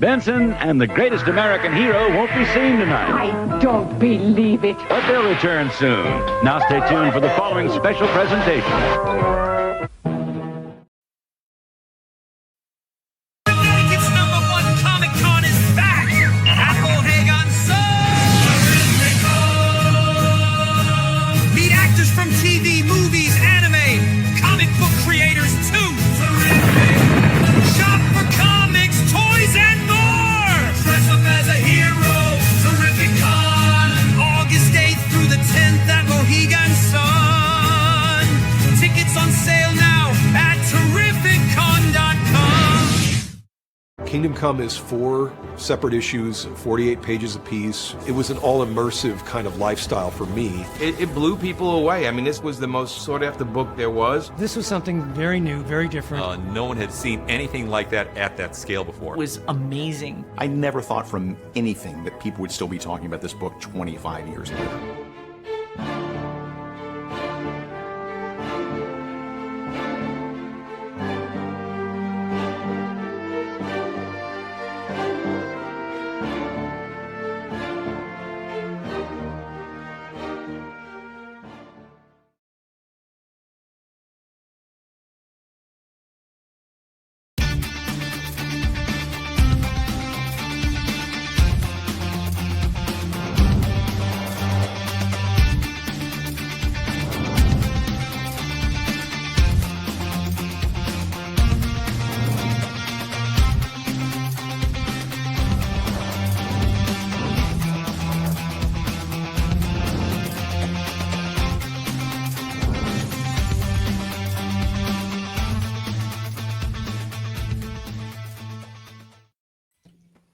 Benson and the greatest American hero won't be seen tonight. I don't believe it. But they'll return soon. Now stay tuned for the following special presentation. Kingdom Come is 4 separate issues, 48 pages apiece. It was an all-immersive kind of lifestyle for me. It blew people away. I mean, this was the most sought-after book there was. This was something very new, very different. No one had seen anything like that at that scale before. It was amazing. I never thought from anything that people would still be talking about this book 25 years later.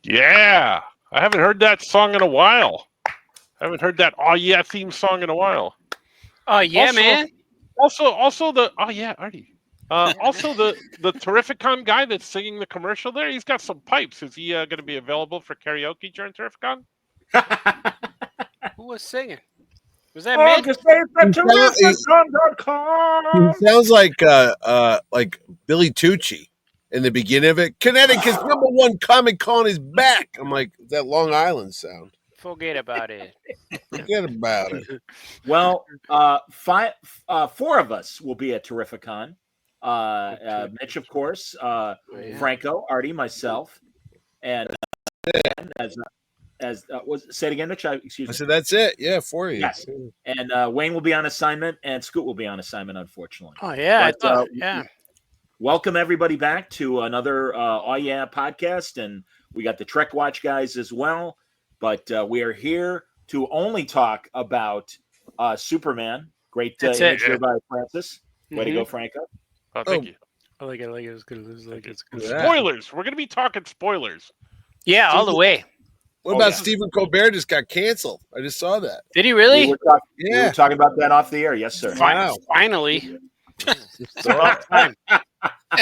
Yeah, I haven't heard that song in a while. I haven't heard that "Oh Yeah" theme song in a while. Oh yeah, man. Also the oh yeah, Artie. Also the Terrificon guy that's singing the commercial there. He's got some pipes. Is he going to be available for karaoke during Terrificon? Who was singing? Was that Mitch? He sounds like Billy Tucci. In the beginning of it, Connecticut's #1 Comic Con is back. I'm like, that Long Island sound. Forget about it. Forget about it. Well, 4 of us will be at Terrificon. Mitch, of course, Franco, Artie, myself, and say it again, Mitch. Excuse me. I said that's it. Yeah, 4 of you. Yes. And Wayne will be on assignment, and Scoot will be on assignment, unfortunately. Oh yeah, But, yeah. Welcome everybody back to another Oh Yeah podcast, and we got the Trek Watch guys as well. But we are here to only talk about Superman. Great image here by Francis. Way to go, Franco. Oh, thank you. I like it. It's good. Spoilers. We're going to be talking spoilers. Yeah, all the way. What about Stephen Colbert just got canceled? I just saw that. Did he really? We were talking about that off the air. Yes, sir. Finally. It's about time. I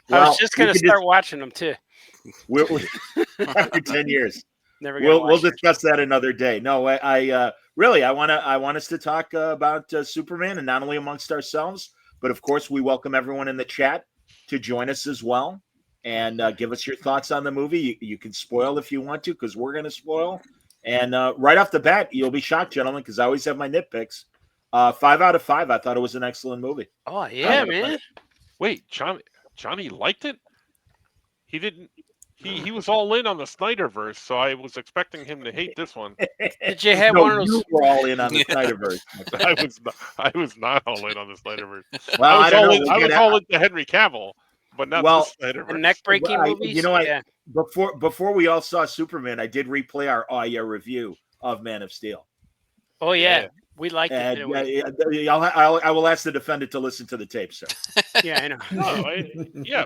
was just going to start watching them too. After 10 years. We'll discuss that another day. No, I want us to talk about Superman, and not only amongst ourselves, but of course we welcome everyone in the chat to join us as well and give us your thoughts on the movie. You can spoil if you want to, because we're going to spoil. And right off the bat, you'll be shocked, gentlemen, because I always have my nitpicks. 5 out of 5. I thought it was an excellent movie. Oh yeah, man. Wait, Johnny liked it? He didn't. He was all in on the Snyderverse, so I was expecting him to hate this one. Did you have one of those? You were all in on the Snyderverse. I was not all in on the Snyderverse. Well, I was all into Henry Cavill, but not the Snyderverse. Neck-breaking movies. You know, before we all saw Superman, I did replay our Oh Yeah review of Man of Steel. Oh yeah. We liked it. I will ask the defendant to listen to the tape, sir. Yeah, I know.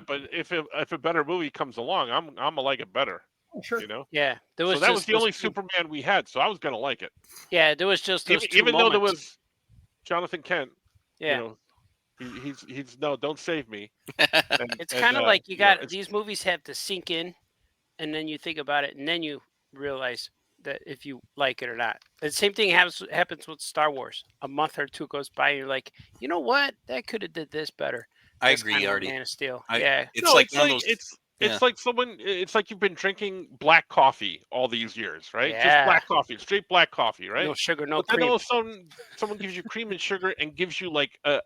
But if a better movie comes along, I'm gonna like it better. Oh, sure. You know. Yeah, that was the only Superman we had, so I was gonna like it. Yeah, there was just those even though there was Jonathan Kent. Yeah. You know, he's no, don't save me. It's kind of like these movies have to sink in, and then you think about it, and then you realize that if you like it or not. The same thing happens with Star Wars. A month or two goes by, and you're like, you know what? That could have did this better. I agree, Artie. Man of Steel. It's like one of those. It's like it's like you've been drinking black coffee all these years, right? Yeah. Just black coffee, straight black coffee, right? No sugar, no But then cream. all of a sudden, someone gives you cream and sugar and gives you like a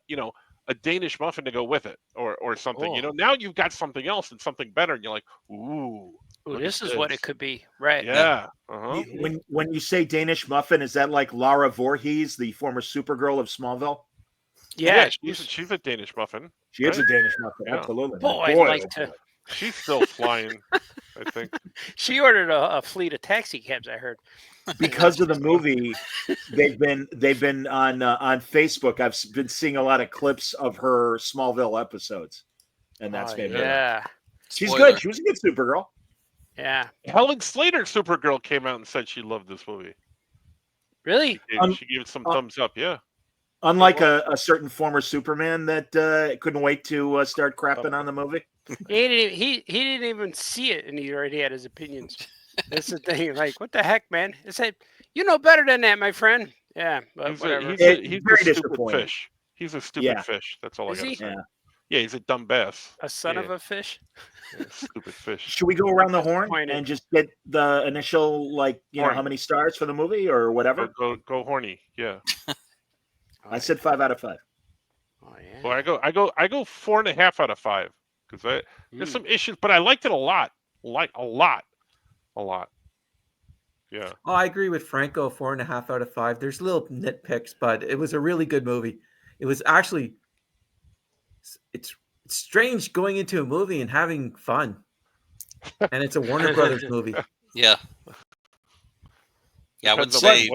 Danish muffin to go with it, or something. Oh. Now you've got something else and something better, and you're like, ooh, this is what it could be, right? Yeah. Uh-huh. When you say Danish muffin, is that like Lara Voorhees, the former Supergirl of Smallville? Yeah, she's a Danish muffin. She is a Danish muffin, absolutely. Boy, I'd like to. She's still flying, I think. She ordered a fleet of taxi cabs, I heard. Because of the movie, they've been on Facebook. I've been seeing a lot of clips of her Smallville episodes, and that's made her. She's good. She was a good Supergirl. Yeah. Helen Slater Supergirl came out and said she loved this movie. Really? She gave it some thumbs up. Yeah. Unlike a certain former Superman that couldn't wait to start crapping on the movie. He didn't even see it, and he already had his opinions. That's the thing. Like, what the heck, man? I said, you know better than that, my friend. Yeah, but whatever. He's very a stupid fish. He's a stupid fish. That's all I gotta say. Yeah, he's a dumb bass. A son of a fish. Yeah, stupid fish. Should we go around the horn and just get the initial, how many stars for the movie or whatever? Go horny. Yeah. I said 5 out of 5. Oh yeah. Well, I go 4.5 out of 5 because there's some issues, but I liked it a lot. A lot. Yeah. Oh, I agree with Franco. 4.5 out of 5. There's little nitpicks, but it was a really good movie. It was actually, it's strange going into a movie and having fun, and it's a Warner Brothers movie. Yeah. Yeah, I would say.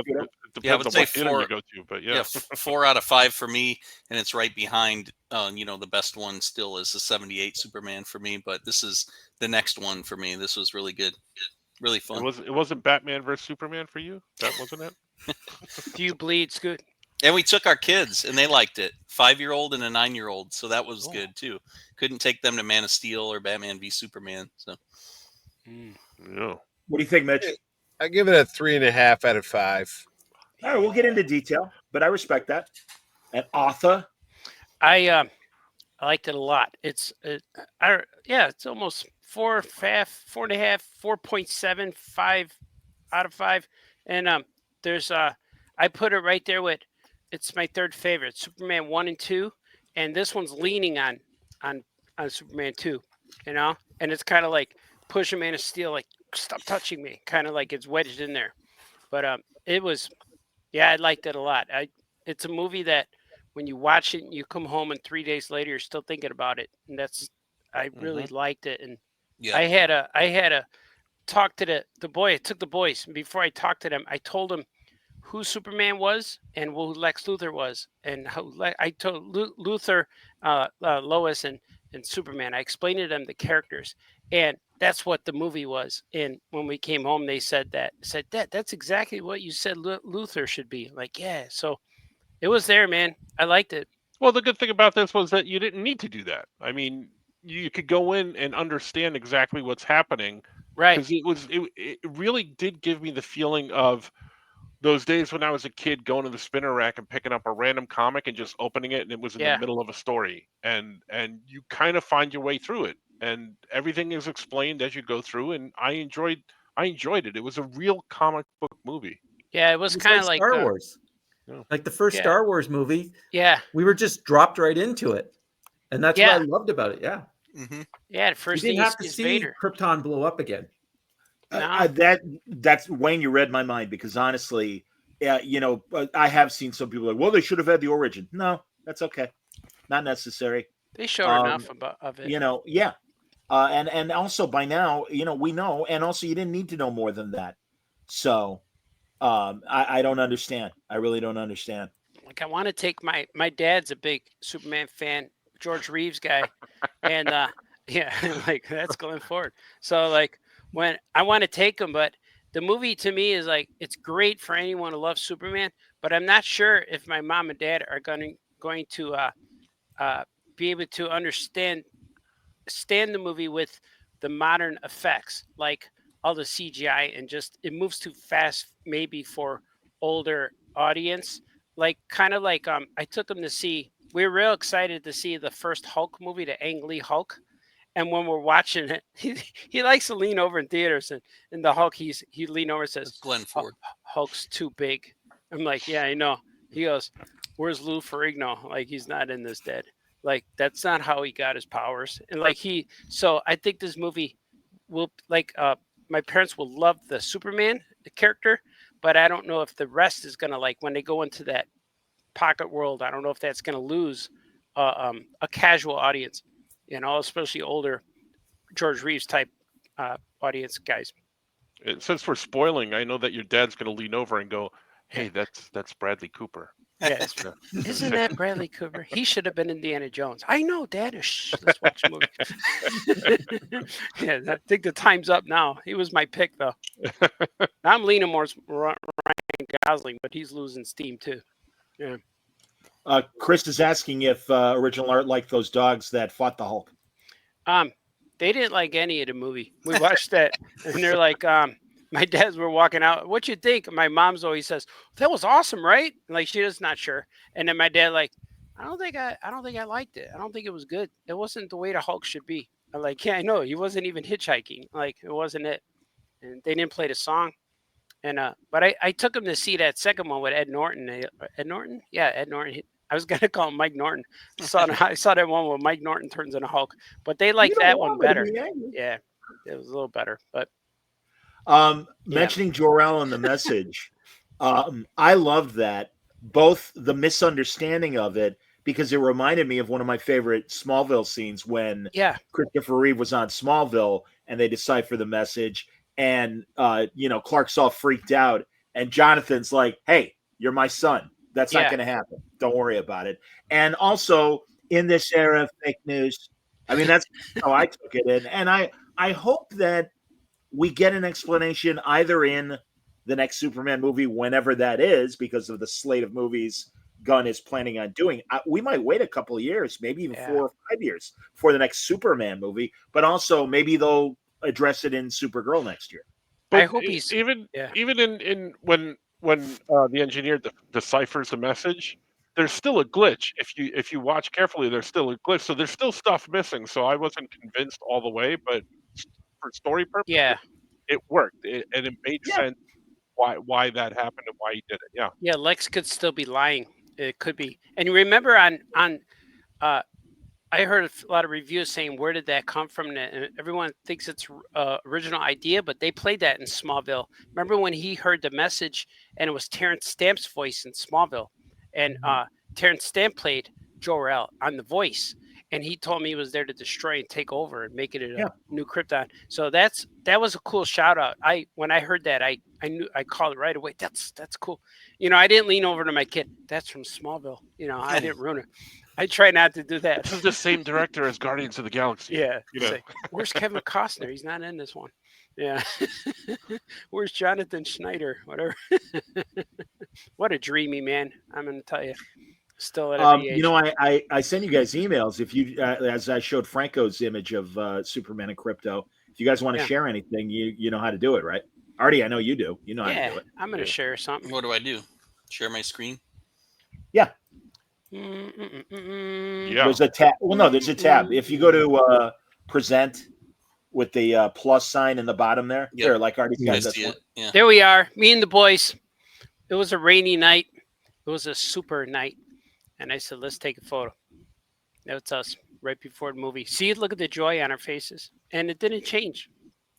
Depends on what theater 4. you go to, but yeah. 4 out of 5 for me, and it's right behind. The best one still is the '78 Superman for me, but this is the next one for me. This was really good, really fun. It wasn't Batman versus Superman for you. That wasn't it. Do you bleed, Scoot? And we took our kids, and they liked it. 5-year-old and a 9-year-old, so that was good too. Couldn't take them to Man of Steel or Batman v Superman. So, yeah. What do you think, Mitch? I give it a 3.5 out of 5. All right, we'll get into detail, but I respect that. And Arthur, I liked it a lot. It's almost 4.5, 4.75 out of 5. And there's I put it right there with it's my third favorite, Superman 1 and 2, and this one's leaning on Superman 2, and it's kind of like pushing Man of Steel, like stop touching me, kind of like it's wedged in there. But it was. Yeah, I liked it a lot. It's a movie that when you watch it, you come home and 3 days later you're still thinking about it, and I really liked it. And I had to talk to the boy. I took the boys, and before I talked to them, I told them who Superman was and who Lex Luthor was, and I told Luthor, Lois, and Superman. I explained to them the characters, and that's what the movie was. And when we came home, they said Dad, that's exactly what you said Luthor should be. Like, yeah. So it was there, man. I liked it. Well, the good thing about this was that you didn't need to do that. I mean, you could go in and understand exactly what's happening. Right. Because it really did give me the feeling of those days when I was a kid going to the spinner rack and picking up a random comic and just opening it, and it was in the middle of a story. And you kind of find your way through it. And everything is explained as you go through, and I enjoyed it. It was a real comic book movie. Yeah, it was kind of like Star Wars. Like the first Star Wars movie. Yeah. We were just dropped right into it. And that's what I loved about it. Yeah. Mm-hmm. Yeah, at first you didn't have to see Vader. Krypton blow up again. That's Wayne, you read my mind, because honestly, I have seen some people like, well, they should have had the origin. No, that's okay. Not necessary. They showed enough of it. Yeah. And also by now, we know, and also you didn't need to know more than that. So I don't understand. I really don't understand. Like, I want to take my dad's a big Superman fan, George Reeves guy. And like that's going forward. So like when I want to take him, but the movie to me is like, it's great for anyone who loves Superman, but I'm not sure if my mom and dad are going to be able to understand the movie with the modern effects, like all the CGI, and just it moves too fast maybe for older audience. Like kind of like I took them to see, we were real excited to see the first Hulk movie, the Ang Lee Hulk, And when we're watching it, he likes to lean over in theaters, and in the Hulk, he lean over and says, That's Glenn Ford. Hulk's too big. I'm like, yeah, I know. He goes, where's Lou Ferrigno? Like, he's not in this dead. Like, that's not how he got his powers. And like so I think this movie will, like, my parents will love the Superman character, but I don't know if the rest is going to, like, when they go into that pocket world, I don't know if that's going to lose a casual audience, especially older George Reeves type audience guys. Since we're spoiling, I know that your dad's going to lean over and go, "Hey, that's Bradley Cooper." Yes. Isn't that Bradley Cooper? He should have been Indiana Jones. I know, Dad. Shh, let's watch the movie. Yeah, I think the time's up now. He was my pick, though. I'm leaning more Ryan Gosling, but he's losing steam too. Yeah. Chris is asking if original art liked those dogs that fought the Hulk. They didn't like any of the movie. We watched that, and they're like, my dads were walking out. What you think? My mom's always says, "That was awesome, right?" And like, she is not sure. And then my dad like, I don't think I liked it. I don't think it was good. It wasn't the way the Hulk should be. I'm like, yeah, I know. He wasn't even hitchhiking. Like, it wasn't it. And they didn't play the song. And but I took him to see that second one with Ed Norton. Ed Norton? Yeah, Ed Norton. I was gonna call him Mike Norton. I saw that one where Mike Norton turns into Hulk, but they like that one better. Yeah, it was a little better. But mentioning Jor-El in the message, I loved that, both the misunderstanding of it, because it reminded me of one of my favorite Smallville scenes when Christopher Reeve was on Smallville and they decipher the message, and Clark's all freaked out, and Jonathan's like, "Hey, you're my son. That's not going to happen. Don't worry about it." And also, in this era of fake news, I mean, that's how I took it. And I hope that we get an explanation either in the next Superman movie, whenever that is, because of the slate of movies Gunn is planning on doing. We might wait a couple of years, maybe even 4 or 5 years for the next Superman movie, but also maybe they'll address it in Supergirl next year. But I hope he's even in when the engineer deciphers the message, there's still a glitch. If you watch carefully, there's still a glitch. So there's still stuff missing. So I wasn't convinced all the way, but for story purposes, it worked, and it made sense why that happened and why he did it. Yeah, Lex could still be lying. It could be. And you remember on I heard a lot of reviews saying, where did that come from? And everyone thinks it's original idea, but they played that in Smallville. Remember when he heard the message and it was Terrence Stamp's voice in Smallville, and Terrence Stamp played Jor-El on The Voice, and he told me he was there to destroy and take over and make it a new Krypton. So that was a cool shout out. When I heard that, I knew, I called it right away. That's cool. I didn't lean over to my kid. That's from Smallville. I didn't ruin it. I try not to do that. This is the same director as Guardians of the Galaxy. Yeah. Like, where's Kevin Costner? He's not in this one. Yeah. Where's Jonathan Schneider? Whatever. What a dreamy man. I'm going to tell you. Still at every age. I send you guys emails if you, as I showed Franco's image of Superman and Crypto. If you guys want to share anything, you know how to do it, right? Artie, I know you do. You know how to do it. I'm going to share something. What do I do? Share my screen? Yeah. Yeah. There's a tab. Well, no, there's a tab. If you go to present with the plus sign in the bottom there, there, like Artie said, there we are. Me and the boys. It was a rainy night. It was a super night, and I said, "Let's take a photo." That's us right before the movie. See, look at the joy on our faces, and it didn't change,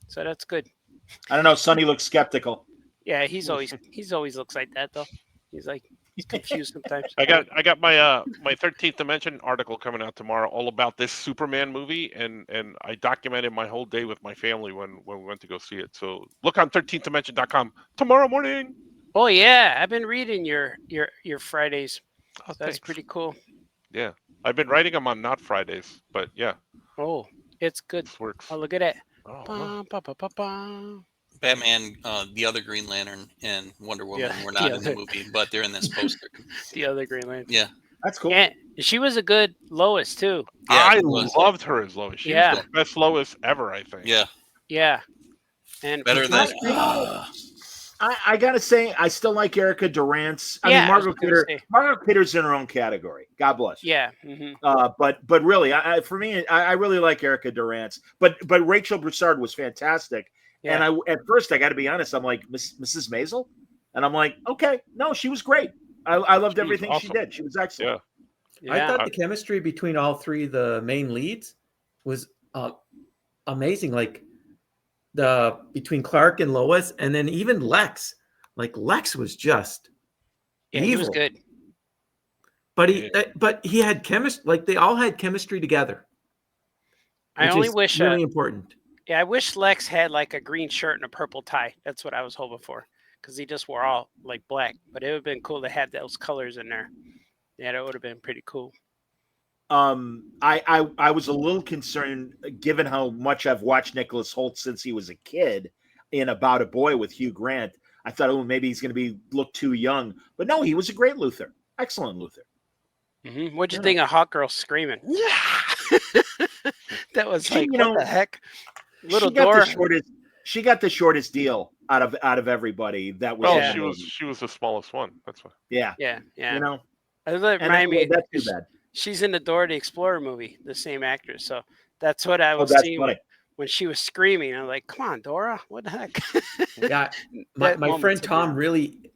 so that's good. I don't know. Sonny looks skeptical. Yeah, he's always looks like that though. He's like. He's confused sometimes. I got my my 13th Dimension article coming out tomorrow, all about this Superman movie, and I documented my whole day with my family when we went to go see it. So look on 13thdimension.com tomorrow morning. Oh yeah, I've been reading your Fridays. Oh, that's pretty cool. Yeah, I've been writing them on not Fridays, but yeah. Oh, it's good. This works. Oh, look at it. Batman, the other Green Lantern, and Wonder Woman were not in the movie, but they're in this poster. The other Green Lantern. Yeah. That's cool. And she was a good Lois, too. Yeah, I loved her as Lois. She was the best Lois ever, I think. Yeah. Yeah. And better than I gotta say, I still like Erica Durant's. I Yeah, mean, I was Margot gonna Kidder. say. Margot Kidder's in her own category. God bless. Yeah. But really, for me, I really like Erica Durant's. But Rachel Broussard was fantastic. Yeah. And at first, I got to be honest, I'm like Mrs. Maisel, and I'm like, okay, no, she was great. I loved everything she did. She was excellent. Yeah. I thought the chemistry between all three of the main leads was amazing. Like between Clark and Lois, and then even Lex. Like Lex was just evil. He was good. But he had chemistry. Like they all had chemistry together. I only wish really important. Yeah, I wish Lex had like a green shirt and a purple tie. That's what I was hoping for, because he just wore all like black. But it would have been cool to have those colors in there. Yeah, that would have been pretty cool. I was a little concerned, given how much I've watched Nicholas Hoult since he was a kid in About a Boy with Hugh Grant. I thought, oh, maybe he's going to look too young. But no, he was a great Luther. Excellent Luther. Mm-hmm. What'd you think of Hawk Girl screaming? Yeah, that was like, what the heck? Little Dora. She got the shortest deal out of everybody. That was she was the smallest one. That's why. Yeah. You know, that remind me. That's too bad. She's in the Dora the Explorer movie, the same actress. So that's what I was seeing when she was screaming. I'm like, come on, Dora, what the heck? Yeah, my friend Tom really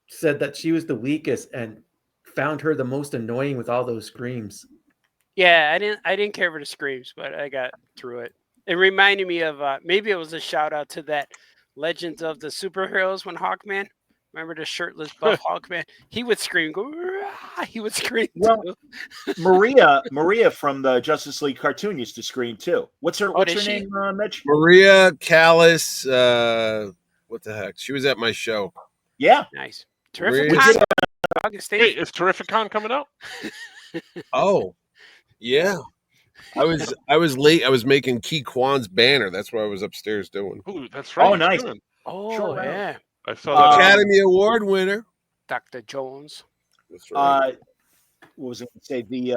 said that she was the weakest and found her the most annoying with all those screams. Yeah, I didn't care for the screams, but I got through it. It reminded me of maybe it was a shout out to that Legends of the Superheroes when Hawkman. Remember the shirtless buff Hawkman? He would scream, go, rah! He would scream. Well, Maria from the Justice League cartoon used to scream too. What's her name, Mitch? Maria Callis. What the heck? She was at my show. Yeah, nice, Terrificon. Hey, is Terrificon coming out? Oh, yeah. I was late. I was making Key Kwan's banner. That's what I was upstairs doing. Ooh, that's right. Oh, nice. Oh, sure, yeah. I saw that. Academy Award winner. Dr. Jones. That's right. What was it going to say?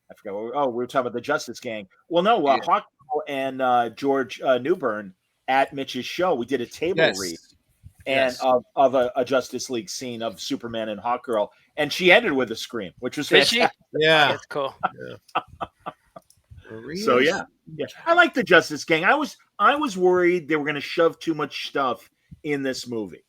I forgot. We were talking about the Justice Gang. Well, no, Hawk and George Newbern at Mitch's show, we did a table read and of a Justice League scene of Superman and Hawkgirl, and she ended with a scream, which was fantastic. Yeah, that's cool. So yeah, I like the Justice Gang. I was worried they were going to shove too much stuff in this movie,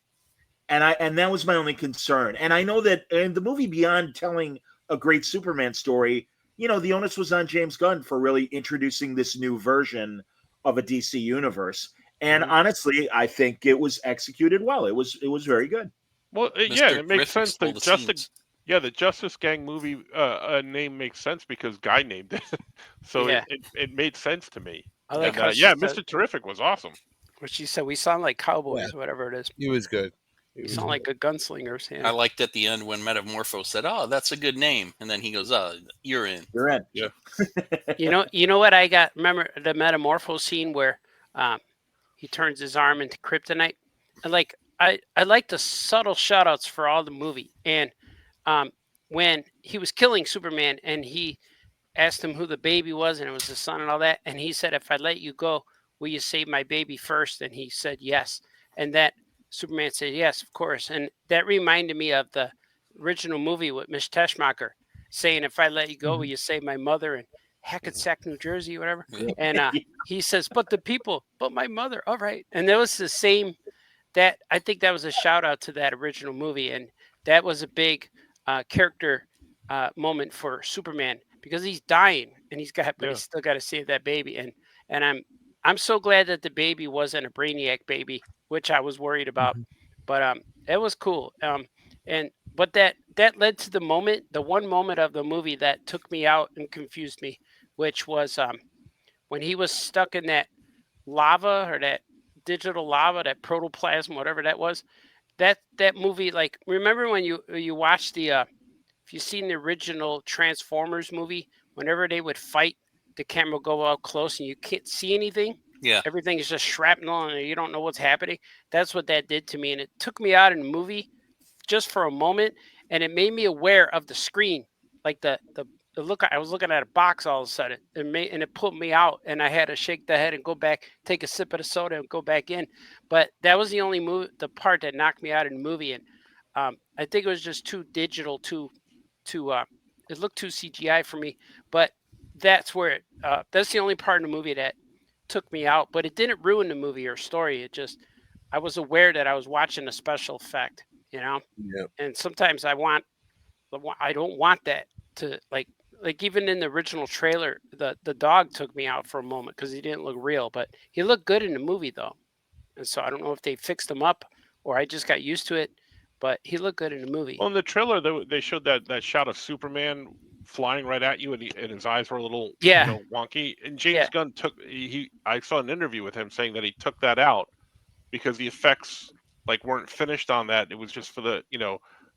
and that was my only concern. And I know that in the movie, beyond telling a great Superman story, the onus was on James Gunn for really introducing this new version of a DC universe. And honestly, I think it was executed well. It was very good. Well, it makes sense. The Justice Gang movie name makes sense because Guy named it, so it made sense to me. I like Mr. Terrific was awesome. What she said, we sound like cowboys, whatever it is. He was good. We sound like good gunslingers. Yeah. I liked at the end when Metamorpho said, "Oh, that's a good name," and then he goes, "Oh, you're in." You're in. Yeah. You know what I got? Remember the Metamorpho scene where he turns his arm into kryptonite? I like the subtle shout-outs for all the movie. And when he was killing Superman and he asked him who the baby was and it was his son and all that, and he said, "If I let you go, will you save my baby first?" And he said yes. And that Superman said yes, of course. And that reminded me of the original movie with Mitch Teschmacher saying, "If I let you go, will you save my mother in Hackensack, New Jersey," or whatever. And he says, "But the people, but my mother." All right. And that was the same. That I think that was a shout out to that original movie, and that was a big character moment for Superman because he's dying and he's still got to save that baby. And I'm so glad that the baby wasn't a Brainiac baby, which I was worried about. But it was cool. But that led to the one moment of the movie that took me out and confused me, which was when he was stuck in that lava or that digital lava, that protoplasm, whatever that was. That movie, like, remember when you watched if you've seen the original Transformers movie, whenever they would fight, the camera would go out close and you can't see anything. Yeah. Everything is just shrapnel and you don't know what's happening. That's what that did to me. And it took me out in the movie just for a moment. And it made me aware of the screen, like the I was looking at a box all of a sudden, and it pulled me out, and I had to shake the head and go back, take a sip of the soda, and go back in. But that was the only the part that knocked me out of the movie, and I think it was just too digital, it looked too CGI for me. But that's where that's the only part in the movie that took me out. But it didn't ruin the movie or story. It just, I was aware that I was watching a special effect, Yep. And sometimes I don't want that to like even in the original trailer, the dog took me out for a moment because he didn't look real, but he looked good in the movie though. And so I don't know if they fixed him up or I just got used to it, but he looked good in the movie. Well, in the trailer, they showed that shot of Superman flying right at you, and his eyes were a little wonky. And James Gunn I saw an interview with him saying that he took that out because the effects weren't finished on that. It was just for the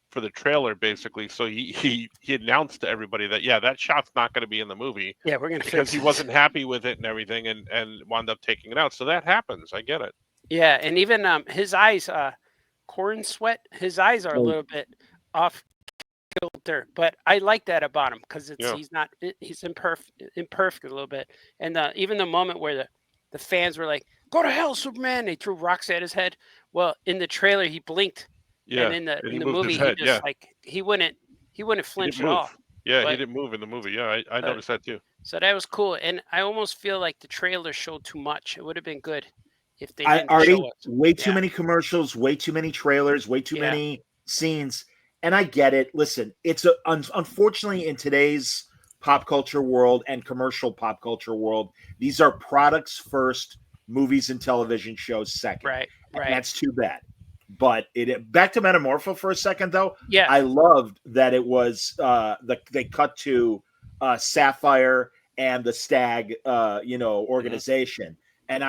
for the trailer basically. So he announced to everybody that that shot's not going to be in the movie. Yeah, we're gonna because he wasn't happy with it and everything, and wound up taking it out. So that happens. I get it. Yeah, and even his eyes, corn sweat. His eyes are a little bit off kilter, but I like that about him because he's imperfect a little bit. And even the moment where the fans were like, "Go to hell, Superman!" They threw rocks at his head. Well, in the trailer, he blinked. Yeah, and in the movie, he just he wouldn't flinch at all. Yeah, he didn't move in the movie. Yeah, I noticed that too. So that was cool, and I almost feel like the trailer showed too much. It would have been good if they didn't show us. Way too many commercials, way too many trailers, way too many scenes. And I get it. Listen, it's unfortunately in today's pop culture world and commercial pop culture world, these are products first, movies and television shows second. Right. And that's too bad. But back to Metamorpho for a second though. Yeah, I loved that it was they cut to Sapphire and the Stag organization. And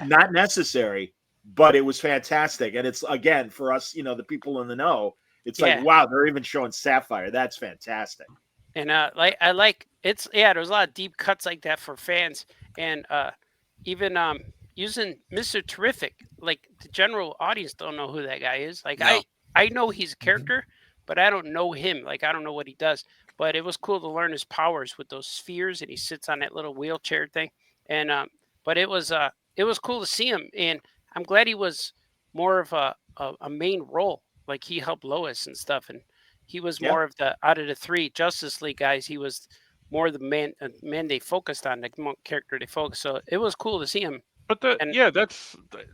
not necessary, but it was fantastic. And it's, again, for us, the people in the know, it's like, wow, they're even showing Sapphire. That's fantastic. And I like it's, there's a lot of deep cuts like that for fans. And even using Mr. Terrific, like the general audience don't know who that guy is. Like I know he's a character, but I don't know him. Like I don't know what he does. But it was cool to learn his powers with those spheres, and he sits on that little wheelchair thing. And but it was cool to see him, and I'm glad he was more of a main role. Like he helped Lois and stuff, and he was more of out of the three Justice League guys, he was more the man they focused on, the character they focused. So it was cool to see him. But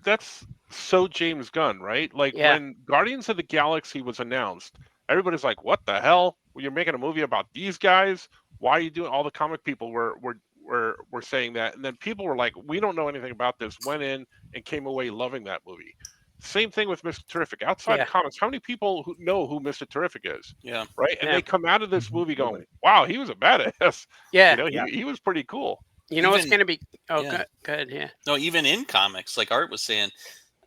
that's so James Gunn, right? Like when Guardians of the Galaxy was announced, everybody's like, "What the hell? You're making a movie about these guys? Why are you doing?" All the comic people were saying that, and then people were like, "We don't know anything about this." Went in and came away loving that movie. Same thing with Mr. Terrific. Outside of comics, how many people know who Mr. Terrific is? Yeah, right. And they come out of this movie going, "Wow, he was a badass." Yeah, he was pretty cool. It's going to be. Oh, good. Yeah. No, even in comics, like Art was saying,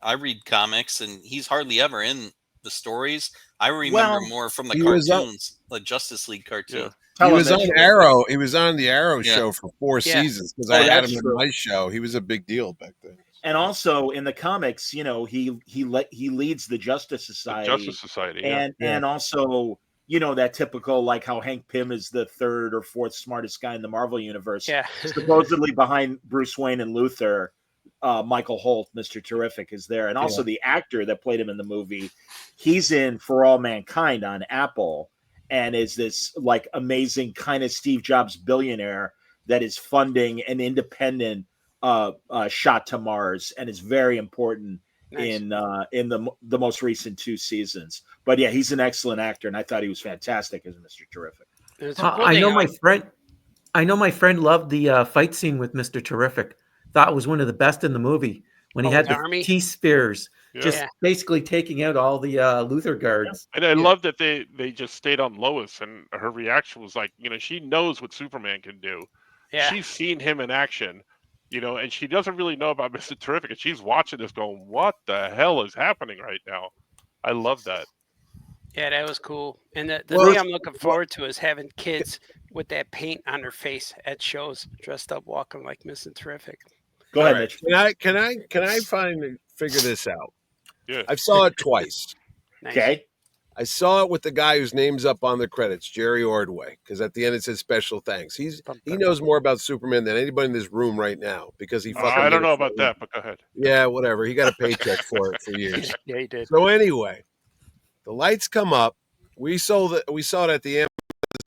I read comics, and he's hardly ever in the stories. I remember more from the cartoons, like Justice League cartoon. Yeah. He was on Arrow. He was on the Arrow show for 4 seasons because I had him in my show. He was a big deal back then. And also in the comics, he leads the Justice Society. And also, that typical, like how Hank Pym is the 3rd or 4th smartest guy in the Marvel universe. Yeah. Supposedly behind Bruce Wayne and Luthor, Michael Holt, Mr. Terrific, is there. And also the actor that played him in the movie, he's in For All Mankind on Apple, and is this like amazing kind of Steve Jobs billionaire that is funding an independent shot to Mars, and is very important in the most recent 2 seasons. But yeah, he's an excellent actor, and I thought he was fantastic as Mr. Terrific. I know my friend loved the fight scene with Mr. Terrific. Thought it was one of the best in the movie when he had the T-spears, just basically taking out all the Luthor guards. And I love that they just stayed on Lois, and her reaction was like, she knows what Superman can do. Yeah. She's seen him in action. And she doesn't really know about Mr. Terrific, and she's watching this going, "What the hell is happening right now?" I love that. Yeah, that was cool. And the thing I'm looking forward to is having kids with that paint on their face at shows, dressed up, walking like Mr. Terrific. Go ahead, Mitch. Can I figure this out? Yeah. I saw it twice. Nice. Okay. I saw it with the guy whose name's up on the credits, Jerry Ordway, because at the end it says special thanks. He knows more about Superman than anybody in this room right now because he fucking. I don't know about that, but go ahead. Yeah, whatever. He got a paycheck for it for years. Yeah, he did. So anyway, the lights come up. We saw it at the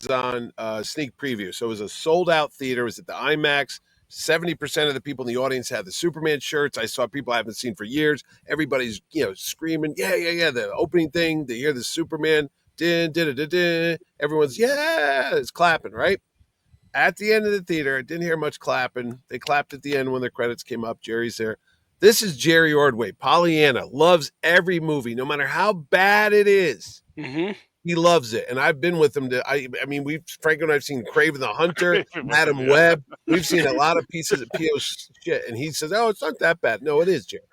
Amazon sneak preview. So it was a sold out theater. It was at the IMAX. 70% of the people in the audience had the Superman shirts. I saw people I haven't seen for years. Everybody's, screaming, yeah. The opening thing, they hear the Superman, everyone's, it's clapping, right? At the end of the theater, I didn't hear much clapping. They clapped at the end when the credits came up. Jerry's there. This is Jerry Ordway. Pollyanna loves every movie, no matter how bad it is. Mm-hmm. He loves it, and I've been with him. Franco and I've seen Craven the Hunter, Madam Web. We've seen a lot of pieces of PO shit, and he says, "Oh, it's not that bad." No, it is, Jerry.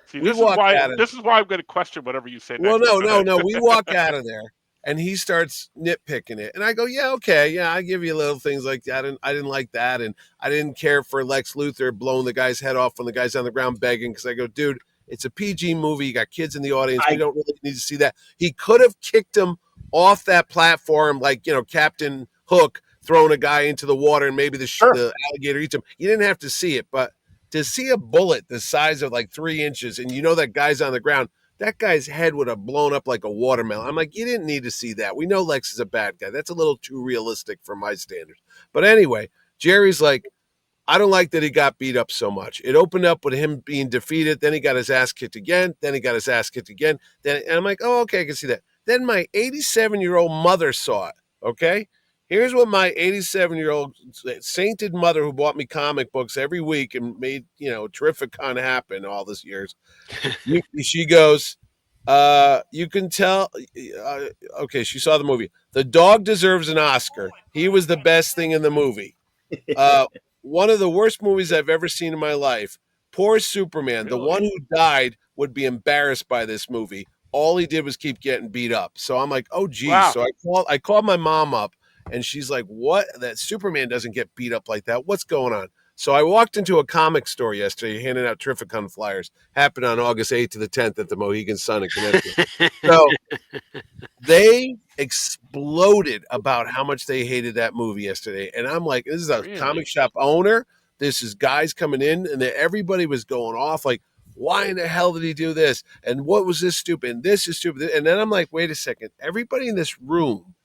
See, this is why I'm going to question whatever you say. Well, no. We walk out of there, and he starts nitpicking it, and I go, "Yeah, okay, yeah, I give you little things like that, and I didn't like that, and I didn't care for Lex Luthor blowing the guy's head off when the guy's on the ground begging," because I go, "Dude, it's a PG movie. You got kids in the audience. We don't really need to see that." He could have kicked him off that platform, like, Captain Hook throwing a guy into the water and maybe the alligator eats him. You didn't have to see it, but to see a bullet the size of like 3 inches and that guy's on the ground, that guy's head would have blown up like a watermelon. I'm like, you didn't need to see that. We know Lex is a bad guy. That's a little too realistic for my standards. But anyway, Jerry's like, I don't like that he got beat up so much. It opened up with him being defeated. Then he got his ass kicked again. Then he got his ass kicked again. And I'm like, oh, okay, I can see that. Then my 87-year-old mother saw it, okay? Here's what my 87-year-old sainted mother who bought me comic books every week and made, terrific con happen all these years. She goes, you can tell, okay, she saw the movie. The dog deserves an Oscar. He was the best thing in the movie. One of the worst movies I've ever seen in my life. Poor Superman, the one who died, would be embarrassed by this movie. All he did was keep getting beat up. So I'm like, oh, geez. Wow. So I called my mom up, and she's like, what? That Superman doesn't get beat up like that. What's going on? So I walked into a comic store yesterday, handing out Terrificon flyers. Happened on August 8th to the 10th at the Mohegan Sun in Connecticut. So they exploded about how much they hated that movie yesterday. And I'm like, this is a comic shop owner. This is guys coming in, and everybody was going off like, why in the hell did he do this? And what was this stupid? And this is stupid. And then I'm like, wait a second. Everybody in this room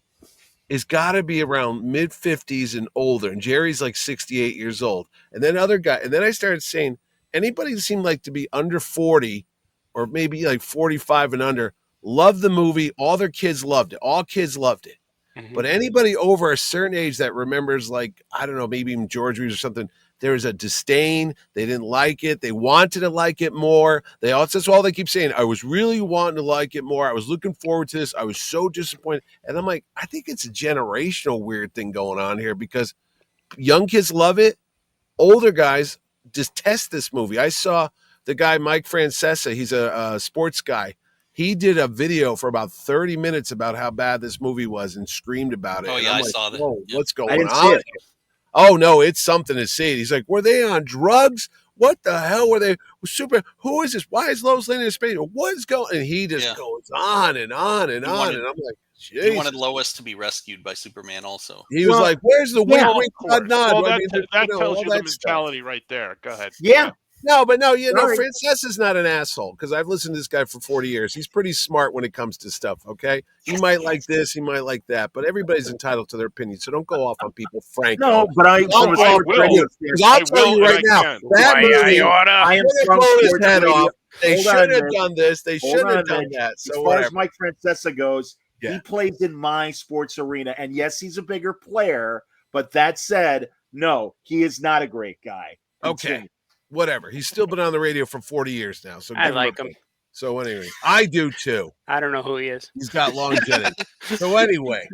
is got to be around mid-50s and older. And Jerry's like 68 years old. And then I started saying, anybody who seemed like to be under 40 or maybe like 45 and under loved the movie. All their kids loved it. All kids loved it. Mm-hmm. But anybody over a certain age that remembers, like, I don't know, maybe even George Reeves or something, there was a disdain. They didn't like it. They wanted to like it more. That's all they keep saying. I was really wanting to like it more. I was looking forward to this. I was so disappointed. And I'm like, I think it's a generational weird thing going on here because young kids love it. Older guys detest this movie. I saw the guy, Mike Francesa. He's a sports guy. He did a video for about 30 minutes about how bad this movie was and screamed about it. Oh, yeah, I saw that. Whoa, what's going on? Oh, no, it's something to see. He's like, were they on drugs? What the hell were they? Who is this? Why is Lois Lane in space? What's going? And he just goes on and on and on. And I'm like, jeez. He wanted Lois to be rescued by Superman also. He was like, where's the wink, wink, nod, nod? Well, that tells you the mentality right there. Go ahead. Yeah. No, Francesa's not an asshole because I've listened to this guy for 40 years. He's pretty smart when it comes to stuff, okay? He might like this, he might like that, but everybody's entitled to their opinion, so don't go off on people, Franco. No, but I'll tell you right now, that movie, I am his head off. They should have done this. They shouldn't have done that. So as far as Mike Francesa goes, he plays in my sports arena, and yes, he's a bigger player, but that said, no, he is not a great guy. Okay. Whatever. He's still been on the radio for 40 years now. So I like him. So anyway, I do too. I don't know who he is. He's got longevity. So anyway,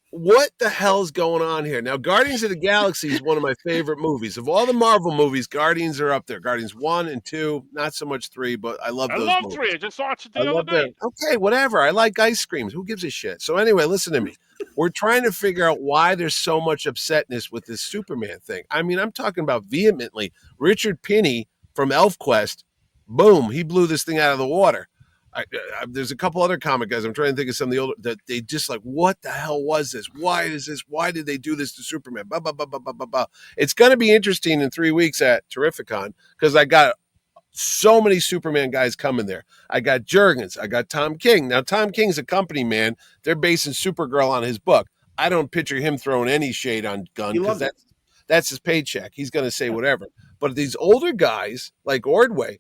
what the hell's going on here? Now, Guardians of the Galaxy is one of my favorite movies. Of all the Marvel movies, Guardians are up there. Guardians 1 and 2, not so much 3, but I love those movies. I love 3. I just watched it the other day. Okay, whatever. I like ice creams. Who gives a shit? So anyway, listen to me. We're trying to figure out why there's so much upsetness with this Superman thing. I mean, I'm talking about vehemently. Richard Pinney from ElfQuest, boom, he blew this thing out of the water. there's a couple other comic guys. I'm trying to think of some of the older that they just like, what the hell was this? Why is this? Why did they do this to Superman? Blah, blah, blah, blah, blah, blah, blah. It's going to be interesting in 3 weeks at Terrificon because I got so many Superman guys coming there. I got Jurgens. I got Tom King. Now, Tom King's a company man. They're basing Supergirl on his book. I don't picture him throwing any shade on Gunn because that's his paycheck. He's going to say whatever. But these older guys like Ordway,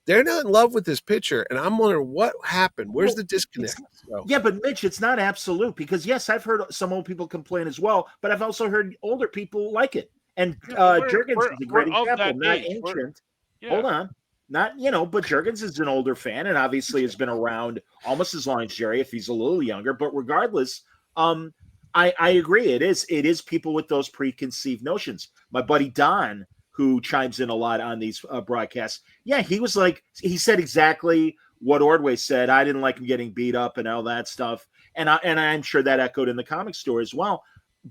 they're not in love with this picture, and I'm wondering what happened. Where's the disconnect? Yeah, but Mitch, it's not absolute because yes, I've heard some old people complain as well, but I've also heard older people like it. And Jurgens is a great example, not ancient. Hold on, not but Jurgens is an older fan and obviously has been around almost as long as Jerry, if he's a little younger. But regardless, I agree. It is people with those preconceived notions. My buddy Don, who chimes in a lot on these broadcasts. Yeah, he said exactly what Ordway said. I didn't like him getting beat up and all that stuff. And I'm sure that echoed in the comic store as well.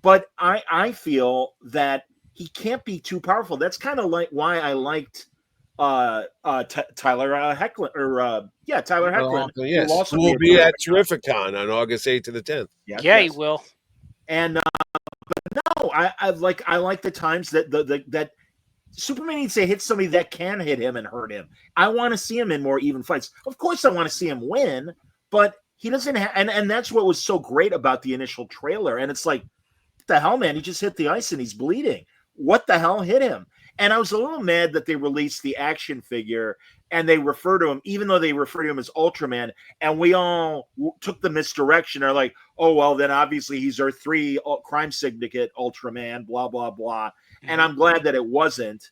But I feel that he can't be too powerful. That's kind of like why I liked Tyler Hoechlin. Tyler Hoechlin. Yes, we'll be at Terrificon on August 8th to the 10th. Yeah, he will. And but no, I like the times that Superman needs to hit somebody that can hit him and hurt him. I want to see him in more even fights. Of course, I want to see him win, but he doesn't have. And that's what was so great about the initial trailer. And it's like, what the hell, man? He just hit the ice and he's bleeding. What the hell hit him? And I was a little mad that they released the action figure and they refer to him, even though they refer to him as Ultraman, and we all took the misdirection. They're like, oh, well, then obviously he's Earth 3 crime syndicate Ultraman, blah, blah, blah. And I'm glad that it wasn't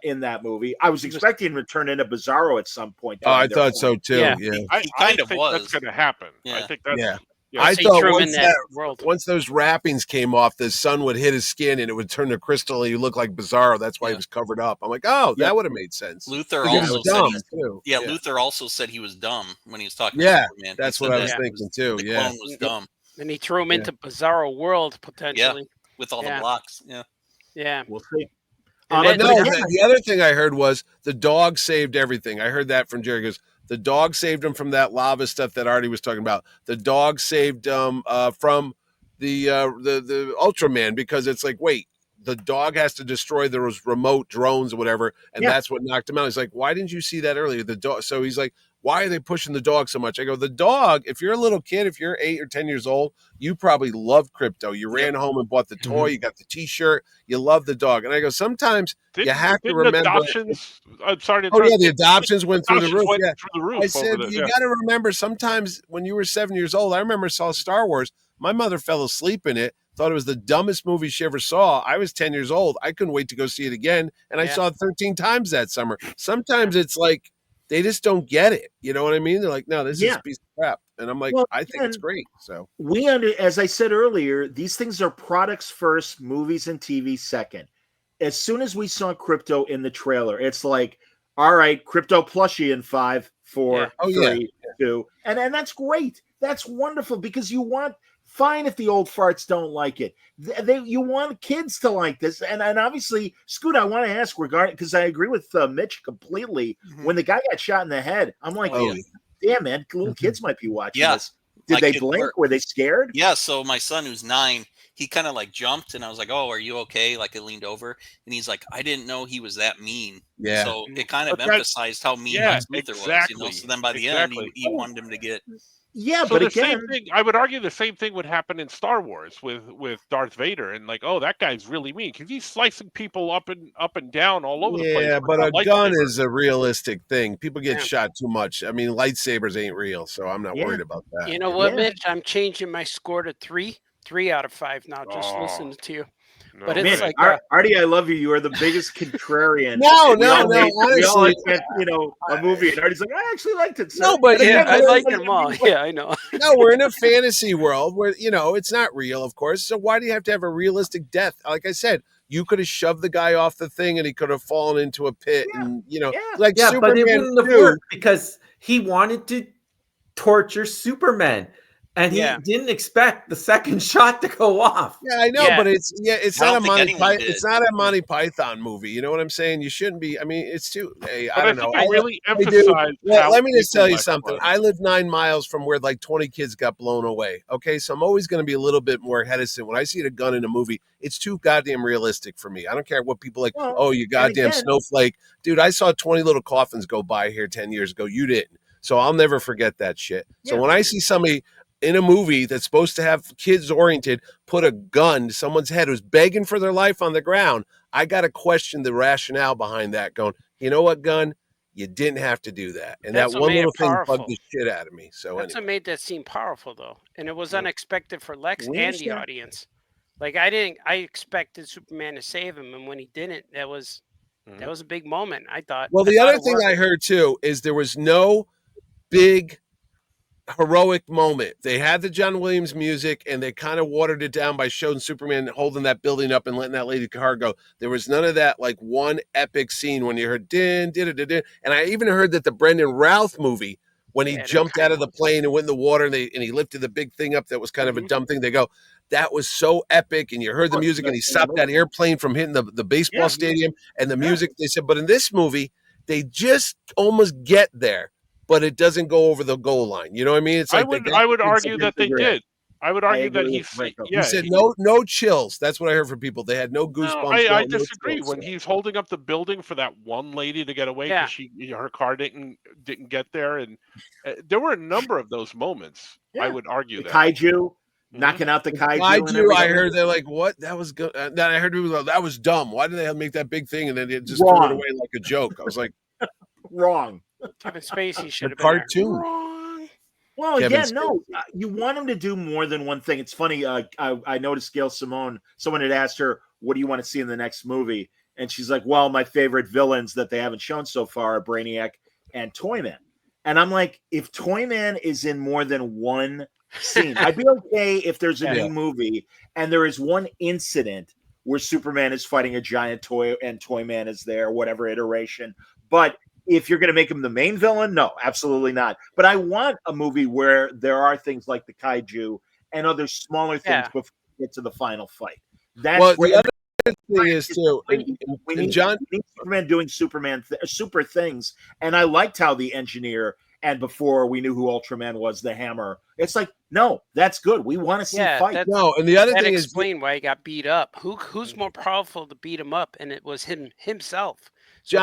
in that movie. I was expecting him to turn into Bizarro at some point. Oh, I thought so too. Yeah, I think that's going to happen. Yeah. I think that's. Yeah. Yeah. I thought once those wrappings came off, the sun would hit his skin and it would turn to crystal and you look like Bizarro. That's why he was covered up. I'm like, oh, that would have made sense. Luther also said Luther also said he was dumb when he was talking to Superman. That's what I was thinking too. The clone was dumb. And he threw him into Bizarro World potentially. Yeah, with all the blocks. Yeah. Yeah. We'll see. But no, the other thing I heard was the dog saved everything. I heard that from Jerry. He goes, the dog saved him from that lava stuff that Artie was talking about. The dog saved him from the Ultraman because it's like, wait, the dog has to destroy those remote drones or whatever, and that's what knocked him out. He's like, why didn't you see that earlier? The dog. So he's like, why are they pushing the dog so much? I go, the dog, if you're a little kid, if you're 8 or 10 years old, you probably love Crypto. You ran home and bought the toy. You got the T-shirt. You love the dog. And I go, sometimes you have to remember. Adoptions, I'm sorry to the adoptions went through the roof. Through the roof. I said, you got to remember sometimes when you were 7 years old, I remember saw Star Wars. My mother fell asleep in it, thought it was the dumbest movie she ever saw. I was 10 years old. I couldn't wait to go see it again. And I saw it 13 times that summer. Sometimes it's like, they just don't get it. You know what I mean? They're like, no, this is a piece of crap. And I'm like, I think it's great. So as I said earlier, these things are products first, movies and TV second. As soon as we saw Crypto in the trailer, it's like, all right, Crypto plushie in 5, 4, 3, 2. And that's great. That's wonderful because you want fine if the old farts don't like it. You want kids to like this. And obviously, Scoot, I want to ask regarding, because I agree with Mitch completely. When the guy got shot in the head, I'm like, damn, man, little kids might be watching this. Did they blink? Were they scared? Yeah, so my son, who's 9, he kind of like jumped, and I was like, oh, are you okay? Like, I leaned over, and he's like, I didn't know he was that mean. Yeah. So it kind of emphasized how mean Luther was, you know? So then by the end, he wanted him to get... Yeah, so but the same thing, I would argue the same thing would happen in Star Wars with Darth Vader, and like, oh, that guy's really mean because he's slicing people up and down all over the place. Yeah, but a gun is a realistic thing. People get shot too much. I mean, lightsabers ain't real, so I'm not worried about that. You know what, Mitch? I'm changing my score to 3 out of 5 now. Just listening to you. No. But it's like Artie, I love you. You are the biggest contrarian. No. We all had, a movie, and Artie's like, I actually liked it. So. No, but I like them all. Yeah, I know. No, we're in a fantasy world where it's not real, of course. So why do you have to have a realistic death? Like I said, you could have shoved the guy off the thing, and he could have fallen into a pit, like Superman but it wouldn't have worked because he wanted to torture Superman. And he didn't expect the second shot to go off. Yeah, I know, but it's not a Monty Python. It's not a Monty Mm. Python movie. You know what I'm saying? You shouldn't be. I mean, it's too. Hey, But I don't know. think it really I do. emphasized how Let me just evil tell you Lex something. was. I live 9 miles from where like 20 kids got blown away. Okay, so I'm always going to be a little bit more hesitant when I see the gun in a movie. It's too goddamn realistic for me. I don't care what people like. Well, Oh, you goddamn again- snowflake, dude! I saw 20 little coffins go by here 10 years ago. You didn't. So I'll never forget that shit. So Yeah. when I see somebody in a movie that's supposed to have kids oriented, put a gun to someone's head who's begging for their life on the ground, I got to question the rationale behind that going, you know what, gun? You didn't have to do that. And That's that what one made it little thing powerful. bugged the shit out of me. So That's anyway. what made that scene powerful, though. And it was unexpected for Lex We and the understand. audience. Like, I expected Superman to save him. And when he didn't, that was a big moment, I thought. Well, I the thought other it thing worked. I heard too is there was no big heroic moment. They had the John Williams music and they kind of watered it down by showing Superman holding that building up and letting that lady car go. There was none of that like one epic scene when you heard din, din, din, din. And I even heard that the Brendan Routh movie, when he Yeah, that jumped out kinda of the was. plane and went in the water and he lifted the big thing up that was kind of a dumb thing. They go, that was so epic. And you heard the Well, music and he in the stopped that movie. airplane from hitting the baseball Yeah. stadium and the music. They said, but in this movie, they just almost get there, but it doesn't go over the goal line. You know what I mean? It's like I would argue that they disagree. did. I would argue that agree he's with Franco. He said no chills. That's what I heard from people. They had no No, goosebumps. I no disagree. chills. When he's holding up the building for that one lady to get away Yeah. because her car didn't get there, and there were a number of those moments. I Yeah. would argue The that. kaiju, knocking out the kaiju. and I everything. heard they're like, what? That was good. Then I heard people go, that was dumb. Why did they make that big thing and then they just threw it Wrong. away like a joke? I was like, Wrong. Kevin Spacey should a have been there. cartoon. Wrong. Well, Kevin again, no. You want him to do more than one thing. It's funny. I noticed Gail Simone. Someone had asked her, "What do you want to see in the next movie?" And she's like, "Well, my favorite villains that they haven't shown so far are Brainiac and Toyman." And I'm like, if Toyman is in more than one scene, I'd be okay if there's a new movie and there is one incident where Superman is fighting a giant toy and Toyman is there, whatever iteration. But if you're going to make him the main villain, no, absolutely not. But I want a movie where there are things like the kaiju and other smaller things before we get to the final fight. That's Well, where the other thing is too, we and need John, Superman doing super things. And I liked how the engineer and before we knew who Ultraman was, the Hammer. It's like, no, that's good. We want to see fight. No, and the other that thing is explained why he got beat up. Who's more powerful to beat him up? And it was himself. So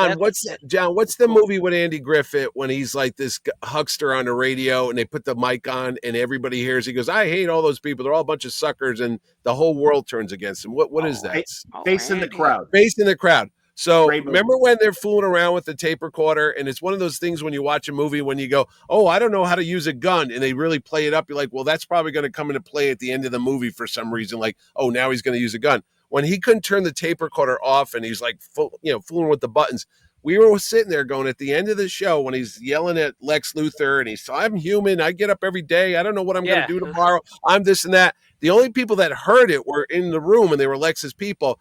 John, what's the movie with Andy Griffith when he's like this huckster on the radio and they put the mic on and everybody hears, he goes, I hate all those people. They're all a bunch of suckers and the whole world turns against him. What is that? Face in the crowd. Face in the crowd. So Great movie. remember when they're fooling around with the tape recorder and it's one of those things when you watch a movie when you go, oh, I don't know how to use a gun, and they really play it up. You're like, well, that's probably going to come into play at the end of the movie for some reason. Like, oh, now he's going to use a gun. When he couldn't turn the tape recorder off and he's like, fooling with the buttons. We were sitting there going at the end of the show when he's yelling at Lex Luthor and he's, I'm human. I get up every day. I don't know what I'm going to do tomorrow. I'm this and that. The only people that heard it were in the room and they were Lex's people.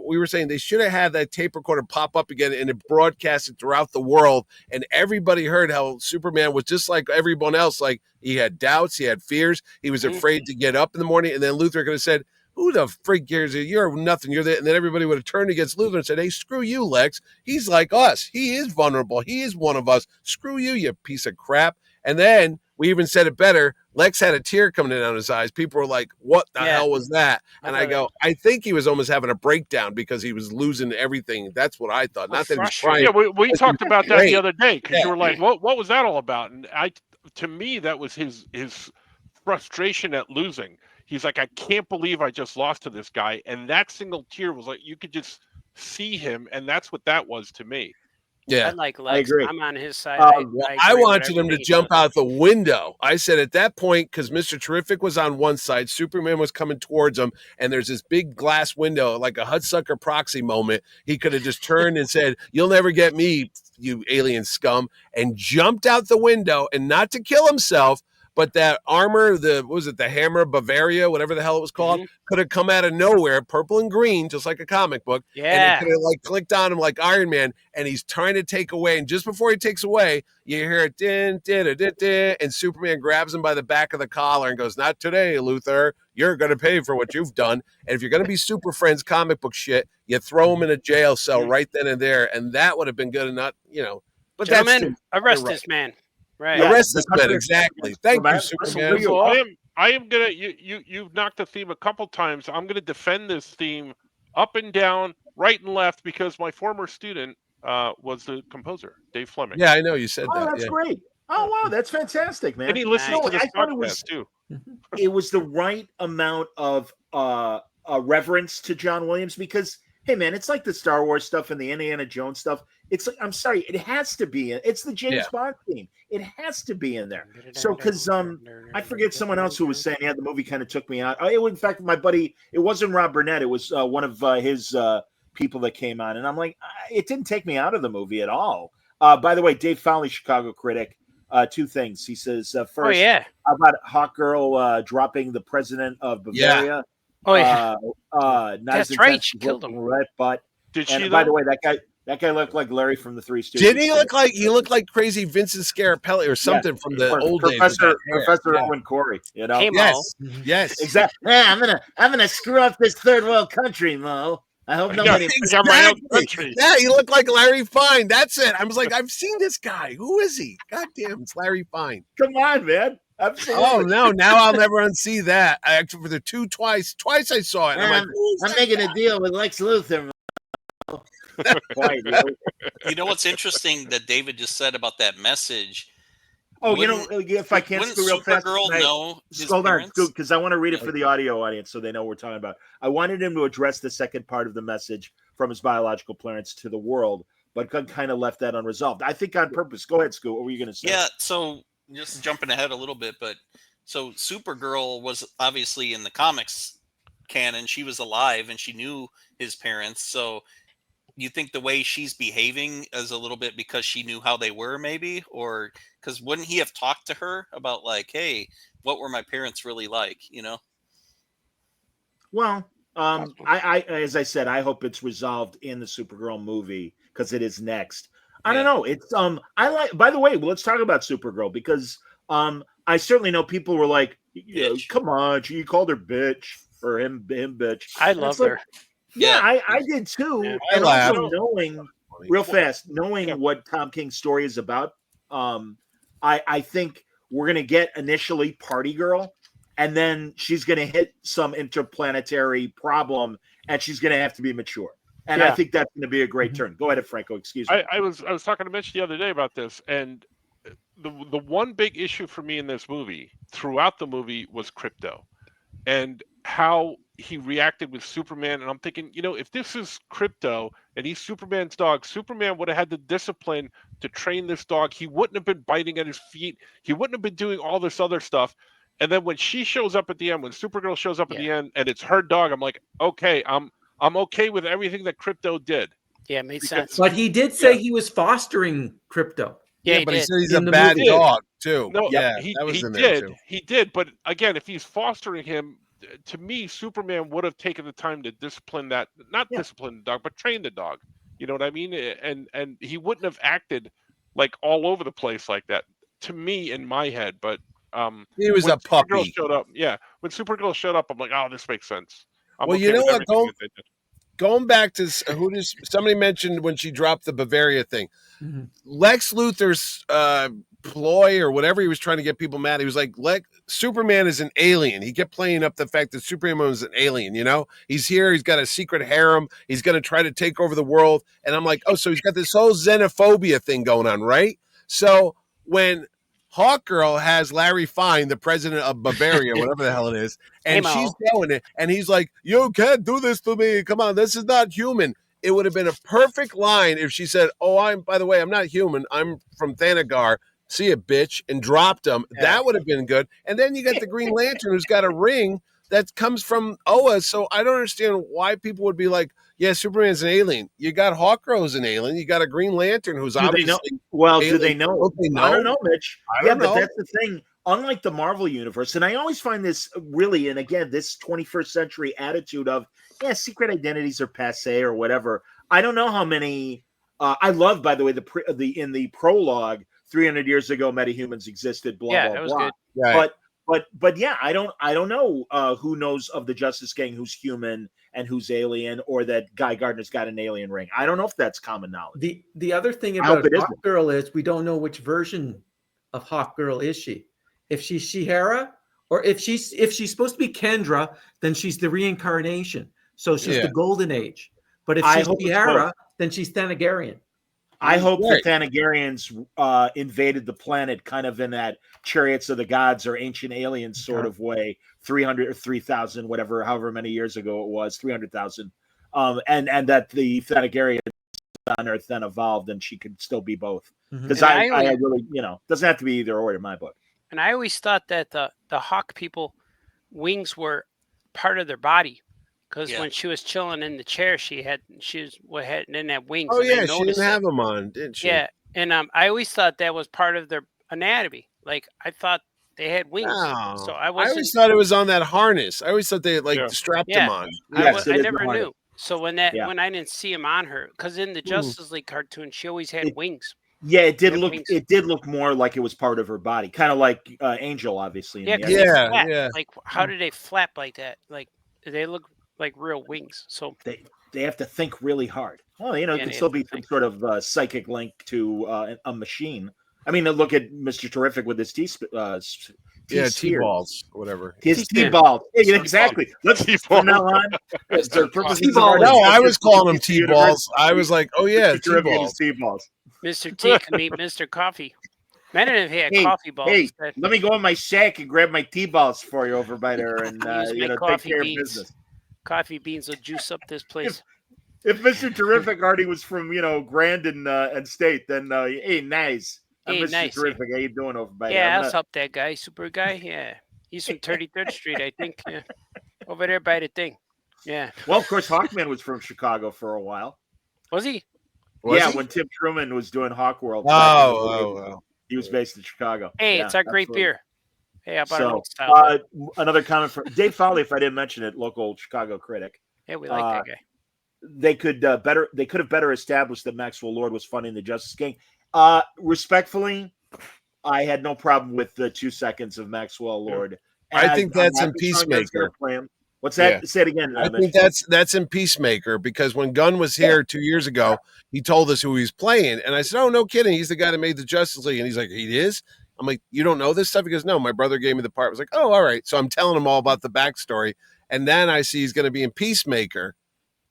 We were saying they should have had that tape recorder pop up again and it broadcasted throughout the world. And everybody heard how Superman was just like everyone else. Like he had doubts, he had fears. He was afraid to get up in the morning. And then Luthor could have said, who the freak cares? You're nothing. You're that. And then everybody would have turned against Luthor and said, hey, screw you, Lex. He's like us. He is vulnerable. He is one of us. Screw you, you piece of crap. And then we even said it better. Lex had a tear coming down his eyes. People were like, what the hell was that? And I go, I think he was almost having a breakdown because he was losing everything. That's what I thought. Not that he was crying. Yeah, we talked about that the other day because you were like, what was that all about? And to me, that was his frustration at losing. He's like, I can't believe I just lost to this guy. And that single tear was like, you could just see him. And that's what that was to me. Yeah, I like Lex. I agree. I'm on his side. I wanted him to jump out the window. I said at that point, because Mr. Terrific was on one side, Superman was coming towards him, and there's this big glass window, like a Hudsucker Proxy moment. He could have just turned and said, you'll never get me, you alien scum, and jumped out the window, and not to kill himself, but that armor, what was it, the Hammer of Bavaria, whatever the hell it was called, could have come out of nowhere, purple and green, just like a comic book. Yeah. And it could have like clicked on him like Iron Man, and he's trying to take away. And just before he takes away, you hear it, din, din, din, din, din, and Superman grabs him by the back of the collar and goes, "Not today, Luthor. You're going to pay for what you've done." And if you're going to be Super Friends comic book shit, you throw him in a jail cell right then and there. And that would have been good enough, But gentlemen, arrest this man. Right. Yeah, arrest this man, exactly. Thank you, Superman. I am gonna you've knocked the theme a couple times. I'm gonna defend this theme up and down, right and left, because my former student was the composer, Dave Fleming. Yeah, I know you said that. That's great. Oh wow, that's fantastic, man. And he listens to this podcast too. It was the right amount of reverence to John Williams because, hey man, it's like the Star Wars stuff and the Indiana Jones stuff. It's like, I'm sorry, it has to be it's the James Bond theme. It has to be in there. So because I forget someone else who was saying, yeah, the movie kind of took me out. In fact, my buddy, it wasn't Rob Burnett, it was one of his people that came on, and I'm like, it didn't take me out of the movie at all. By the way, Dave Fowley, Chicago critic, two things. He says, first, how about Hawk Girl dropping the president of Bavaria? That's right. She killed him. Right, but did she? By the way, that guy looked like Larry from the Three Stooges. Did he look like crazy Vincent Scarapelli or something from the old days? Professor Edwin Corey. Yes, exactly. Hey, I'm gonna screw up this third world country, Mo. I hope nobody. Exactly. Yeah, he looked like Larry Fine. That's it. I was like, I've seen this guy. Who is he? God damn, it's Larry Fine. Come on, man. Absolutely. Oh no! Now I'll never unsee that. I actually for the twice I saw it. I'm making a deal with Lex Luthor. You know what's interesting that David just said about that message? Oh, if I can't screw real fast, hold on, because I want to read it for the audio audience so they know what we're talking about. I wanted him to address the second part of the message from his biological parents to the world, but kind of left that unresolved. I think on purpose. Go ahead, Scoot. What were you going to say? Yeah, so just jumping ahead a little bit, but so Supergirl was obviously in the comics canon. She was alive and she knew his parents. So you think the way she's behaving is a little bit because she knew how they were, maybe? Or because wouldn't he have talked to her about like, hey, what were my parents really like, Well, I as I said, I hope it's resolved in the Supergirl movie because it is next. I don't know. It's I like. By the way, let's talk about Supergirl because I certainly know people were like, "Come on, she called her bitch or him bitch." I love her. Yeah, I did too. Yeah, and also knowing what Tom King's story is about, I think we're gonna get initially Party Girl, and then she's gonna hit some interplanetary problem, and she's gonna have to be mature. And I think that's going to be a great turn. Go ahead, Franco. Excuse me. I was talking to Mitch the other day about this, and the one big issue for me in this movie, throughout the movie, was Krypto, and how he reacted with Superman. And I'm thinking, if this is Krypto and he's Superman's dog, Superman would have had the discipline to train this dog. He wouldn't have been biting at his feet. He wouldn't have been doing all this other stuff. And then when she shows up at the end, when Supergirl shows up at the end, and it's her dog, I'm like, okay, I'm okay with everything that Krypto did. Yeah, it made sense. But he did say he was fostering Krypto. Yeah, but he said he's a bad dog too. No, he did. He did. But again, if he's fostering him, to me, Superman would have taken the time to discipline that, discipline the dog, but train the dog. You know what I mean? And he wouldn't have acted like all over the place like that. To me, in my head, but he was a puppy. Supergirl showed up. Yeah, when Supergirl showed up, I'm like, oh, this makes sense. Well, you know what? Going back to somebody mentioned when she dropped the Bavaria thing, Lex Luthor's ploy or whatever he was trying to get people mad. He was like, Superman is an alien. He kept playing up the fact that Superman is an alien. He's here. He's got a secret harem. He's going to try to take over the world. And I'm like, oh, so he's got this whole xenophobia thing going on, right? So when Hawkgirl has Larry Fine, the president of Bavaria, whatever the hell it is, and she's doing it, and he's like, "You can't do this to me. Come on, this is not human." It would have been a perfect line if she said, "Oh, by the way, I'm not human. I'm from Thanagar. See ya, bitch," and dropped him. Yeah. That would have been good. And then you got the Green Lantern who's got a ring that comes from Oa. So I don't understand why people would be like, yeah, Superman's an alien. You got Hawkgirl who's an alien. You got a Green Lantern who's obviously. Do they know? I don't know, Mitch. I don't know. But that's the thing. unlike the Marvel universe, and I always find this really, and again, this 21st century attitude of, yeah, secret identities are passe or whatever. I don't know how many. I love, by the way, in the prologue, 300 years ago, metahumans existed. Blah blah that was blah. good. Right. But yeah, I don't know who knows of the Justice Gang who's human and who's alien, or that Guy Gardner's got an alien ring. I don't know if that's common knowledge. The other thing I hope about it Hawk isn't. Girl is we don't know which version of Hawk Girl is she. If she's Shihara, or if she's supposed to be Kendra, then she's the reincarnation. So she's the Golden Age. But if she's Shihara, then she's Thanagarian. I hope the Thanagarians invaded the planet kind of in that Chariots of the Gods or Ancient Aliens sort of way, 300 or 3,000, whatever, however many years ago it was, 300,000. And that the Thanagarians on Earth then evolved and she could still be both. Because I really, doesn't have to be either or in my book. And I always thought that the Hawk people wings were part of their body. Because when she was chilling in the chair, she didn't have wings. Oh yeah, she didn't have them on, didn't she? Yeah, and I always thought that was part of their anatomy. Like I thought they had wings. No. So I always thought it was on that harness. I always thought they strapped them on. Yes, I never knew. So when I didn't see him on her, because in the Justice League cartoon, she always had wings. Yeah, it did look more like it was part of her body, kind of like Angel, obviously. Yeah. Like how did they flap like that? Like they look like real wings. So they have to think really hard. Well, it can still be some sort of psychic link to a machine. I mean, look at Mr. Terrific with his T-balls, whatever. His T-balls. Yeah, exactly. Let's from now on. No, I was calling them T-balls. I was like, oh yeah, T-balls. Mr. T can meet Mr. Coffee. Men have had coffee balls. Hey, let me go in my shack and grab my T-balls for you over by there and take care of business. Coffee beans will juice up this place. If Mr. Terrific already was from Grandin and State, then hey, nice. I'm Mr. Terrific. How you doing over by there? Yeah, I'll help that guy, super guy. Yeah, he's from 33rd Street, I think. Yeah, over there by the thing. Yeah. Well, of course, Hawkman was from Chicago for a while. Was he? When Tim Truman was doing Hawk World. He was based in Chicago. Hey, it's our great beer. Hey, how about old style? Another comment from Dave Foley, if I didn't mention it, local Chicago critic. Yeah, we like that guy. They could have better established that Maxwell Lord was funding the Justice Gang. Respectfully, I had no problem with the 2 seconds of Maxwell Lord. I think that's in Peacemaker. What's that? Yeah. Say it again. I think that's in Peacemaker, because when Gunn was here 2 years ago, he told us who he's playing, and I said, "Oh, no kidding! He's the guy that made the Justice League." And he's like, "He is?" I'm like, "You don't know this stuff?" He goes, "No, my brother gave me the part." I was like, "Oh, all right." So I'm telling him all about the backstory, and then I see he's going to be in Peacemaker.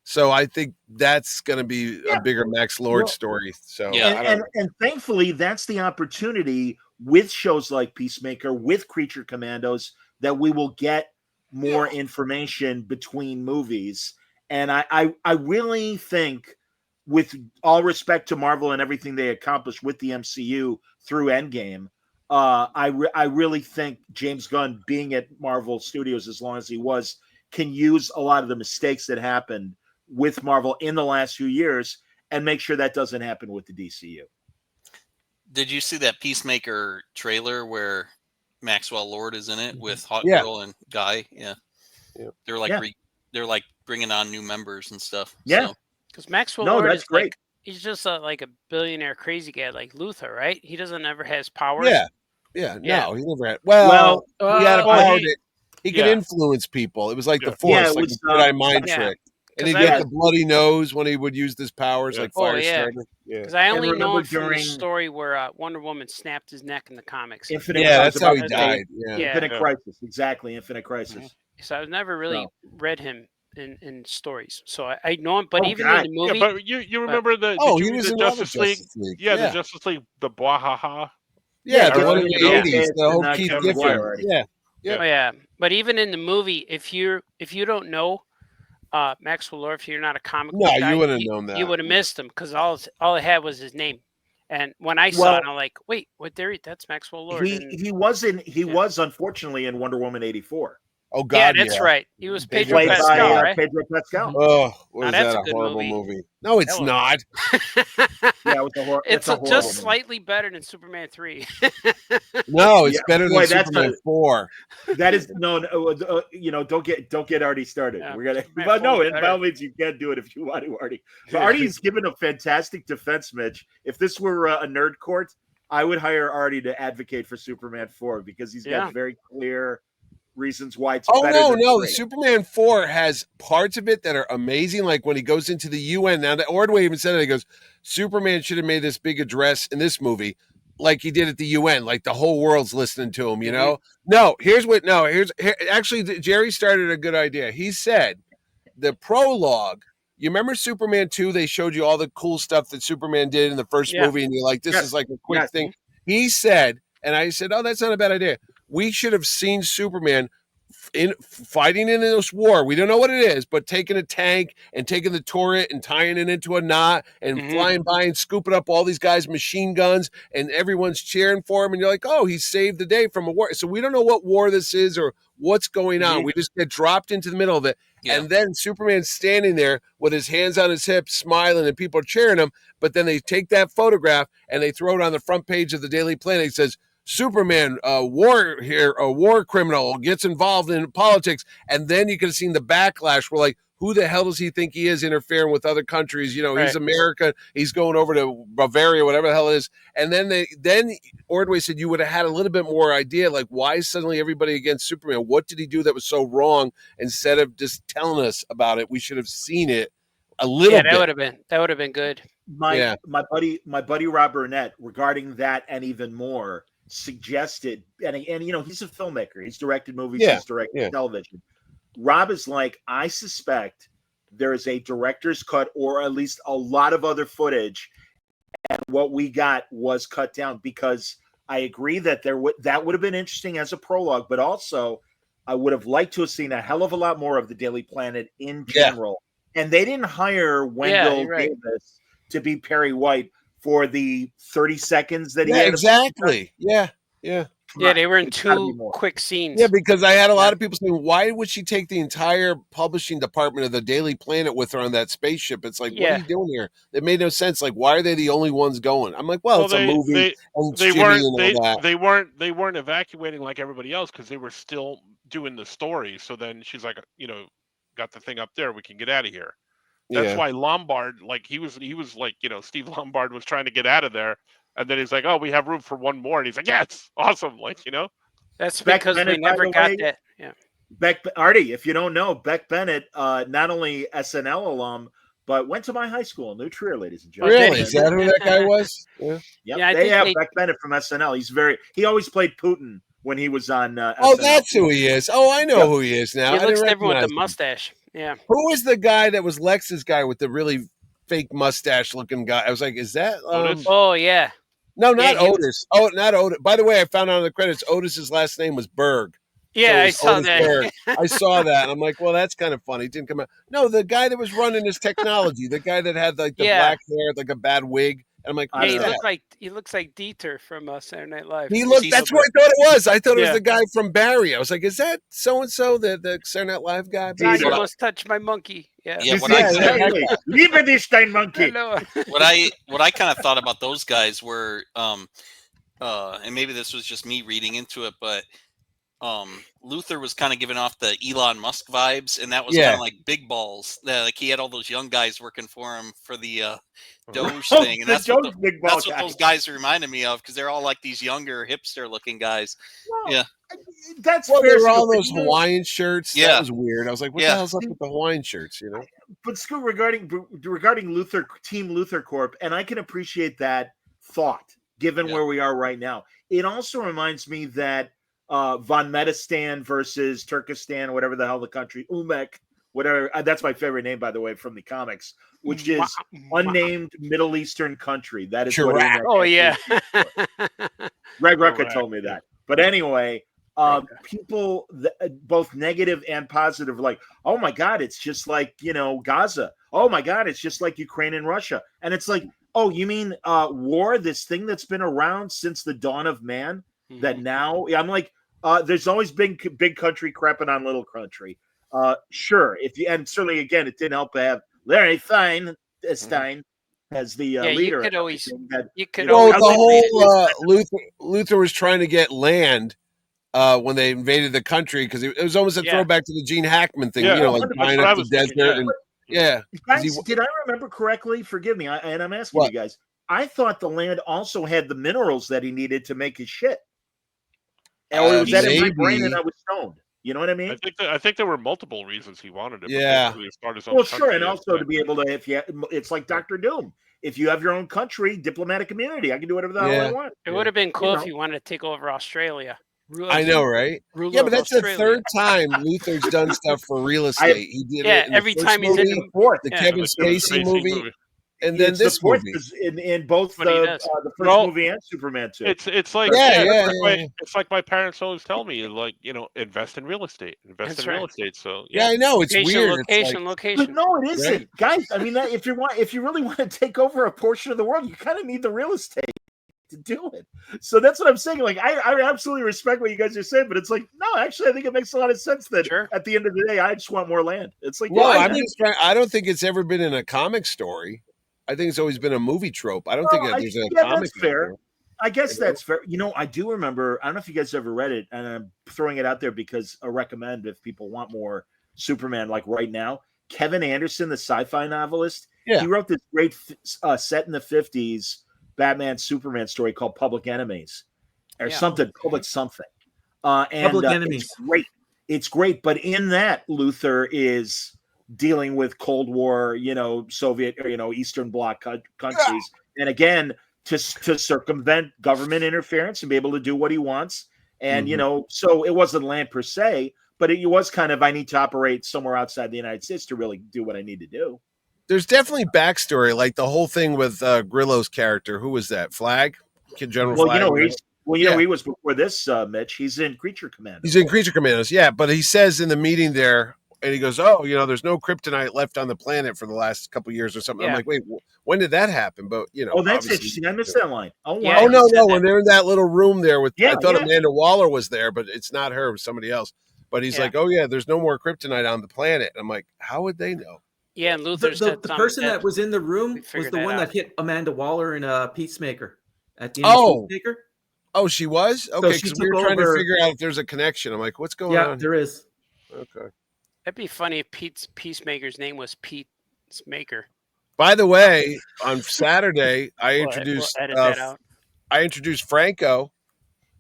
So I think that's going to be a bigger Max Lord story. So and thankfully, that's the opportunity with shows like Peacemaker, with Creature Commandos, that we will get more information between movies. And I really think, with all respect to Marvel and everything they accomplished with the MCU through Endgame, I really think James Gunn, being at Marvel Studios as long as he was, can use a lot of the mistakes that happened with Marvel in the last few years and make sure that doesn't happen with the DCU. Did you see that Peacemaker trailer where Maxwell Lord is in it with Hot Girl and Guy? Yeah. They're like they're like bringing on new members and stuff. Yeah. Because Maxwell Lord is great. He's just like a billionaire crazy guy like Luthor, right? He doesn't ever has powers. No, he never had. Well, he had a power that he could influence people. It was like the Force, like a Jedi mind trick. And he'd get the bloody nose when he would use his powers, like Firestarter. Because I only know him from the story where Wonder Woman snapped his neck in the comics. That's how he died. Infinite Crisis, exactly. Infinite Crisis. So I've never really read him in stories, so I know him. But even in the movie, but you remember the he was in Justice League? Yeah, the Justice League, the Bwahaha. Yeah, the one in the 80s, the whole Keith Giffen. Yeah. But even in the movie, if you don't know Maxwell Lord, if you're not a comic book guy, you wouldn't have known that. You would have missed him, because all it had was his name. And when I saw it, I'm like, wait, what? That's Maxwell Lord. He was unfortunately in Wonder Woman 84. Oh God, yeah, that's right. He was Pedro played Pascal, by right? Pedro Pascal. Oh, was that's that a a good horrible movie. movie? No, it's not. Yeah, it's a horrible just movie. slightly better than Superman 3. No, it's Yeah, better boy, than Superman 4. That is no, don't get Artie started. Yeah, We're gonna, Superman but 4 no, is by better. all means, you can do it if you want to, Artie. But Artie's given a fantastic defense, Mitch. If this were a nerd court, I would hire Artie to advocate for Superman 4 because he's got very clear reasons why it's better. No, the Superman 4 has parts of it that are amazing, like when he goes into the UN. Now, Ordway even said it. He goes, Superman should have made this big address in this movie like he did at the UN, like the whole world's listening to him, you know? Actually, Jerry started a good idea. He said the prologue, you remember Superman 2, they showed you all the cool stuff that Superman did in the first movie, and you're like, this is like a quick thing. He said, and I said, oh, that's not a bad idea. We should have seen Superman fighting in this war. We don't know what it is, but taking a tank and taking the turret and tying it into a knot and flying by and scooping up all these guys' machine guns, and everyone's cheering for him. And you're like, oh, he saved the day from a war. So we don't know what war this is or what's going on. We just get dropped into the middle of it. Yeah. And then Superman's standing there with his hands on his hips, smiling, and people are cheering him. But then they take that photograph and they throw it on the front page of the Daily Planet. It says, Superman, a war criminal, gets involved in politics. And then you could have seen the backlash. We're like, who the hell does he think he is interfering with other countries? You know, he's American. He's going over to Bavaria, whatever the hell it is. And then Ordway said you would have had a little bit more idea, like why is suddenly everybody against Superman? What did he do that was so wrong? Instead of just telling us about it, we should have seen it a little bit. That would have been good. My buddy Rob Burnett, regarding that and even more, suggested, and he's a filmmaker. He's directed movies, he's directed television. Rob is like, I suspect there is a director's cut or at least a lot of other footage, and what we got was cut down, because I agree that that would have been interesting as a prologue, but also I would have liked to have seen a hell of a lot more of the Daily Planet in general. And they didn't hire Wendell Davis to be Perry White for the 30 seconds that he had. Exactly. Yeah. Yeah, they were in two quick scenes. Yeah, because I had a lot of people saying, why would she take the entire publishing department of the Daily Planet with her on that spaceship? It's like, what are you doing here? It made no sense. Like, why are they the only ones going? I'm like, well, it's a movie. They weren't evacuating like everybody else because they were still doing the story. So then she's like, got the thing up there. We can get out of here. That's why Lombard, like he was like, Steve Lombard was trying to get out of there. And then he's like, oh, we have room for one more. And he's like, yeah, it's awesome. Like, That's because we never got that. Yeah. Artie, if you don't know, Beck Bennett, not only SNL alum, but went to my high school in New Trier, ladies and gentlemen. Really? Is that who that guy was? Yeah. They have Beck Bennett from SNL. He always played Putin when he was on SNL. Oh, that's who he is. Oh, I know who he is now. He looks different with the mustache. Yeah. Who was the guy that was Lex's guy with the really fake mustache looking guy? I was like, is that Otis? Oh, yeah. No, not Otis. Oh, not Otis. By the way, I found out in the credits, Otis's last name was Berg. Yeah, I saw that. Berg. I saw that. And I'm like, well, that's kind of funny. It didn't come out. No, the guy that was running his technology, the guy that had like the black hair, like a bad wig. And I'm like, he looks like Dieter from Saturday Night Live. That's what I thought it was. I thought it was the guy from Barry. I was like, is that so and so, the Saturday Night Live guy? God, you must touch my monkey. Yeah. Liebenstein monkey. What I kind of thought about those guys were, and maybe this was just me reading into it, but Luther was kind of giving off the Elon Musk vibes, and that was kind of like big balls. Like he had all those young guys working for him for the Doge thing, and that's what those guys reminded me of, because they're all like these younger hipster-looking guys. Well, that's they were all those Hawaiian shirts. Yeah, that was weird. I was like, what the hell's up with the Hawaiian shirts? But Scoot, regarding Luther, Team Luther Corp, and I can appreciate that thought given where we are right now. It also reminds me that Von Metastan versus Turkestan, whatever the hell the country, Umek, whatever. That's my favorite name, by the way, from the comics, which is unnamed Middle Eastern country. That is what Umek. Oh yeah, Greg Rucka told me that. But anyway, people both negative and positive, like, oh my God, it's just like Gaza. Oh my God, it's just like Ukraine and Russia. And it's like, oh, you mean war? This thing that's been around since the dawn of man. That now I'm like, There's always been big country crapping on little country. Sure, if you and certainly again, it didn't help to have Larry Stein as the leader. You could always. Well, the whole Luther was trying to get land when they invaded the country because it was almost a throwback to the Gene Hackman thing, like buying up the desert. Guys, did I remember correctly? Forgive me, and I'm asking you guys. I thought the land also had the minerals that he needed to make his shit. Or was that in my brain and I was stoned? You know what I mean? I think there were multiple reasons he wanted it. Yeah. Well, sure, and also to be able to, it's like Dr. Doom. If you have your own country, diplomatic immunity, I can do whatever the hell I want. It would have been cool if you wanted to take over Australia. I know, right? Yeah, but that's the third time Luther's done stuff for real estate. He did it in every time he's in the Kevin Spacey movie. And then this movie in both the first movie and Superman 2. It's like it's like my parents always tell me, like, invest in real estate, real estate. So I know it's weird. Location. But no, it isn't, guys. I mean, if you really want to take over a portion of the world, you kind of need the real estate to do it. So that's what I'm saying. Like, I absolutely respect what you guys are saying, but it's like, no, actually, I think it makes a lot of sense that at the end of the day, I just want more land. It's like, I don't think it's ever been in a comic story. I think it's always been a movie trope. I don't think there's a comic. That's fair. I guess that's fair. I do remember. I don't know if you guys ever read it, and I'm throwing it out there because I recommend if people want more Superman, like right now. Kevin Anderson, the sci-fi novelist, he wrote this great set in the 50s Batman Superman story called Public Enemies, or something. Public something. And Public Enemies. It's great. It's great, but in that, Luther is dealing with Cold War, Soviet or Eastern Bloc countries, and again to circumvent government interference and be able to do what he wants. And so it wasn't land per se, but it was kind of I need to operate somewhere outside the United States to really do what I need to do. There's definitely backstory, like the whole thing with Grillo's character. Who was that? Flag? General Flag? He was before this, Mitch. He's in Creature Commandos. He's in Creature Commandos, but he says in the meeting there. And he goes, there's no kryptonite left on the planet for the last couple of years or something. I'm like, wait, when did that happen? But, that's interesting. I missed that line. Oh, wow. No. When they're in that little room there I thought Amanda Waller was there, but it's not her. It was somebody else. But he's like, there's no more kryptonite on the planet. I'm like, how would they know? Yeah, and Luther the person that was in the room was the one that hit Amanda Waller in Peacemaker at the end of Peacemaker. Oh, she was? Okay, because we were trying to figure out if there's a connection. I'm like, what's going on? Yeah, there is. Okay. That'd be funny if Peacemaker's name was Peacemaker. By the way, on Saturday, I introduced Franco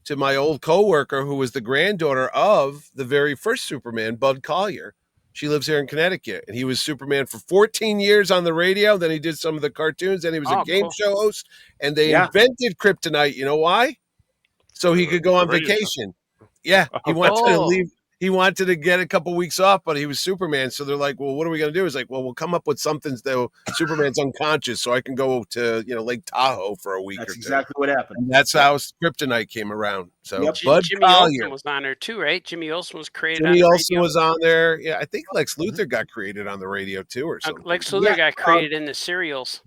to my old coworker, who was the granddaughter of the very first Superman, Bud Collyer. She lives here in Connecticut, and he was Superman for 14 years on the radio. Then he did some of the cartoons, and he was a game show host. And they invented kryptonite. You know why? So he could go on vacation. Yeah, he wanted to leave. He wanted to get a couple weeks off, but he was Superman. So they're like, well, what are we going to do? He's like, well, we'll come up with something though. Superman's unconscious, so I can go to, Lake Tahoe for a week or two. That's exactly what happened. And that's how Kryptonite came around. So Bud Jimmy Olsen was on there too, right? Jimmy Olsen was created on the radio. Jimmy Olsen was on there. Yeah, I think Lex Luthor got created on the radio too or something. Lex Luthor got created in the serials.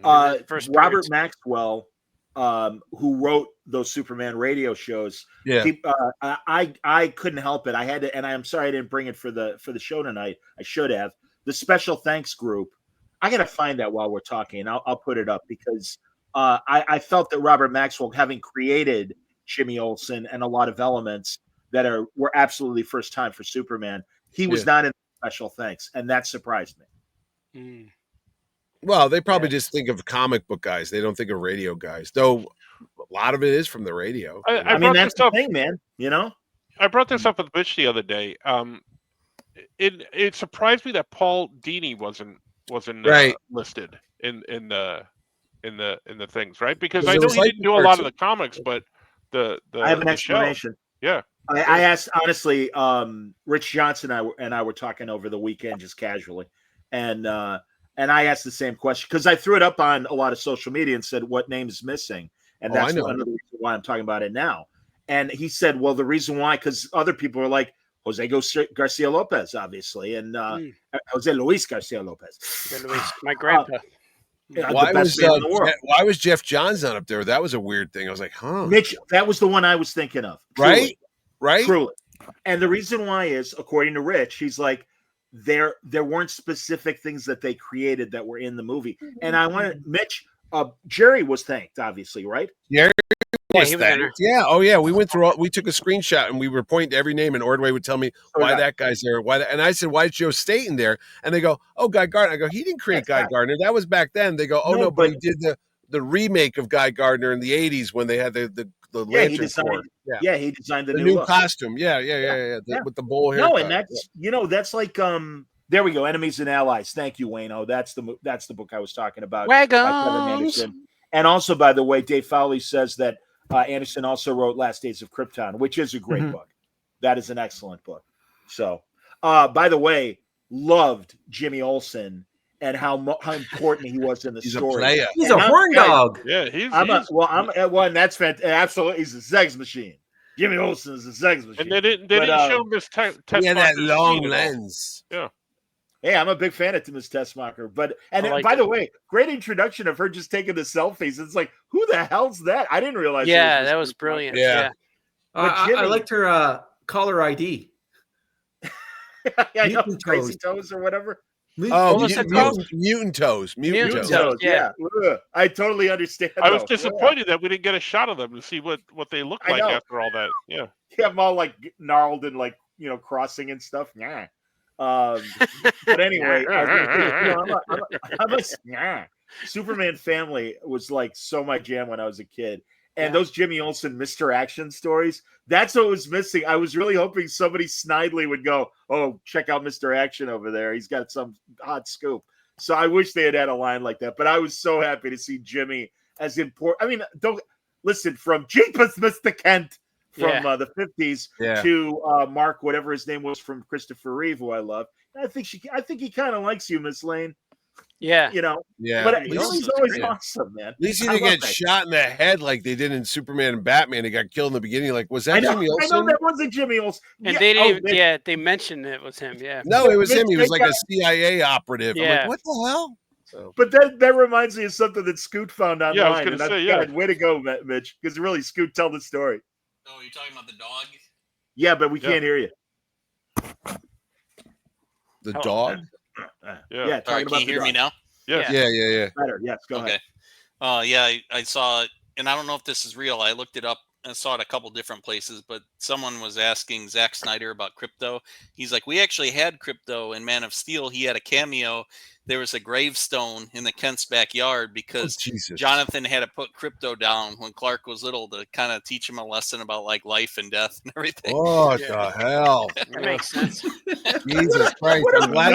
Robert Maxwell, who wrote those Superman radio shows. Yeah. I couldn't help it. I had to, and I'm sorry I didn't bring it for the show tonight. I should have. The Special Thanks Group. I got to find that while we're talking. I'll put it up because I felt that Robert Maxwell, having created Jimmy Olsen and a lot of elements that were absolutely first time for Superman, he was not in Special Thanks, and that surprised me. Well, they probably just think of comic book guys. They don't think of radio guys, though. A lot of it is from the radio. I mean, that's the thing, man. I brought this up with Mitch the other day. It surprised me that Paul Dini wasn't listed in the things, right? Because I know he didn't do a lot of the comics, but I have an explanation. Yeah, I asked honestly. Rich Johnson and I were talking over the weekend just casually, and I asked the same question because I threw it up on a lot of social media and said, "What name is missing?" And that's one of the reasons why I'm talking about it now. And he said, well, the reason why, because other people are like Jose Garcia Lopez, obviously, and Jose Luis Garcia Lopez. My grandpa. Why was Jeff Johns not up there? That was a weird thing. I was like, huh. Mitch, that was the one I was thinking of. Truly. Right? right? Truly. And the reason why is, according to Rich, he's like, there weren't specific things that they created that were in the movie. And I wanted Mitch, Jerry was thanked, obviously, right? Jerry Yeah, was he was in thanked. there. Yeah. Oh yeah. We went through we took a screenshot and we were pointing to every name, and Ordway would tell me why that guy's there. And I said, why is Joe Staten there? And they go, oh, Guy Gardner. I go, he didn't create Guy Gardner. That was back then. They go, oh no, but he did the remake of Guy Gardner in the 80s when they had the lantern. He designed. Yeah, he designed the new look. costume. Yeah. With the bowl haircut. No, and that's that's like there we go. Enemies and Allies. Thank you, Wayno. That's the book I was talking about. Wagons. And also, by the way, Dave Fowley says that Anderson also wrote Last Days of Krypton, which is a great book. That is an excellent book. So, by the way, loved Jimmy Olsen and how important he was in the story. A player. He's a horn dog. Yeah, and that's fantastic. Absolutely, he's a sex machine. Jimmy Olsen is a sex machine. And they didn't show him his test. Yeah, that long lens. Yeah. Hey, I'm a big fan of Ms. Tessmacher. By the way, great introduction of her just taking the selfies. It's like, who the hell's that? I didn't realize. Yeah, that was brilliant. Yeah. I liked her caller ID. I know, Crazy Toes or whatever. Mutant Toes. Mutant Toes. Yeah. I totally understand. I was disappointed that we didn't get a shot of them to see what they look like after all that. Yeah. You have them all like gnarled and like, crossing and stuff. Yeah. But anyway, I'm a Superman Family was like so my jam when I was a kid. And those Jimmy Olsen Mr. Action stories, that's what was missing. I was really hoping somebody snidely would go, oh, check out Mr. Action over there. He's got some hot scoop. So I wish they had a line like that. But I was so happy to see Jimmy as important. I mean, don't listen, from Jeepers, Mr. Kent from the 50s to Mark, whatever his name was, from Christopher Reeve, who I love. I think he kind of likes you, Miss Lane. Yeah. But he's always awesome, man. At least he didn't get shot in the head like they did in Superman and Batman. He got killed in the beginning. Like, was that Jimmy Olsen? I know that wasn't Jimmy Olsen. And they didn't they mentioned it was him. Yeah. No, it was him. He was like a CIA operative. Yeah. I'm like, what the hell? So. But that reminds me of something that Scoot found online. Yeah, I was going to say, God, way to go, Mitch. Because really, Scoot, tell the story. Oh, you're talking about the dog? Yeah, but we can't hear you. The dog? Yeah. All right, can you hear me now? Yes. Yeah. Better. Yes, go ahead. I saw it, and I don't know if this is real. I looked it up and saw it a couple different places, but someone was asking Zack Snyder about Crypto. He's like, we actually had Crypto in Man of Steel. He had a cameo. There was a gravestone in the Kent's backyard because Jonathan had to put Crypto down when Clark was little to kind of teach him a lesson about like life and death and everything. What the hell? That makes sense. Jesus Christ. I'm glad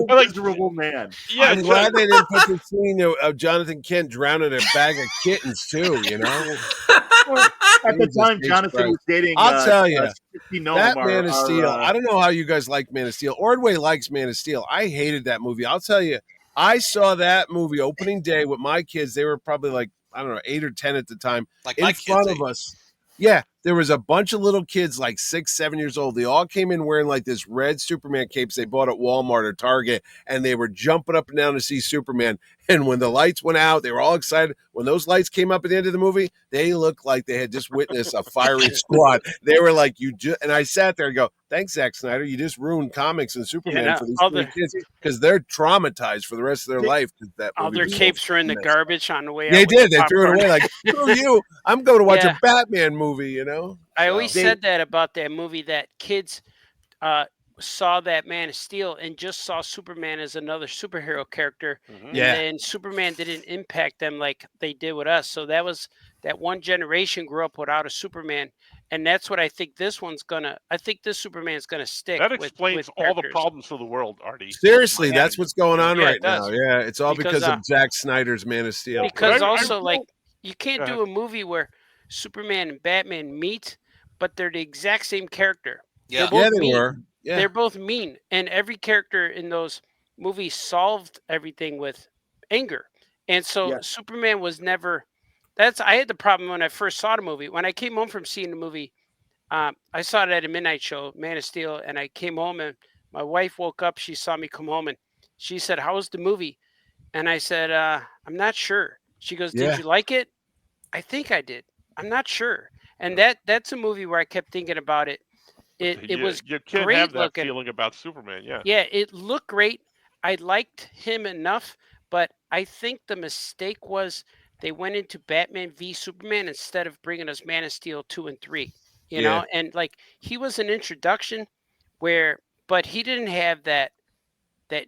miserable man. Yeah, I'm glad they didn't put the scene of Jonathan Kent drowning in a bag of kittens too, At the time, Jonathan was dating. I'll tell you, that Man of Steel. I don't know how you guys like Man of Steel. Ordway likes Man of Steel. I hated that movie. I'll tell you, I saw that movie opening day with my kids. They were probably like, I don't know, 8 or 10 at the time. Like in front of us. Yeah, there was a bunch of little kids, like 6, 7 years old. They all came in wearing like this red Superman capes they bought at Walmart or Target, and they were jumping up and down to see Superman. And when the lights went out, they were all excited. When those lights came up at the end of the movie, they looked like they had just witnessed a fiery squad. They were like, and I sat there and go, thanks, Zack Snyder. You just ruined comics and Superman for these little kids because they're traumatized for the rest of their life. All their capes were in the garbage on the way out. They did. They threw it away like, screw you. I'm going to watch a Batman movie, I always said that about that movie, that kids saw that Man of Steel and just saw Superman as another superhero character. And then Superman didn't impact them like they did with us. So that was that one generation grew up without a Superman. And that's what I think this Superman's going to stick. That explains all the problems of the world, Artie. Seriously, that's what's going on right now. Yeah, it's all because of Zack Snyder's Man of Steel. Because you can't do a movie where Superman and Batman meet, but they're the exact same character. Yeah, they were. Yeah. They're both mean, and every character in those movies solved everything with anger. And so Superman was never. I had the problem when I first saw the movie. When I came home from seeing the movie, I saw it at a midnight show, Man of Steel, and I came home and my wife woke up. She saw me come home and she said, "How was the movie?" And I said, "I'm not sure." She goes, "Did you like it?" I think I did. I'm not sure. And that's a movie where I kept thinking about it. It was you can't great have that looking. feeling about Superman. Yeah. Yeah, it looked great. I liked him enough, but I think the mistake was they went into Batman v Superman instead of bringing us Man of Steel 2 and 3. You Yeah. know, and like he was an introduction but he didn't have that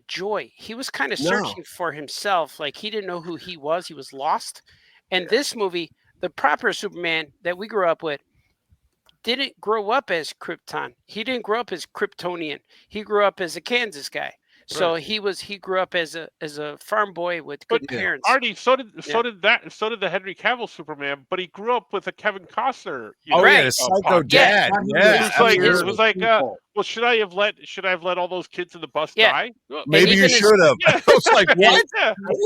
joy. He was kind of No. searching for himself. Like he didn't know who he was. He was lost. And this movie, the proper Superman that we grew up with, didn't grow up as Krypton. He didn't grow up as Kryptonian. He grew up as a Kansas guy. So he grew up as a farm boy with good parents. Artie, so did the Henry Cavill Superman, but he grew up with a Kevin Costner. Yeah, psycho dad. Yeah, it was like, well, should I have let all those kids in the bus die? Maybe you should have. I was like, what?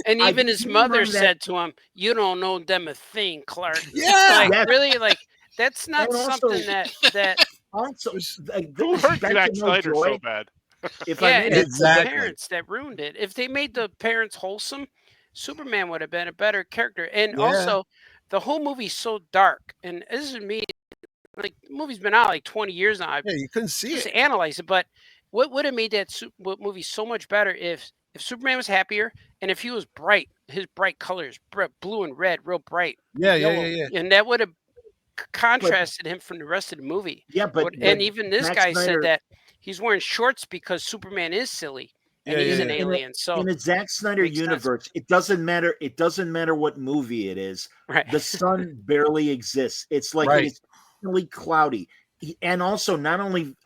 And even his mother said to him, "You don't know them a thing, Clark." Yeah, like really, like that's not something that. Also, who hurt Zack Snyder so bad? If it's the parents that ruined it. If they made the parents wholesome, Superman would have been a better character. And also, the whole movie's so dark. And this is me, like the movie's been out like 20 years now. You couldn't see just it. Analyze it. But what would have made that movie so much better if Superman was happier and if he was bright, his bright colors, blue and red, real bright. Yeah. And that would have contrasted him from the rest of the movie. Yeah, but even this guy said that he's wearing shorts because Superman is silly and he's an alien. So in a Zack Snyder universe, it doesn't matter. It doesn't matter what movie it is. Right. The sun barely exists. It's like it's really cloudy, and also not only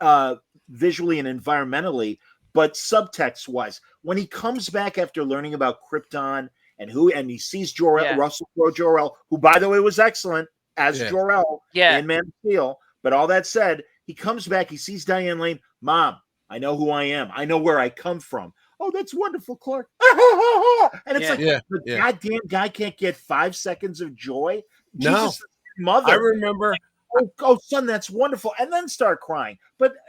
visually and environmentally, but subtext wise. When he comes back after learning about Krypton and he sees Russell Crowe Jor-El, who by the way was excellent as Jor-El in Man of Steel. But all that said, he comes back, he sees Diane Lane. Mom, I know who I am. I know where I come from. Oh, that's wonderful, Clark. And it's the goddamn guy can't get 5 seconds of joy. No. Jesus, mother. I remember. Oh, son, that's wonderful. And then start crying.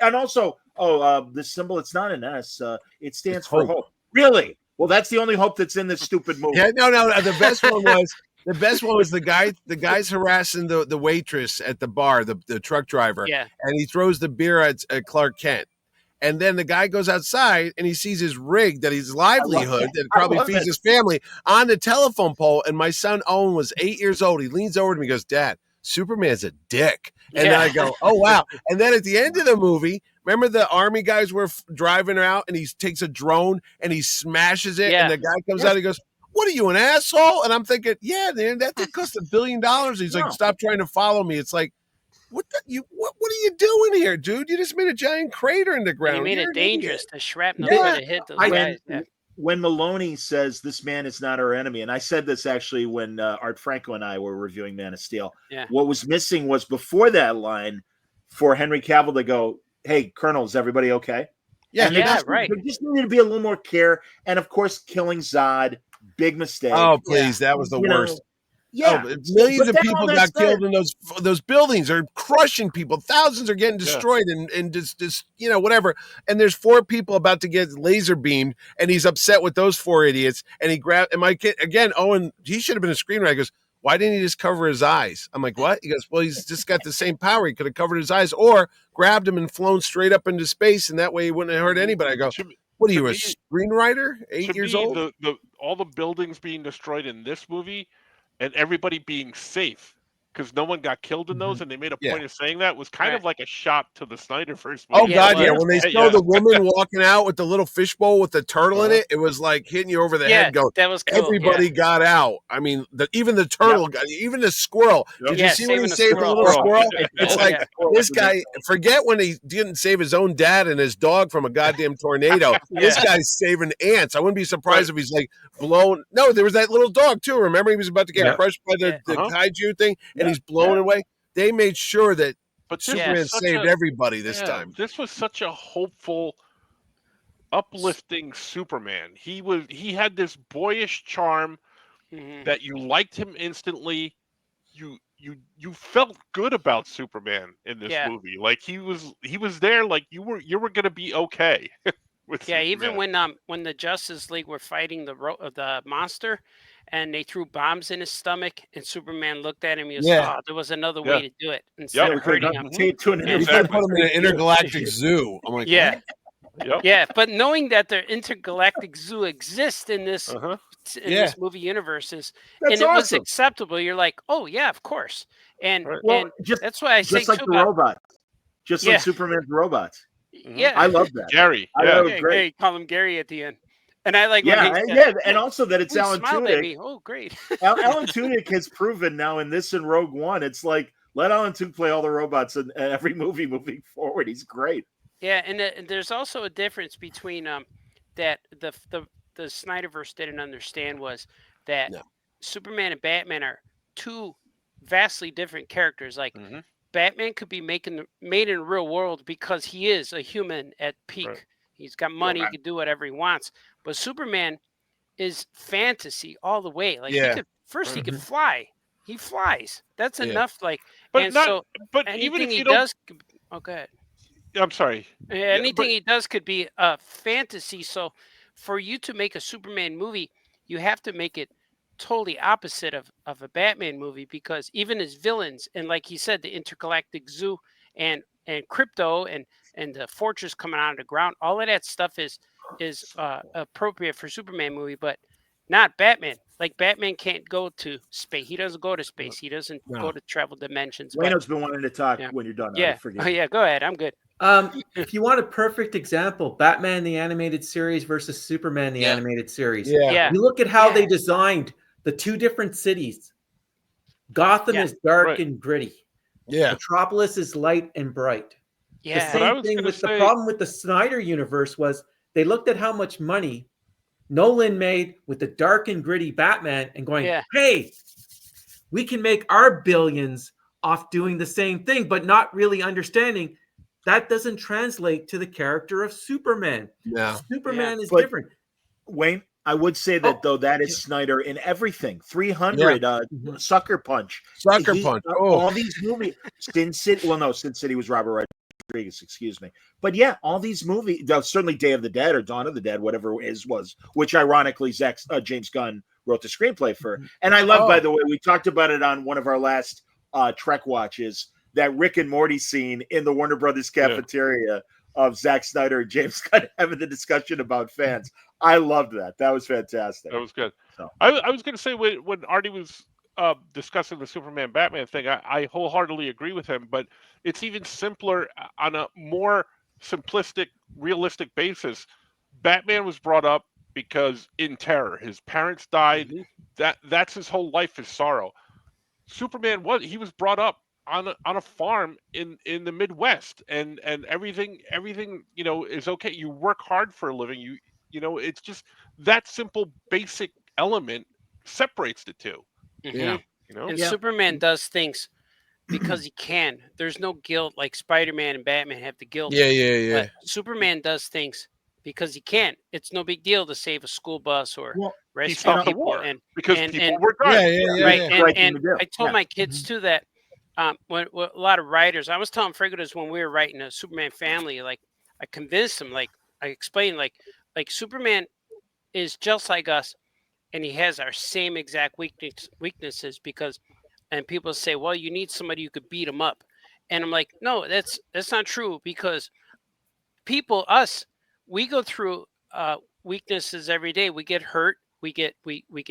And also, the symbol, it's not an S. It stands for hope. Really? Well, that's the only hope that's in this stupid movie. Yeah, no. The best one was the guy's harassing the waitress at the bar, the truck driver. Yeah. And he throws the beer at Clark Kent. And then the guy goes outside and he sees his rig, that his livelihood, that probably feeds his family, on the telephone pole. And my son Owen was 8 years old. He leans over to me and goes, "Dad, Superman's a dick." And then I go, "Oh, wow." And then at the end of the movie, remember the army guys were driving out and he takes a drone and he smashes it. And the guy comes out and he goes, "What are you, an asshole?" And I'm thinking, yeah, man, that thing cost $1 billion. He's like, "Stop trying to follow me." It's like, what are you doing here, dude? You just made a giant crater in the ground. You made it dangerous. The shrapnel could have hit those guys. When Maloney says this man is not our enemy, and I said this actually when Art Franco and I were reviewing Man of Steel, what was missing was before that line for Henry Cavill to go, "Hey, Colonel, is everybody okay?" Right. There just needed to be a little more care. And of course, killing Zod, big mistake. Oh, please. That was the worst. Millions of people got killed in those buildings are crushing people. Thousands are getting destroyed and just whatever. And there's 4 people about to get laser beamed, and he's upset with those 4 idiots. And he grabbed, and my kid again, Owen, he should have been a screenwriter. He goes, "Why didn't he just cover his eyes?" I'm like, "What?" He goes, "Well, he's just got the same power. He could have covered his eyes or grabbed him and flown straight up into space, and that way he wouldn't have hurt anybody." I go, "What are you, a screenwriter? 8 years old?" All the buildings being destroyed in this movie and everybody being safe because no one got killed in those, and they made a point of saying that was kind of like a shot to the Snyderverse movie. Oh, God, yeah. When they saw the woman walking out with the little fishbowl with the turtle in it, it was like hitting you over the head going, that was cool. Everybody got out. I mean, even the turtle, even the squirrel. Did you see when he saved the little squirrel? It's like, this guy, forget when he didn't save his own dad and his dog from a goddamn tornado. This guy's saving ants. I wouldn't be surprised if he's like blown. No, there was that little dog, too. Remember, he was about to get crushed by the kaiju thing, and he's blown away. They made sure that Superman saved everybody this time. This was such a hopeful, uplifting Superman. He had this boyish charm that you liked him instantly. You felt good about Superman in this movie. Like he was there. Like you were gonna be okay. Even when the Justice League were fighting the monster, and they threw bombs in his stomach, and Superman looked at him, he was, there was another way to do it instead of hurting him. We put him in an intergalactic zoo. I'm like, yeah, but knowing that the intergalactic zoo exists in this this movie universe and it was acceptable, you're like, oh yeah, of course, and that's why I say just like the robots, just like Superman's robots. Yeah, I love that. Gary, Gary, call him Gary at the end. And I like and also that it's Alan Tudyk. Oh, great. Alan Tudyk has proven now in this and Rogue One, it's like, let Alan Tudyk play all the robots in every movie moving forward. He's great. Yeah, and there's also a difference between that the Snyderverse didn't understand was that Superman and Batman are two vastly different characters. Like Batman could be made in the real world because he is a human at peak. Right. He's got money, he can do whatever he wants. But Superman is fantasy all the way. Like he could fly. He flies. That's enough. Like, but anything even if he does. Oh, go ahead. I'm sorry. Anything he does could be a fantasy. So, for you to make a Superman movie, you have to make it totally opposite of a Batman movie, because even his villains, and like he said, the intergalactic zoo and crypto and the fortress coming out of the ground, all of that stuff is appropriate for Superman movie, but not Batman. Like Batman can't go to space. He doesn't go to space. He doesn't go to travel dimensions. Wayno's been wanting to talk when you're done. Yeah. Go ahead. I'm good. If you want a perfect example, Batman the animated series versus Superman the animated series. Yeah. You look at how they designed the two different cities. Gotham is dark and gritty. Yeah. Metropolis is light and bright. Yeah. The same thing with the problem with the Snyder universe was they looked at how much money Nolan made with the dark and gritty Batman and going, hey, we can make our billions off doing the same thing, but not really understanding that doesn't translate to the character of Superman. Yeah. Superman is different. Wayne, I would say that though that is Snyder in everything. 300, Sucker Punch. All these movies. Sin City. Well, no, Sin City was Robert Rodriguez, excuse me. But yeah, all these movies, certainly Day of the Dead or Dawn of the Dead, whatever it was, which ironically James Gunn wrote the screenplay for. And I love, by the way, we talked about it on one of our last Trek watches, that Rick and Morty scene in the Warner Brothers cafeteria of Zack Snyder and James Gunn having the discussion about fans. I loved that. That was fantastic. That was good. So. I was going to say when Artie was discussing the Superman Batman thing, I wholeheartedly agree with him, but it's even simpler on a more simplistic, realistic basis. Batman was brought up because in terror, his parents died. That's his whole life, is sorrow. Superman was brought up on a farm in the Midwest, and everything is okay. You work hard for a living. It's just that simple basic element separates the two. Yeah. And Superman does things because he can. There's no guilt like Spider-Man and Batman have the guilt. Yeah. But Superman does things because he can. It's no big deal to save a school bus or rescue people. Because people were dying. Right. And I told my kids too that when a lot of writers, I was telling Franco this when we were writing a Superman family, like I convinced them, like I explained, like Superman is just like us, and he has our same exact weaknesses and people say, well, you need somebody who could beat him up. And I'm like, no, that's not true, because we go through weaknesses every day. We get hurt. We get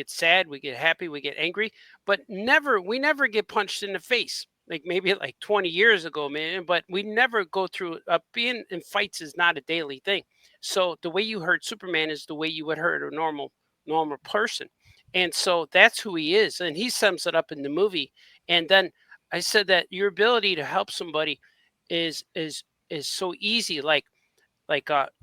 sad. We get happy. We get angry, but we never get punched in the face. Like maybe like 20 years ago, man, but we never go through being in fights is not a daily thing. So the way you hurt Superman is the way you would hurt a normal person. And so that's who he is. And he sums it up in the movie. And then I said that your ability to help somebody is so easy. Like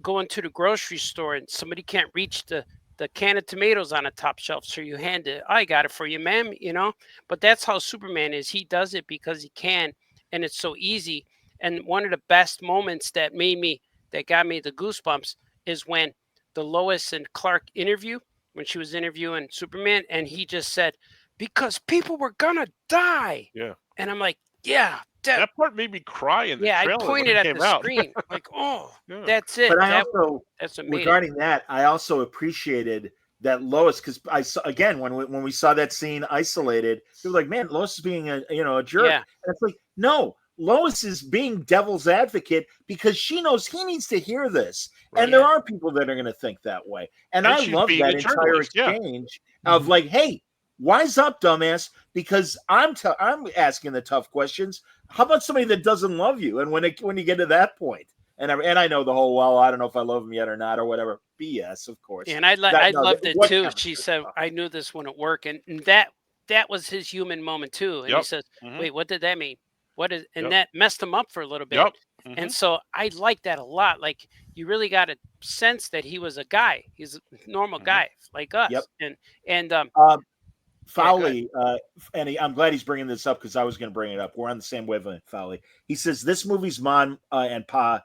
going to the grocery store and somebody can't reach the can of tomatoes on the top shelf, so you hand it. I got it for you, ma'am. But that's how Superman is. He does it because he can, and it's so easy. And one of the best moments that got me the goosebumps is when the Lois and Clark interview, when she was interviewing Superman, and he just said, because people were gonna die. Yeah. And I'm like, yeah, That part made me cry in the trailer. I pointed when it at came the out. screen like, oh, Yeah. that's it. But I also, that's what made regarding that, I also appreciated that Lois, because I saw again when we saw that scene isolated, people were like, man, Lois is being a jerk. Yeah. And it's like, no, Lois is being devil's advocate because she knows he needs to hear this. Right. And there are people that are going to think that way. And I she's love being that a entire journalist, yeah. exchange of like, hey, wise up, dumbass, because I'm asking the tough questions. How about somebody that doesn't love you? And when you get to that point, and I know the whole, well, I don't know if I love him yet or not or whatever. BS, of course. And I loved it too. She said, I knew this wouldn't work. And that was his human moment too. And he says, wait, what did that mean? What is, and that messed him up for a little bit. And so I like that a lot. Like, you really got to sense that he was a guy. He's a normal guy like us. And Fowley, and I'm glad he's bringing this up because I was going to bring it up. We're on the same wavelength, Fowley. He says this movie's mom and pa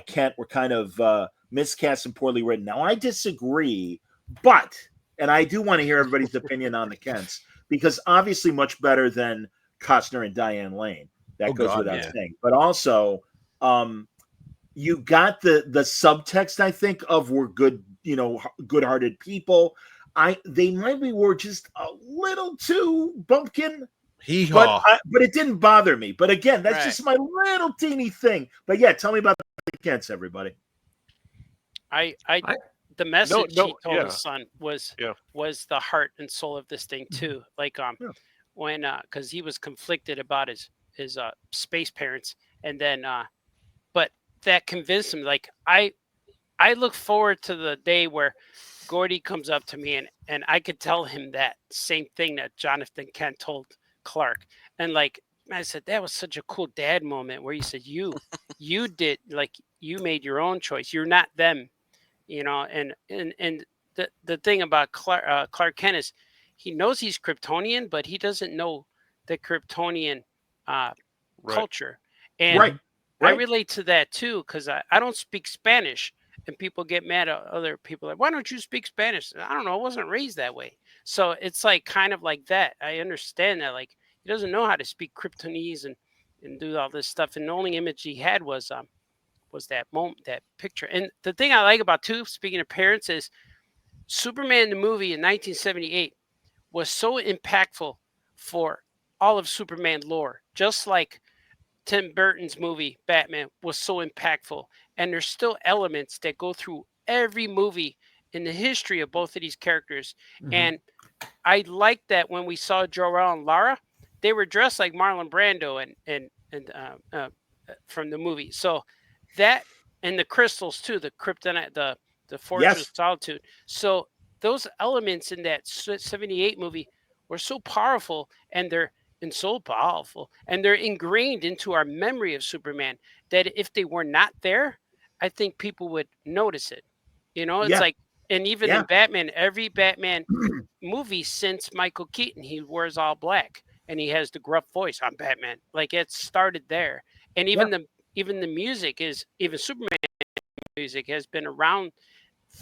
Kent were kind of miscast and poorly written. Now, I disagree, and I do want to hear everybody's opinion on the Kents, because obviously much better than Costner and Diane Lane. That goes without saying. But also, you got the subtext, I think, of we're good, good-hearted people. They maybe were just a little too bumpkin. But it didn't bother me. But again, that's just my little teeny thing. But yeah, tell me about the Kents, everybody. The message he told his son was the heart and soul of this thing too. Like when because he was conflicted about his space parents, and then but that convinced him. Like I look forward to the day where Gordy comes up to me and I could tell him that same thing that Jonathan Kent told Clark. And like I said, that was such a cool dad moment where he said, you did, like, you made your own choice. You're not them, and the thing about Clark Kent is he knows he's Kryptonian, but he doesn't know the Kryptonian culture. And I relate to that too, because I don't speak Spanish. And people get mad at other people. Like, why don't you speak Spanish? I don't know. I wasn't raised that way. So it's like kind of like that. I understand that. Like, he doesn't know how to speak Kryptonese and do all this stuff. And the only image he had was that moment, that picture. And the thing I like about too, speaking of parents, is Superman the movie in 1978 was so impactful for all of Superman lore, just like Tim Burton's movie Batman was so impactful. And there's still elements that go through every movie in the history of both of these characters. And I like that when we saw Jor-El and Lara, they were dressed like Marlon Brando and from the movie. So that, and the crystals too, the kryptonite, the Fortress of Solitude. So those elements in that 78 movie were so powerful, and they're ingrained into our memory of Superman, that if they were not there, I think people would notice it. It's like, and even in Batman, every Batman movie since Michael Keaton, he wears all black and he has the gruff voice on Batman. Like, it started there. And even the music even Superman music has been around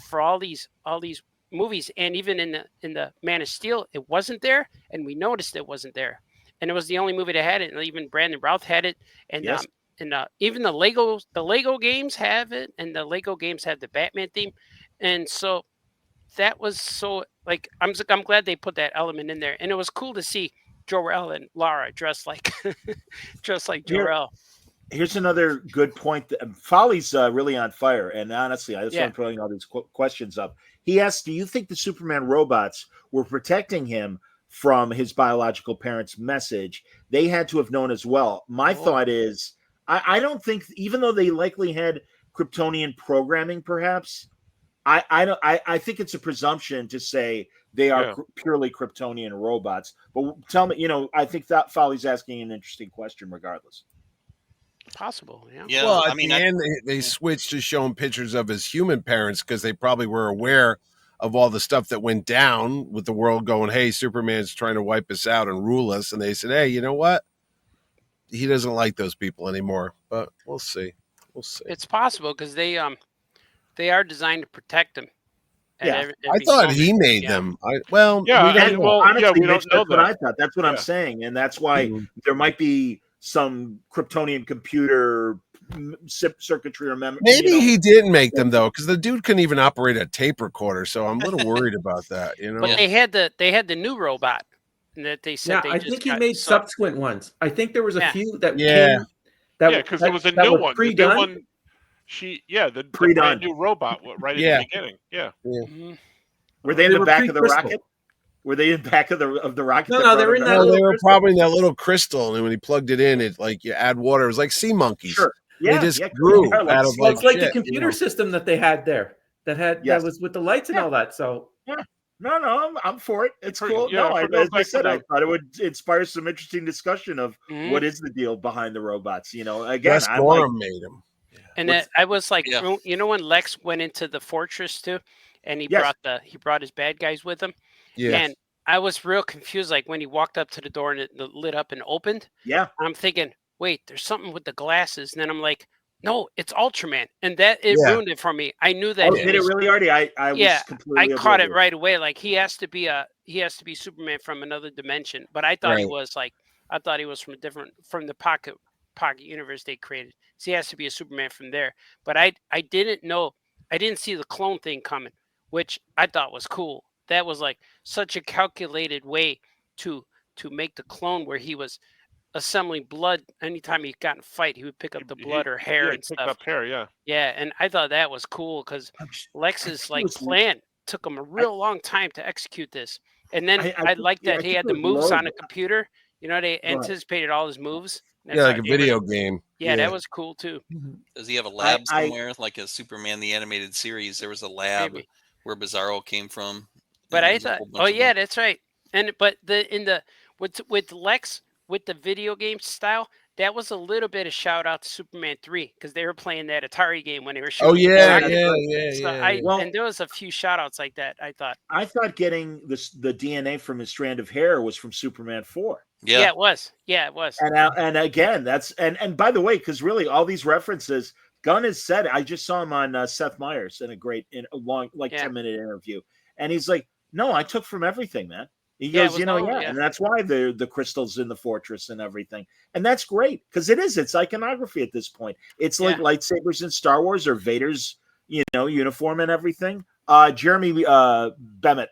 for all these movies. And even in the Man of Steel, it wasn't there, and we noticed it wasn't there. And it was the only movie that had it. And even Brandon Routh had it. And even the Lego games have it, and the Lego games have the Batman theme. And so that was so, like, I'm glad they put that element in there. And it was cool to see Jor-El and Lara dressed like Jor-El. Here's another good point. Folly's really on fire. And honestly, that's why I'm throwing all these questions up. He asked, do you think the Superman robots were protecting him from his biological parents' message? They had to have known as well. My thought is, I don't think, even though they likely had Kryptonian programming, perhaps, I think it's a presumption to say they are purely Kryptonian robots. But tell me, I think that Folly's asking an interesting question regardless. Possible, Well, at the end, they switched to showing pictures of his human parents because they probably were aware of all the stuff that went down with the world going, hey, Superman's trying to wipe us out and rule us. And they said, hey, you know what? He doesn't like those people anymore. But we'll see. It's possible because they are designed to protect him. I thought he made them. We don't know. Honestly, we don't know that's what I thought. That's what I'm saying. And that's why there might be some Kryptonian computer circuitry or memory. Maybe he didn't make them though, because the dude couldn't even operate a tape recorder. So I'm a little worried about that. But they had the new robot that they said. Yeah, I think he made subsequent ones. I think there was a few that came. Because there was a new one. The new one. The brand new robot right at the beginning. Yeah. Mm-hmm. Were they in the back of the rocket? Were they in the back of the rocket? No, they were in that. They were probably in that little crystal, and when he plugged it in, it like you add water. It was like sea monkeys. Sure. Yeah, they just grew out of it's like the computer system that they had there that was with the lights and all that. So no, I'm for it. It's cool. As I said, I thought it would inspire some interesting discussion of what is the deal behind the robots. Again, Gorham made them. And I was like, when Lex went into the fortress too, and he brought his bad guys with him. Yeah. And I was real confused, like when he walked up to the door and it lit up and opened. Yeah. I'm thinking, wait, there's something with the glasses. And then I'm like, no, it's Ultraman. And that ruined it for me. I knew that. Oh, did it really already? I was completely I caught it right away. Like he has to be Superman from another dimension. But I thought he was from the pocket universe they created. So he has to be a Superman from there. But I didn't see the clone thing coming, which I thought was cool. That was like such a calculated way to make the clone where he was assembling blood. Anytime he got in a fight, he would pick up the blood or hair and stuff. Pick up hair, yeah. Yeah, and I thought that was cool because Lex's plan took him a real long time to execute this. And then I liked that he had the moves on a computer. They anticipated all his moves. Like a video game. Yeah, that was cool too. Does he have a lab somewhere, like a Superman the Animated Series? There was a lab where Bizarro came from. But I thought, that's right. And with Lex with the video game style, that was a little bit of shout out to Superman 3 because they were playing that Atari game when they were shooting. Oh yeah. And there was a few shout outs like that. I thought getting the DNA from his strand of hair was from Superman 4. Yeah, it was. Yeah, it was. And again, that's and by the way, because really all these references, Gunn has said. I just saw him on Seth Meyers in a long 10-minute interview, and he's like, "No, I took from everything, man." He goes, and that's why the crystals in the fortress and everything, and that's great because it's iconography at this point. It's like lightsabers in Star Wars or Vader's, uniform and everything. Jeremy Bennett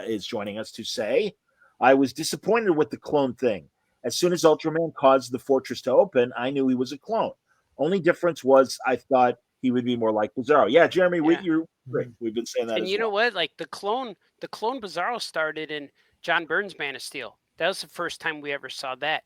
is joining us to say, I was disappointed with the clone thing. As soon as Ultraman caused the fortress to open, I knew he was a clone. Only difference was I thought he would be more like Bizarro. Yeah, Jeremy, you're great. We've been saying that. And know what? Like the clone Bizarro started in John Byrne's Man of Steel. That was the first time we ever saw that.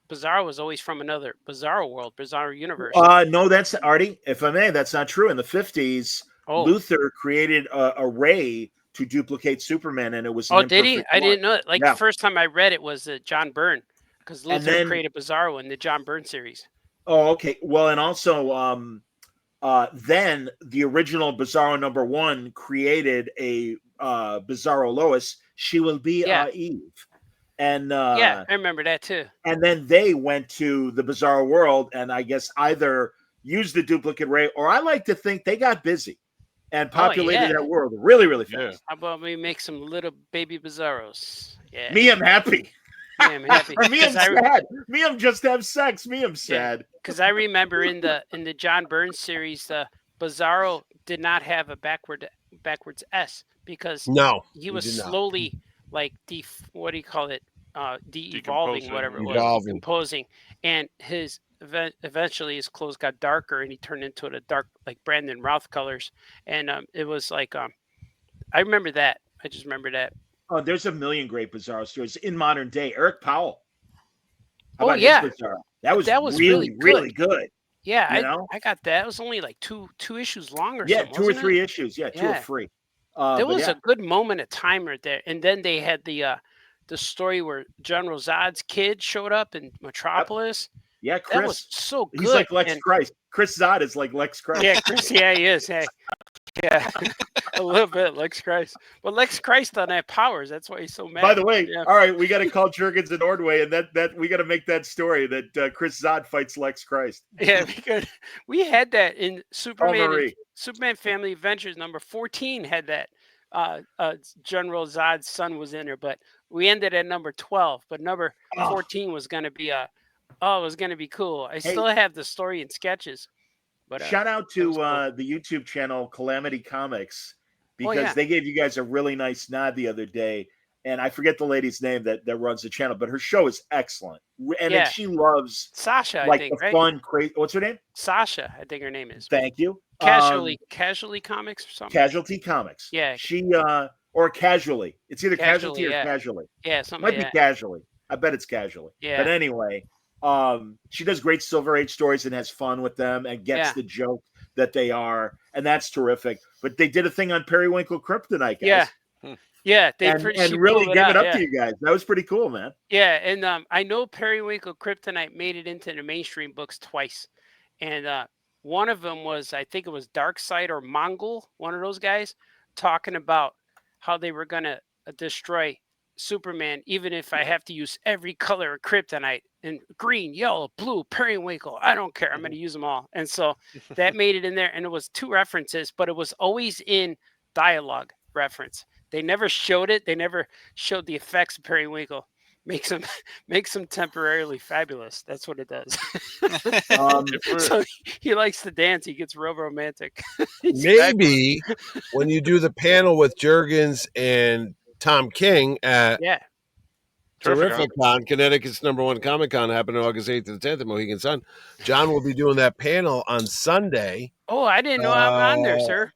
Bizarro was always from another Bizarro world, Bizarro universe. No, that's Artie. If I may, that's not true. In the 50s, Luthor created a ray to duplicate Superman, and it was. Did he? I didn't know it. The first time I read it was John Byrne, because Luthor created Bizarro in the John Byrne series. Oh, okay. Well, and also, then the original Bizarro #1 created a Bizarro Lois. She will be Eve. And I remember that too. And then they went to the Bizarro world, and I guess either used the duplicate ray, or I like to think they got busy and populated that world really, really fast. How about we make some little baby Bizarros? Yeah. Me, I'm happy. I'm happy. Me, I'm sad. Me, I'm just have sex. Me, I'm sad. Because I remember in the John Byrne series, the Bizarro did not have a backwards S because he was slowly what do you call it? De-evolving, whatever it was, decomposing, and eventually his clothes got darker, and he turned into the dark Brandon Routh colors, and it was I remember that. I just remember that. Oh, there's a million great Bizarro stories in modern day. Eric Powell. How about his Bizarro? That was really good. Yeah, I got that. It was only two issues long or something. 2 or 3 issues. Yeah, 2 or 3. There was a good moment of time right there, and then they had the story where General Zod's kid showed up in Metropolis. Yeah, Chris. That was so good. He's like Lex Christ. Chris Zod is like Lex Christ. Yeah, Chris. Yeah, he is. Hey. Yeah, a little bit Lex Christ. But Lex Christ doesn't have powers. That's why he's so mad. By the way, all right, we got to call Jurgens and Ordway, and that we got to make that story that Chris Zod fights Lex Christ. Yeah, because we had that in Superman. Superman Family Adventures number 14 had that. General Zod's son was in there, but we ended at number 12. But number 14 was going to be Oh, it was going to be cool. I still have the story and sketches. But shout out to the YouTube channel Calamity Comics, because they gave you guys a really nice nod the other day. And I forget the lady's name that runs the channel, but her show is excellent. And then she loves Sasha, like I think, the right? fun, crazy. What's her name? Sasha, I think her name is. Thank you. Casualty Comics or something. Casualty Comics. Yeah. She or Casually. It's either Casualty or Casually. Yeah, something might be Casually. I bet it's Casually. Yeah. But anyway, she does great Silver Age stories and has fun with them and gets the joke that they are, and that's terrific. But they did a thing on Periwinkle Kryptonite, guys. Yeah, and really gave it up to you guys. That was pretty cool, man. Yeah, and I know Periwinkle Kryptonite made it into the mainstream books twice, and one of them was, I think it was Darkseid or Mongol, one of those guys, talking about how they were gonna destroy Superman, even if I have to use every color of kryptonite, and green, yellow, blue, periwinkle, I don't care, I'm going to use them all. And so that made it in there, and it was 2 references, but it was always in dialogue reference. They never showed it. They never showed the effects of periwinkle. Makes them temporarily fabulous. That's what it does. So he likes to dance. He gets real romantic. Maybe when you do the panel with Jurgens and Tom King at Terrificon, Connecticut's #1 Comic-Con, happening August 8th to the 10th at Mohegan Sun. John will be doing that panel on Sunday. Oh, I didn't know I'm on there, sir.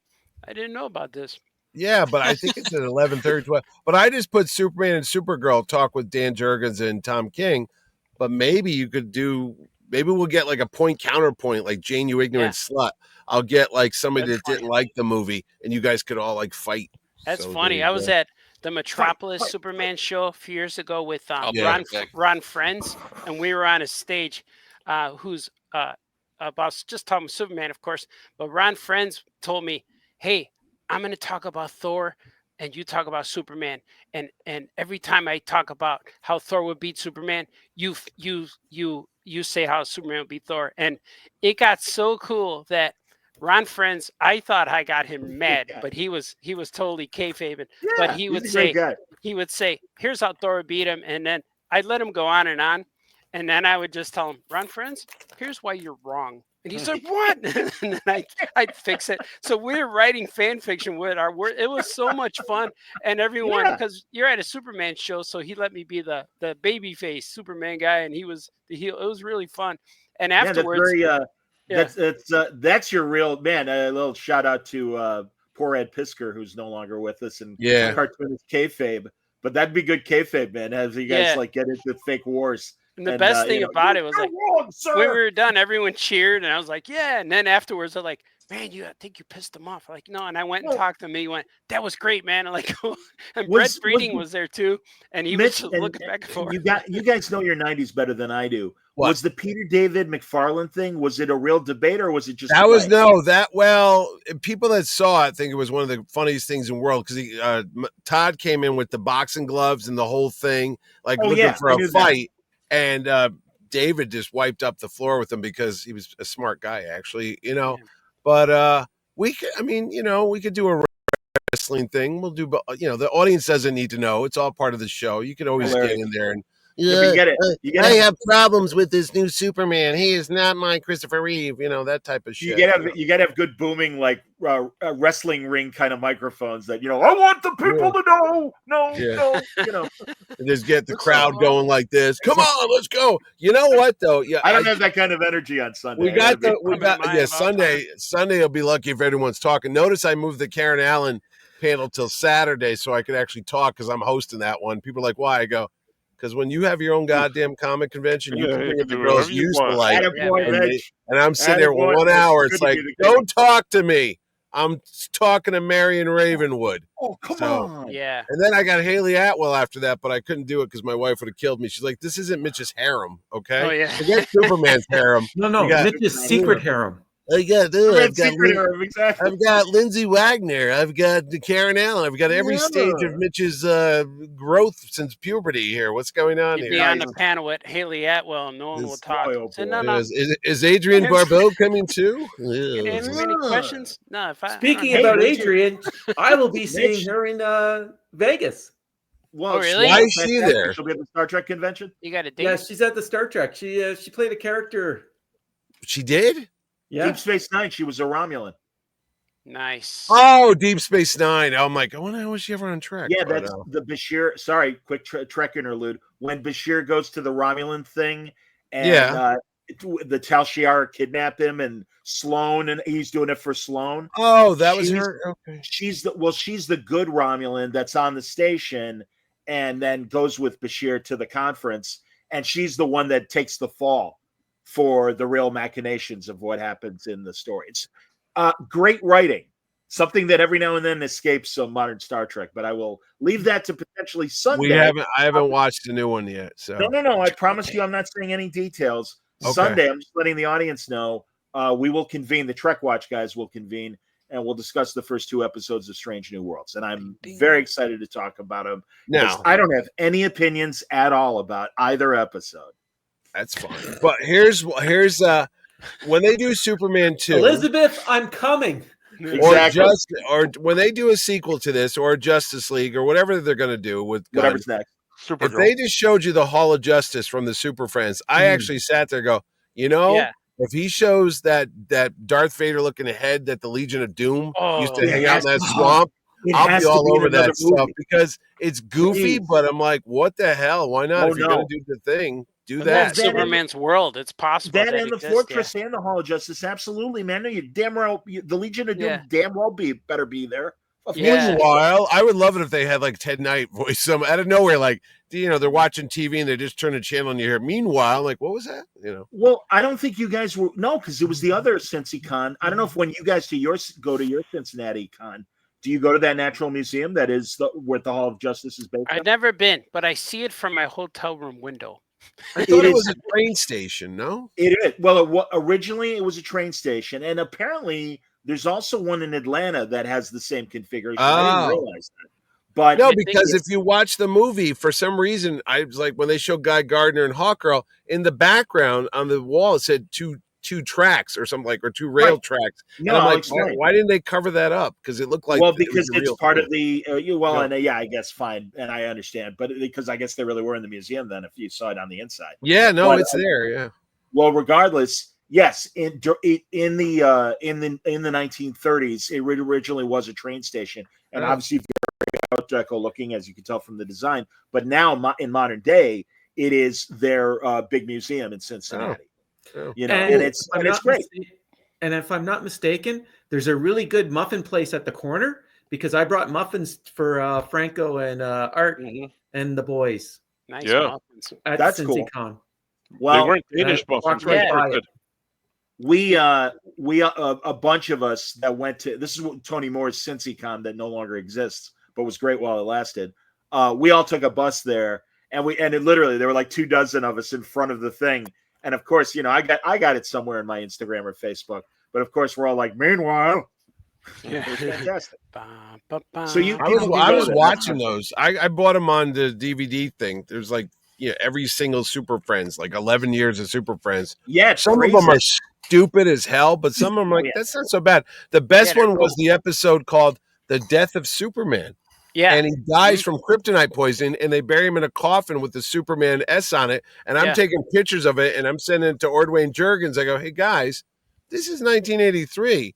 I didn't know about this. Yeah, but I think it's at 11:30, 12. But I just put Superman and Supergirl talk with Dan Jurgens and Tom King. But maybe you could maybe we'll get like a point counterpoint, like Jane, you ignorant slut. I'll get like somebody that didn't like the movie, and you guys could all like fight. That's funny. I was at the Metropolis Superman show a few years ago with Ron Friends, and we were on a stage who's about just talking Superman, of course. But Ron Friends told me, hey, I'm going to talk about Thor and you talk about Superman. And every time I talk about how Thor would beat Superman, you say how Superman would beat Thor. And it got so cool that Ron Friends, I thought I got him mad, but he was totally kayfabing. But he would say, here's how Thor would beat him. And then I'd let him go on. And then I would just tell him, Ron Friends, here's why you're wrong. And he said, what? And then I'd fix it. So we're writing fan fiction with our word. It was so much fun. And everyone, because you're at a Superman show, so he let me be the baby face Superman guy, and he was the heel. It was really fun. And afterwards, that's your real man. A little shout out to poor Ed Pisker, who's no longer with us, and cartoonist kayfabe. But that'd be good kayfabe, man, as you guys like get into fake wars. And the best thing about it was like when we were done, everyone cheered, and I was like, yeah. And then afterwards, they're like, man, I think you pissed them off. I'm like, no. And I went and talked to him. He went, that was great, man. I'm like, and Brett Breeding was there too, and he was looking back and forth. You guys know your 90s better than I do. What? Was the Peter David McFarlane thing? Was it a real debate, or was it just people that saw it think it was one of the funniest things in the world, because Todd came in with the boxing gloves and the whole thing, like looking for a fight. And David just wiped up the floor with him because he was a smart guy, actually, But we could do a wrestling thing. We'll do, the audience doesn't need to know. It's all part of the show. You can always get in there and you get it. I have problems with this new Superman. He is not my Christopher Reeve. That type of shit. You gotta have good booming, like wrestling ring kind of microphones that I want the people to know. No. And just get the crowd going like this. Come on, let's go. You know what though? Yeah, I don't have that kind of energy on Sunday. Sunday will be lucky if everyone's talking. Notice I moved the Karen Allen panel till Saturday so I could actually talk, because I'm hosting that one. People are like, why? I go, because when you have your own goddamn comic convention, you can bring up the girls you used to like. And I'm sitting there for 1 hour. It's like, don't talk to me. I'm talking to Marion Ravenwood. Oh, come on. Yeah. And then I got Haley Atwell after that, but I couldn't do it because my wife would have killed me. She's like, this isn't Mitch's harem, okay? Oh, yeah. Forget Superman's harem. No, Mitch's secret harem. I've got Lindsay Wagner. I've got Karen Allen. I've got every stage of Mitch's growth since puberty here. What's going on here? Be on the panel with Haley Atwell, and no one will talk. Is Adrienne Barbeau coming too? Can you answer any questions? No. Speaking about Adrienne, I will be seeing her in Vegas. Well, really? Why is she there? She'll be at the Star Trek convention. You got a date? Yeah, she's at the Star Trek. She played a character. She did? Yeah. Deep Space Nine. She was a Romulan. Nice. Oh, Deep Space Nine. I'm like, I wonder how was she ever on Trek? Yeah, that's the Bashir. Sorry, quick Trek interlude. When Bashir goes to the Romulan thing, and the Tal Shiar kidnap him, and Sloane, and he's doing it for Sloane. Oh, that was her. Okay. She's the good Romulan that's on the station, and then goes with Bashir to the conference, and she's the one that takes the fall for the real machinations of what happens in the story. It's great writing, something that every now and then escapes modern Star Trek, but I will leave that to potentially Sunday. I haven't watched the new one yet. So No. I promise you I'm not saying any details. Okay. Sunday, I'm just letting the audience know we will convene, the Trek Watch guys will convene, and we'll discuss the first 2 episodes of Strange New Worlds. And I'm very excited to talk about them. Now, I don't have any opinions at all about either episode. That's fine. But here's when they do Superman 2, Elizabeth, I'm coming. Exactly. Or when they do a sequel to this, or Justice League, or whatever they're going to do with whatever's next. If they just showed you the Hall of Justice from the Super Friends, I actually sat there and go, if he shows that Darth Vader looking head that the Legion of Doom used to hang out in that swamp, I'll be all over that stuff because it's goofy, but I'm like, what the hell? Why not? If you're going to do the thing, do that. Superman's world. It's possible. That and the Fortress and the Hall of Justice. Absolutely, man. No, you damn well, the Legion of Doom damn well better be there. Meanwhile, I would love it if they had like Ted Knight voice some out of nowhere, like they're watching TV and they just turn a channel and you hear. Meanwhile, like what was that? Well, I don't think you guys were because it was the other Cincy Con. I don't know if when you guys go to your Cincinnati Con, do you go to that natural museum that is where the Hall of Justice is based? I've never been, but I see it from my hotel room window. I thought it was a train station. No, it is. Well, originally it was a train station, and apparently. There's also one in Atlanta that has the same configuration. I didn't realize that. But no, because if you watch the movie, for some reason, I was like when they show Guy Gardner and Hawkgirl in the background on the wall, it said two tracks or something or 2 rail tracks. No, and I'm like, why didn't they cover that up? Because it looked like because it's part of the I guess fine, and I understand, but because I guess they really were in the museum then if you saw it on the inside. Yeah, no, it's there. Yeah. Well, regardless. Yes, in the 1930s, it originally was a train station, and obviously very Art Deco looking, as you can tell from the design. But now, in modern day, it is their big museum in Cincinnati. And it's great. And if I'm not mistaken, there's a really good muffin place at the corner because I brought muffins for Franco and Art and the boys. Nice muffins. That's CincyCon. Well, they weren't Danish muffins. We a bunch of us that went to this is Tony Moore's CincyCon that no longer exists, but was great while it lasted. We all took a bus there, and literally there were like 24 of us in front of the thing. And of course, I got it somewhere in my Instagram or Facebook, but of course we're all like, meanwhile, it was fantastic. So I was watching those. I bought them on the DVD thing. There's like every single Super Friends, like 11 years of Super Friends. Yeah, some of them are stupid as hell, but some of them like that's not so bad. The best one was the episode called "The Death of Superman." Yeah, and he dies from kryptonite poisoning, and they bury him in a coffin with the Superman S on it. And I'm taking pictures of it, and I'm sending it to Ordway and Jurgens. I go, "Hey guys, this is 1983.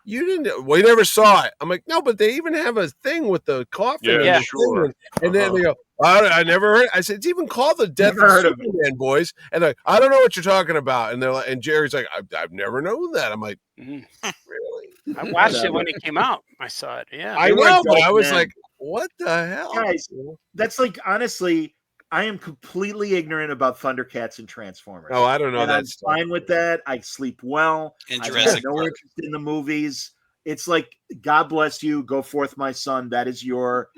We never saw it." I'm like, "No, but they even have a thing with the coffin." Yeah, sure. And then they go, I never heard. I said, "It's even called The Death of Superman, boys." And they're like, "I don't know what you're talking about." And they're like, and Jerry's like, "I've never known that." I'm like, "Really?" I watched it when it came out. I saw it. Yeah, I know, but I was like, "What the hell, guys?" That's like honestly, I am completely ignorant about Thundercats and Transformers. Oh, I don't know. And I'm fine with that. I sleep well. And I have no interest in the movies. It's like, God bless you. Go forth, my son. That is your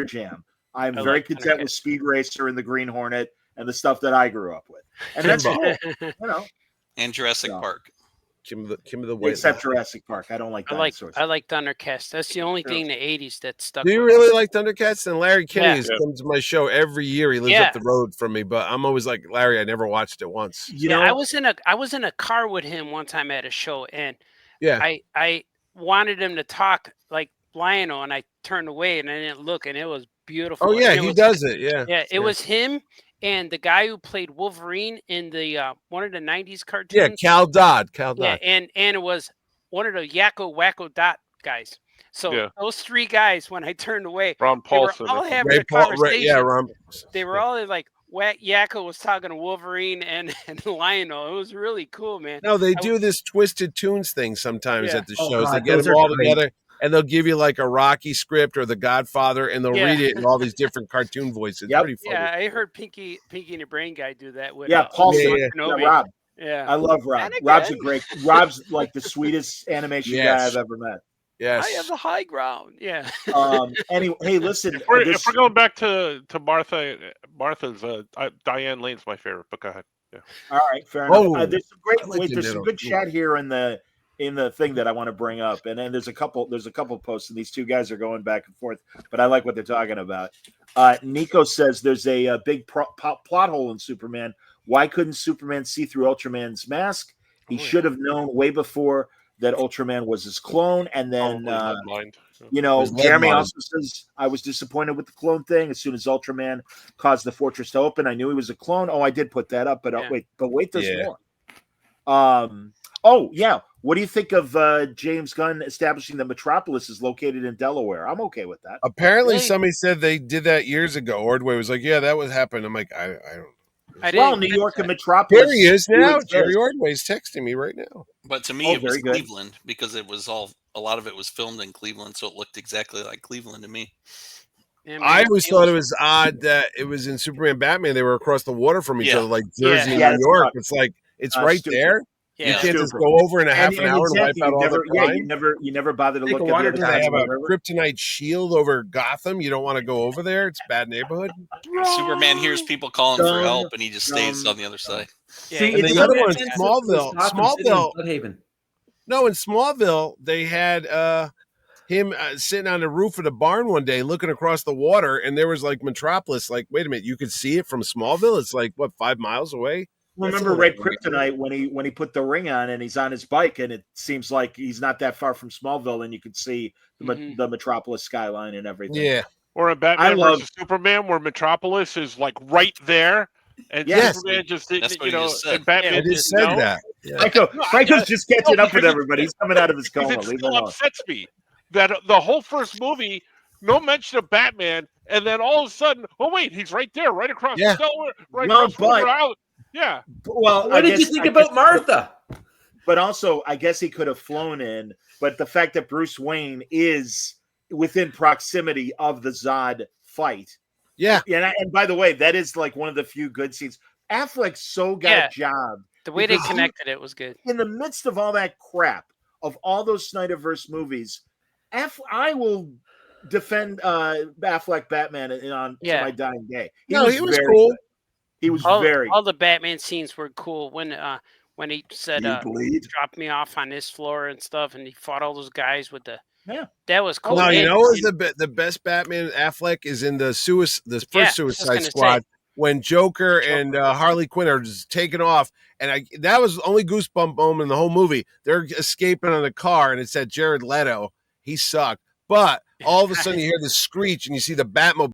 jam. I'm very content with Speed Racer and the Green Hornet and the stuff that I grew up with. And that's cool. And Jurassic Park. Kim of the White. Except Jurassic Park. I don't like dinosaurs. I like Thundercats. That's the only thing in the 80s that stuck. Do you really like Thundercats? And Larry Kinney has come to my show every year. He lives up the road from me, but I'm always like, Larry, I never watched it once. I was in a car with him one time at a show, and I wanted him to talk like Lionel, and I turned away and I didn't look, and it was beautiful. Oh yeah, It he was, does it. Yeah. Yeah, it was him and the guy who played Wolverine in the one of the '90s cartoons. Yeah, Cal Dodd. Yeah, and it was one of the Yakko Wacko Dot guys. So those three guys, when I turned away, Ron they were Paulson all having a conversation. Ron. They were all like, Yakko was talking to Wolverine and Lionel. It was really cool, man. No, they do this Twisted Tunes thing sometimes at the shows. God, they get them all together, and they'll give you like a Rocky script or The Godfather, and they'll read it in all these different cartoon voices. It's pretty funny. Yeah, I heard Pinky and the Brain Guy do that with Paulson. Rob. Yeah, I love Rob. Rob's like the sweetest animation guy I've ever met. Yes, I have the high ground. Yeah. Anyway, hey, listen. If we're going back to Martha's Diane Lane's my favorite. But go ahead. Yeah. All right, fair enough. There's some great. There's some good chat here in the thing that I want to bring up, and then there's a couple posts, and these two guys are going back and forth. But I like what they're talking about. Nico says there's a big plot hole in Superman. Why couldn't Superman see through Ultraman's mask? He should have known way before that Ultraman was his clone. And then, Jeremy also says, I was disappointed with the clone thing. As soon as Ultraman caused the fortress to open, I knew he was a clone. Oh, I did put that up, but wait, there's more. What do you think of James Gunn establishing that Metropolis is located in Delaware? I'm okay with that. Apparently, somebody said they did that years ago. Ordway was like, "Yeah, that was happening." I'm like, I don't. New York and Metropolis. There he is now. Jerry Ordway's texting me right now. But to me, it was Cleveland because it was a lot of it was filmed in Cleveland, so it looked exactly like Cleveland to me. Yeah, I always thought it was odd that it was in Superman Batman. They were across the water from each other, like Jersey and New York. It's like it's right there. Yeah. You can't just go over in a half an hour and wipe out all the crime. You never bother to look at the other side. They have a kryptonite shield over Gotham. You don't want to go over there. It's a bad neighborhood. Superman hears people calling for help, and he just stays on the other side. Yeah. See, and the other one is Smallville. No, in Smallville, they had him sitting on the roof of the barn one day looking across the water, and there was like Metropolis. Like, wait a minute, you could see it from Smallville? It's like, 5 miles away? Remember Ray Kryptonite when he put the ring on and he's on his bike, and it seems like he's not that far from Smallville, and you could see the Metropolis skyline and everything. Yeah. Or in Batman versus Superman, where Metropolis is like right there, and Superman just didn't, and Batman just said that. Yeah. Franco's just catching up with everybody. He's coming out of his coma. It still upsets me that the whole first movie, no mention of Batman, and then all of a sudden, oh wait, he's right there, right across the Delaware, across the river out. Yeah. Well, what did you think about Martha? But also, I guess he could have flown in. But the fact that Bruce Wayne is within proximity of the Zod fight. Yeah. And by the way, that is like one of the few good scenes. Affleck got a job. The way they connected it was good. In the midst of all that crap, of all those Snyderverse movies, I will defend Affleck Batman to my dying day. He was cool. Good. He was all the Batman scenes were cool when he said drop me off on this floor and stuff, and he fought all those guys with that was cool. No, you know what was the best Batman Affleck is in the first Suicide Squad when Joker and Harley Quinn are just taking off, and that was the only goosebump moment in the whole movie. They're escaping on the car, and it said Jared Leto. He sucked. But all of a sudden you hear the screech and you see the Batmobile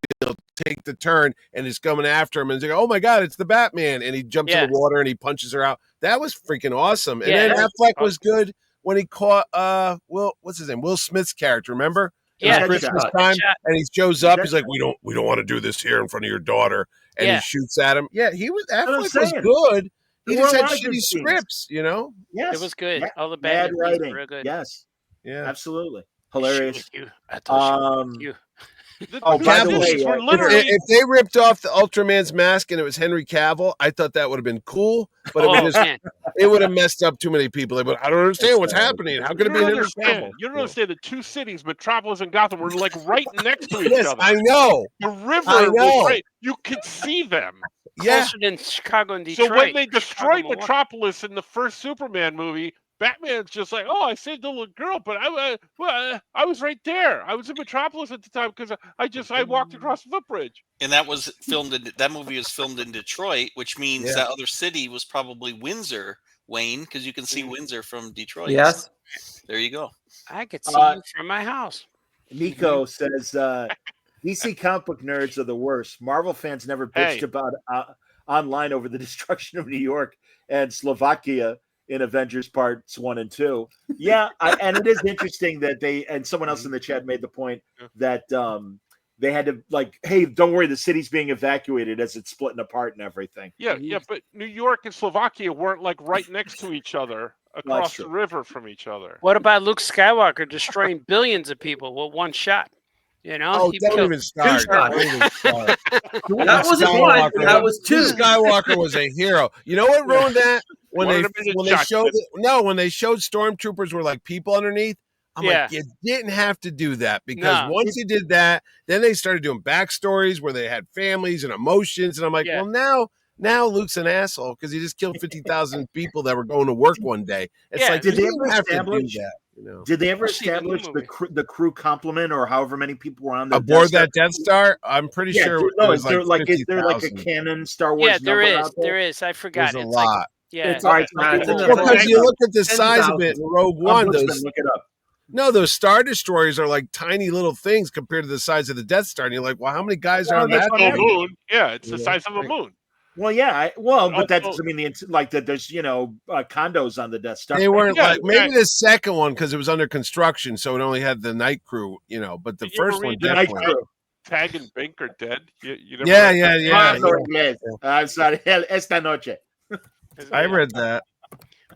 take the turn and it's coming after him. And it's like, oh my God, it's the Batman. And he jumps in the water and he punches her out. That was freaking awesome. And then Affleck was good when he caught what's his name? Will Smith's character, remember? Yeah. Christmas time. And he shows up. He's like, we don't want to do this here in front of your daughter. And he shoots at him. Yeah, Affleck was good. He just had shitty scripts, Yes. It was good. Yeah. All the bad writing were good. Yes. Yeah. Absolutely. Hilarious. You. By the way, if they ripped off the Ultraman's mask and it was Henry Cavill, I thought that would have been cool, but it would have messed up too many people. But I don't understand what's happening. How could it be Henry Cavill? You don't understand the two cities, Metropolis and Gotham, were like right next to each other. I know. The river was right. You could see them. Closer than Chicago and Detroit. So when they destroyed Metropolis in the first Superman movie, Batman's just like, oh, I saved the little girl, but I was right there. I was in Metropolis at the time because I walked across the footbridge. And that was that movie was filmed in Detroit, which means that other city was probably Windsor, Wayne, because you can see Windsor from Detroit. Yes. So there you go. I could see you from my house. Nico says DC comic book nerds are the worst. Marvel fans never bitched about online over the destruction of New York and Slovakia in Avengers Parts 1 and 2. Yeah, and it is interesting that someone else in the chat made the point that they had to hey, don't worry, the city's being evacuated as it's splitting apart and everything. Yeah, but New York and Slovakia weren't right next to each other across the river from each other. What about Luke Skywalker destroying billions of people with one shot? Don't even start. Don't even start. That wasn't one. That was two. Luke Skywalker was a hero. You know what ruined that? When they showed stormtroopers were like people underneath. I'm like, you didn't have to do that, because once you did that, then they started doing backstories where they had families and emotions, and I'm like, well, now Luke's an asshole because he just killed 50,000 people that were going to work one day. It's like, did they ever have to do that? Did they ever establish the crew complement or however many people were on aboard that Death Star? I'm pretty sure. Is there like a canon Star Wars? Yeah, there is. There is. I forgot. There's a lot. Yeah, because you look at the size of it in Rogue One. Look it up. No, those Star Destroyers are like tiny little things compared to the size of the Death Star. And you're like, well, how many guys are on that? Moon. Yeah, it's the size of a moon. Well, yeah, but that doesn't mean that there's condos on the Death Star. They weren't maybe the second one because it was under construction, so it only had the night crew, but the first one definitely. Tag and Bink are dead. I'm sorry, esta noche. I read that.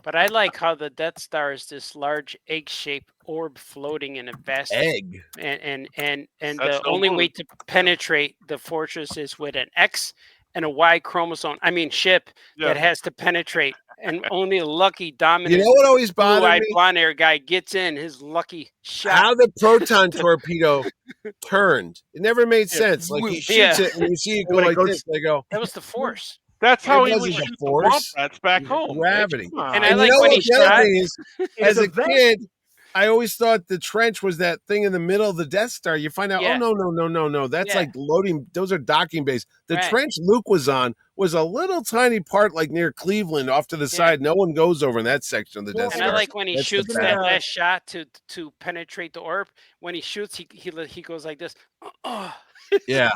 But I like how the Death Star is this large egg-shaped orb floating in a vast egg, and the only way to penetrate the fortress is with an X and a Y chromosome. I mean, ship that has to penetrate, and only a lucky dominant. You know what always bothered me? Blonde-haired guy gets in his lucky shot. How the proton torpedo turned? It never made sense. Like he shoots it, and you see it go like this. They go. That was the Force. That's how he was shooting the bomb rats back home. Gravity. And I like when he shot. As a kid, I always thought the trench was that thing in the middle of the Death Star. You find out, no. That's like loading. Those are docking bays. The trench Luke was on was a little tiny part like near Cleveland off to the side. No one goes over in that section of the Death Star. And I like when he shoots that last shot to penetrate the orb. When he shoots, he goes like this. Yeah.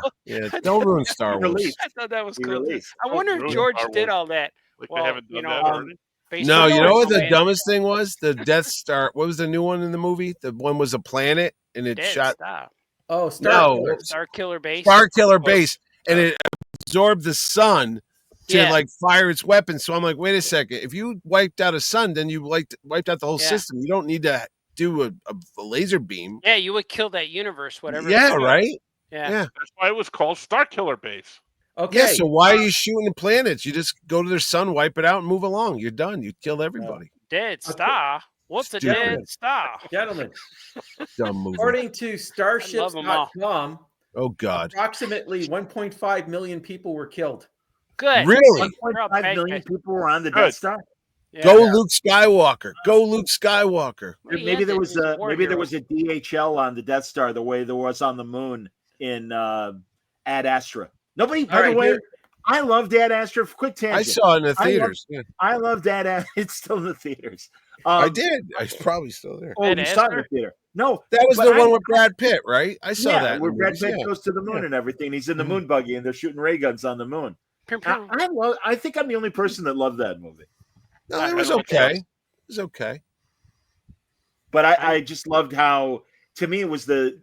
Don't ruin Star Wars. I thought that was cool. I wonder if George did all that. Like they haven't done that already. No, you know what the dumbest thing was? The Death Star. What was the new one in the movie? The one was a planet, and it shot. Star Killer Base. Star Killer Base, and it absorbed the sun to fire its weapons. So I'm like, wait a second. If you wiped out a sun, then you wiped out the whole system. You don't need to do a laser beam. Yeah, you would kill that universe, whatever. Yeah, right. Yeah, that's why it was called Star Killer Base. Okay. Yeah, so why are you shooting the planets? You just go to their sun, wipe it out, and move along. You're done. You killed everybody. Dead star. What's a dead star? Gentlemen, dumb movie. According to Starships.com, oh God, approximately 1.5 million people were killed. Good. Really? 1.5 million people were on the Death Star. Yeah. Go Luke Skywalker. Go Luke Skywalker. Maybe there was a DHL on the Death Star the way there was on the moon in Ad Astra. Nobody, by the way, I loved Ad Astra. Quick tangent. I saw it in the theaters. I loved Ad Astra. It's still in the theaters. I did. It's probably still there. Oh, you saw it in the theater. No. That was the one with Brad Pitt, right? I saw that. Where Brad Pitt goes to the moon and everything. He's in the moon buggy and they're shooting ray guns on the moon. I think I'm the only person that loved that movie. No, it was okay. It was okay. But I just loved how, to me, it was the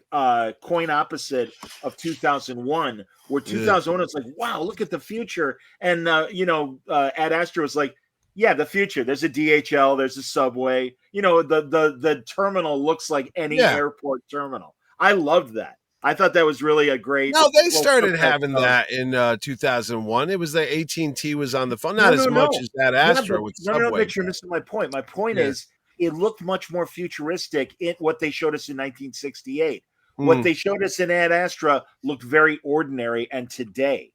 coin opposite of 2001, where 2001 is like, wow, look at the future. And, Ad Astra was like, yeah, the future. There's a DHL. There's a subway. The terminal looks like any airport terminal. I loved that. I thought that was really a great. No, they started having that in 2001. It was the AT&T was on the phone, not as much as that Astra with Subway. No, Mitch, you're missing my point. My point is, it looked much more futuristic in what they showed us in 1968. What they showed us in Ad Astra looked very ordinary, and today,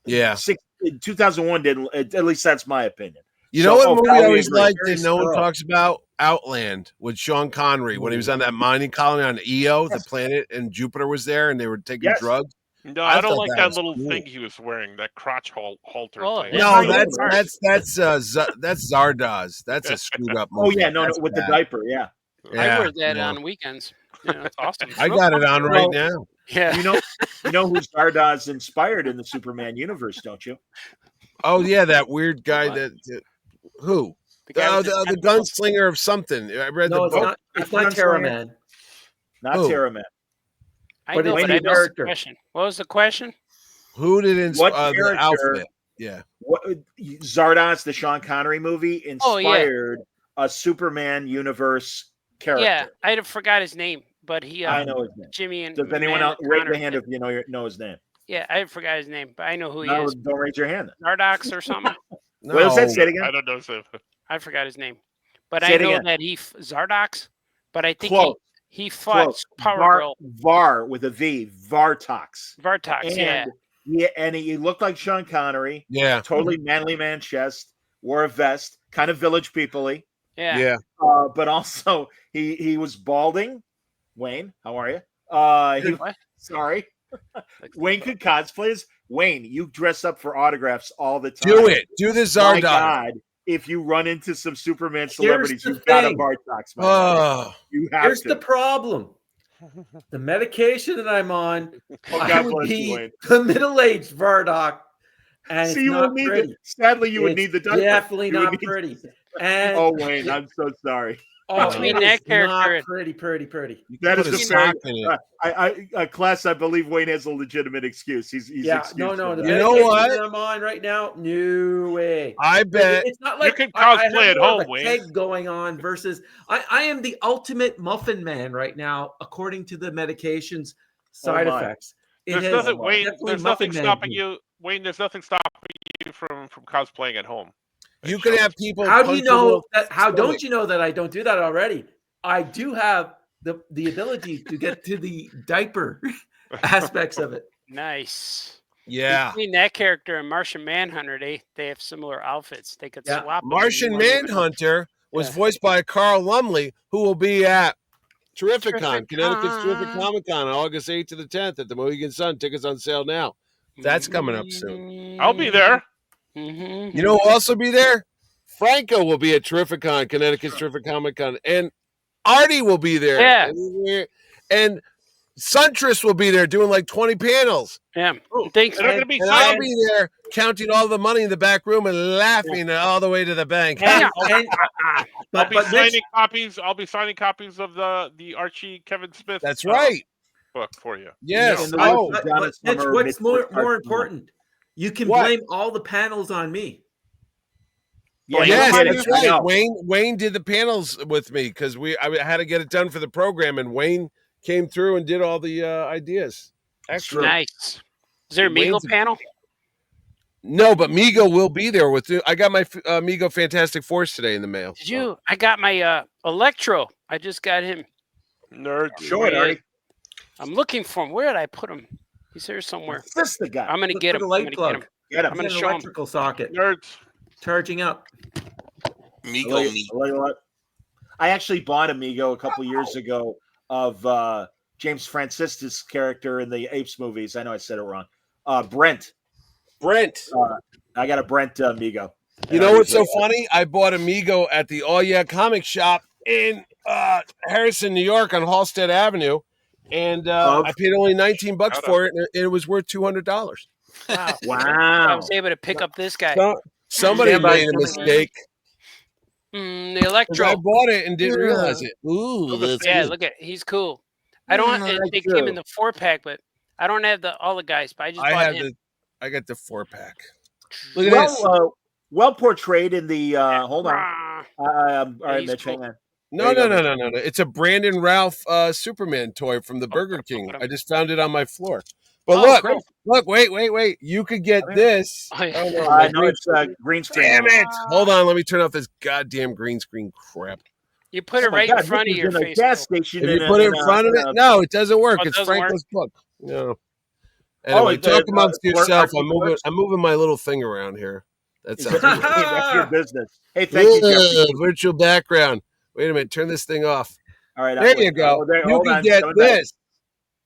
2001 didn't. At least that's my opinion. You know what movie I always liked that no one talks about? Outland with Sean Connery when he was on that mining colony on Io, the planet, and Jupiter was there, and they were taking drugs. No, I don't like that little thing he was wearing, that crotch halter thing. No, that's Zardoz. That's a screwed up movie. Oh yeah, no, with the diaper, I wear that on weekends. It's awesome. I got it on right now. Yeah. You know who Zardoz inspired in the Superman universe, don't you? Oh yeah, that weird guy who? The gunslinger of something. I read the book. It's not Terra Man. Not Terra Man. I know, but I missed the question. What was the question? Who did what the outfit? Yeah. What Zardoz, the Sean Connery movie, inspired a Superman universe character. Yeah, I forgot his name, but I know his name. Jimmy and does anyone else raise your hand if you know his name? Yeah, I forgot his name, but I know who he is. Don't raise your hand. Zardox or something. No. What was that? Say it again. I don't know. So. I forgot his name, but I know that he Zardox. But I think he fought Power Girl. Var with a V. Vartox. Vartox. And he looked like Sean Connery. Yeah. Totally manly man chest. Wore a vest. Kind of Village People-y. Yeah. Yeah. But also he was balding. Wayne, how are you? Sorry. Wayne could cosplay as Wayne. You dress up for autographs all the time. Do it. Do the Zardoz. My God, if you run into some Superman celebrities, you've got a Vartox. You have Here's the problem. The medication that I'm on, I would be the middle-aged Vardock, and so you will need sadly, you would need the diaper. Definitely not pretty. And oh, Wayne, I'm so sorry. Oh, between that character, pretty. That is a class. I believe Wayne has a legitimate excuse. He's excused. No. The you know what I'm on right now? No way. I bet it's not like you can cosplay at home. Wayne, keg going on versus I am the ultimate muffin man right now, according to the medication's side effects. There's nothing stopping you. Wayne, there's nothing stopping you from cosplaying at home. You can have people. How do you know that? How don't you know that I don't do that already? I do have the ability to get to the diaper aspects of it. Nice. Yeah. Between that character and Martian Manhunter, they have similar outfits. They could swap. Martian Manhunter was voiced by Carl Lumley, who will be at Terrificon, Connecticut's Terrific Comic Con on August 8th to the 10th at the Mohegan Sun. Tickets on sale now. That's coming up soon. I'll be there. Mm-hmm. You know who will also be there? Franco will be at Terrificon, Connecticut's Terrific Comic Con, and Artie will be there. Yeah. And Suntress will be there doing like 20 panels. Yeah. Thanks. And I'll be there counting all the money in the back room and laughing all the way to the bank. I'll be signing copies of the Archie Kevin Smith. That's right. Book for you. Yes. Mitch, what's more important? You can blame all the panels on me. Yes, that's right. Wayne did the panels with me because I had to get it done for the program, and Wayne came through and did all the ideas. Excellent. Nice. Is there a Migo panel? No, but Migo will be there with you. I got my Migo Fantastic Force today in the mail. Did you? I got my Electro. I just got him. Nerd. Show it, Artie. I'm looking for him. Where did I put him? He's here somewhere. This the guy. I'm gonna get him. I'm gonna get him. Get him. I'm gonna show electrical socket. Nerds. Charging up. Migo. I actually bought Amigo a couple years ago of James Francis's character in the Apes movies. I know I said it wrong. Brent. I got a Brent Amigo. You know what's so funny? I bought Amigo at the All Yeah comic shop in Harrison, New York on Halstead Avenue. And I paid only $19 for it, and it was worth $200. Wow. I was able to pick up this guy. Somebody made a mistake. The Electro. I bought it and didn't realize it. Ooh, look at he's cool. I don't. They came in the 4-pack, but I don't have all the guys. But I just bought him. I got the 4-pack. Look at this. Well portrayed in the. Hold on. All right, Mitch, hang on. No. It's a Brandon Ralph Superman toy from the Burger King. I just found it on my floor. But look, wait. You could get this. I know it's green screen. Damn it. Hold on, let me turn off this goddamn green screen crap. You put it right in front of your face. Gas station. If you put it in front of it, no, it doesn't work. It's Franco's book. No. Anyway, talk amongst yourself. I'm moving my little thing around here. That's your business. Hey, thank you. Virtual background. Wait a minute. Turn this thing off. All right. There you go. You can get this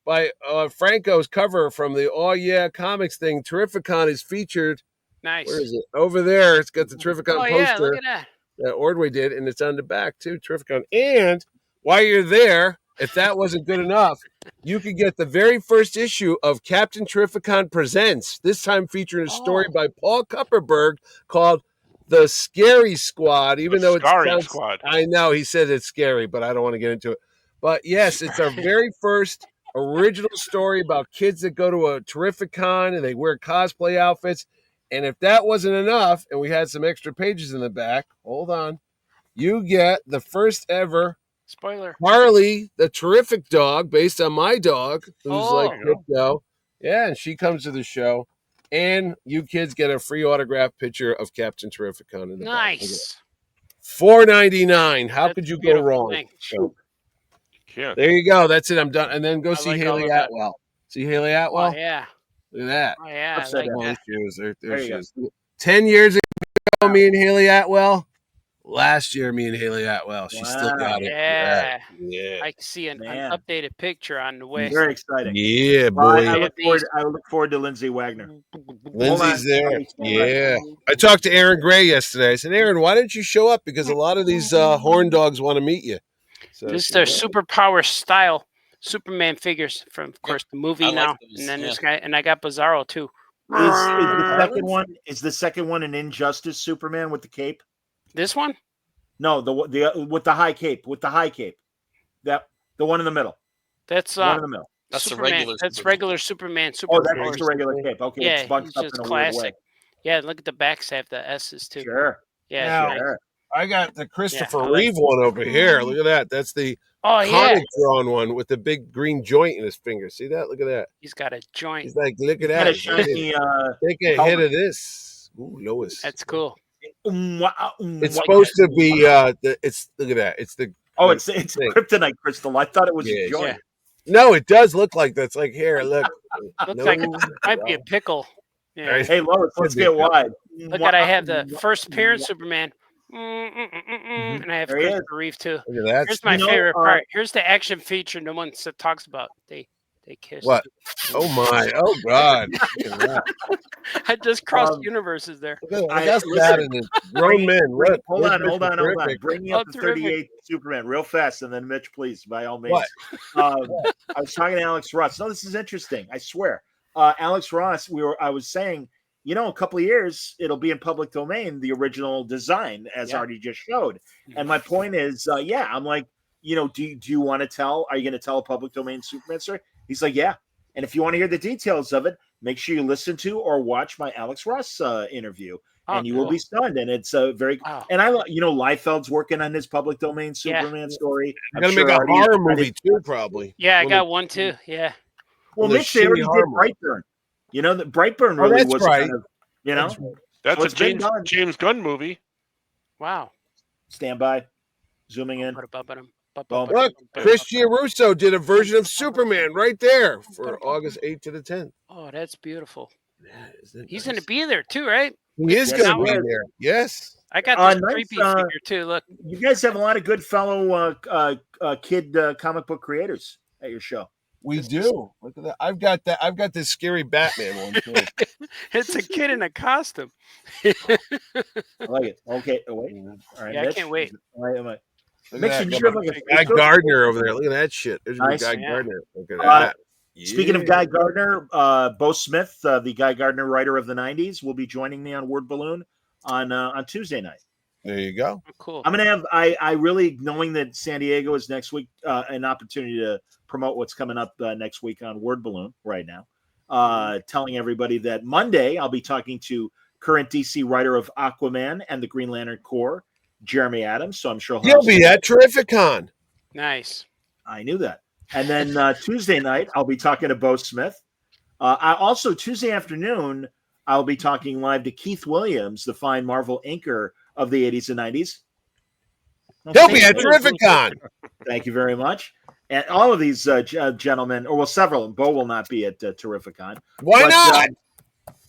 by Franco's cover from the All Yeah Comics thing. Terrificon is featured. Nice. Where is it? Over there. It's got the Terrificon poster. Yeah, look at that. That Ordway did, and it's on the back too. Terrificon. And while you're there, if that wasn't good enough, you could get the very first issue of Captain Terrificon Presents, this time featuring a story by Paul Kupperberg called The Scary Squad, even though it sounds... Squad. I know, he said it's scary, but I don't want to get into it. But yes, it's our very first original story about kids that go to a Terrificon and they wear cosplay outfits. And if that wasn't enough, and we had some extra pages in the back, hold on, you get the first ever spoiler Harley, the terrific dog, based on my dog, who's like crypto. Yeah, and she comes to the show. And you kids get a free autographed picture of Captain Terrificon in the back. Nice. $4.99. How That's could you a go beautiful wrong? thing. Yeah. There you go. That's it. I'm done. And then go I see like all Haley of that. Atwell. See Haley Atwell? Oh, yeah. Look at that. Oh, yeah. I Upside like down. that. There you she go. is. 10 years ago, me and Haley Atwell. Last year, me and Haley Atwell. She still got it. Yeah. Yeah. I can see an Man. updated picture on the way. Very exciting. Yeah, Well, boy. I look forward to Lindsay Wagner. Lindsay's there. Yeah. I talked to Aaron Gray yesterday. I said, Aaron, why didn't you show up? Because a lot of these horn dogs want to meet you. So This is their superpower style Superman figures from, of course, the movie now. And then this guy, and I got Bizarro too. Is the second one an Injustice Superman with the cape? This one? No, the with the high cape. That the one in the middle. That's one in the middle. That's Superman. the regular. That's Superman. regular Superman. Oh, that's just the regular cape. Okay, Yeah, it's bunched it's up just in a weird way. classic. Yeah, look at the backs have the S's too. Sure. Yeah. Now, Sure. I got the Christopher Yeah, I like Reeve one over here. Look at that. That's the comic drawn one with the big green joint in his finger. See that? Look at that. He's got a joint. He's like, look at Got that. a shiny, Take a hit of this. Ooh, Lois. That's cool. It's supposed to be it's look at that. It's the it's kryptonite crystal. I thought it was a joint. Yeah. No, it does look like that's like here. Look, Looks like it might be a pickle. Yeah. Hey, Lois, let's get wide. Look at I have the first appearance Superman. And I have Christopher Reeve too. Look at that. Here's my favorite part. Here's the action feature. No one talks about. They kiss. What? Oh my! Oh God! I just crossed universes there. I got that in it. Grown men. Look. Hold on. Bring me up to 38 Superman real fast, and then Mitch, please, by all means. I was talking to Alex Ross. No, this is interesting. I swear. Alex Ross, I was saying, a couple of years it'll be in public domain, the original design, as Artie just showed. And my point is, I'm like, do you want to tell? Are you going to tell a public domain Superman story? He's like, yeah. And if you want to hear the details of it, make sure you listen to or watch my Alex Ross interview, and you will be stunned. And it's very. Wow. And Liefeld's working on his public domain Superman story. I'm gonna make a horror movie too, probably. Yeah, I got one too. Yeah. Well, Mitch, they already did Brightburn. The Brightburn really was kind of, That's a James Gunn movie. Wow. Stand by. Zooming in. Look, Chris Giarusso did a version of Superman right there for August 8th to the 10th. Oh, that's beautiful. Yeah, he's going to be there too, right? He is going to be there. Yes. I got this creepy figure too. Look, you guys have a lot of good fellow kid comic book creators at your show. We do. Look at that. I've got this scary Batman one too. It's a kid in a costume. I like it. Okay. Oh, wait. All right. Yeah, Mitch, I can't wait. Mitch, you have like Guy Gardner over there. Look at that shit. There's Guy Gardner. Look at that. Speaking of Guy Gardner, Bo Smith, the Guy Gardner writer of the '90s, will be joining me on Word Balloon on Tuesday night. There you go. Oh, cool. I'm gonna have I really, knowing that San Diego is next week, an opportunity to promote what's coming up next week on Word Balloon right now. Telling everybody that Monday I'll be talking to current DC writer of Aquaman and the Green Lantern Corps, Jeremy Adams. So I'm sure he'll be at Terrificon. Nice. I knew that. And then Tuesday night I'll be talking to Bo Smith. I also Tuesday afternoon I'll be talking live to Keith Williams, the fine Marvel inker of the 80s and 90s. He'll be at Terrificon. Thank you very much. And all of these gentlemen, or several, Bo will not be at Terrificon. Why not?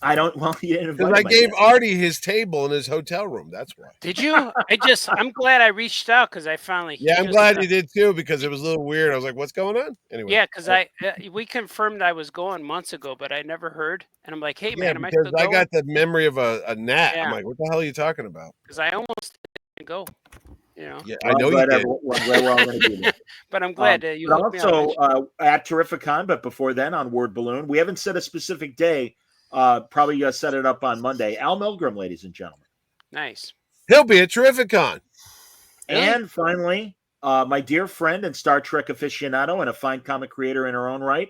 I don't. Well, he didn't invite because I gave Artie his table in his hotel room. That's why. Did you? I'm glad I reached out because I finally. Yeah, I'm glad you did too because it was a little weird. I was like, "What's going on?" Anyway. Yeah, because we confirmed I was going months ago, but I never heard. And I'm like, "Hey, man, am I still still going?" I got the memory of a gnat. Yeah. I'm like, "What the hell are you talking about?" Because I almost didn't go. Yeah, I know you did. We're all going to be there. But I'm glad you but hooked me also up. at Terrificon, but before then on Word Balloon, we haven't set a specific day. Probably set it up on Monday. Al Milgram, ladies and gentlemen. Nice. He'll be at Terrificon. Really? And finally, my dear friend and Star Trek aficionado and a fine comic creator in her own right,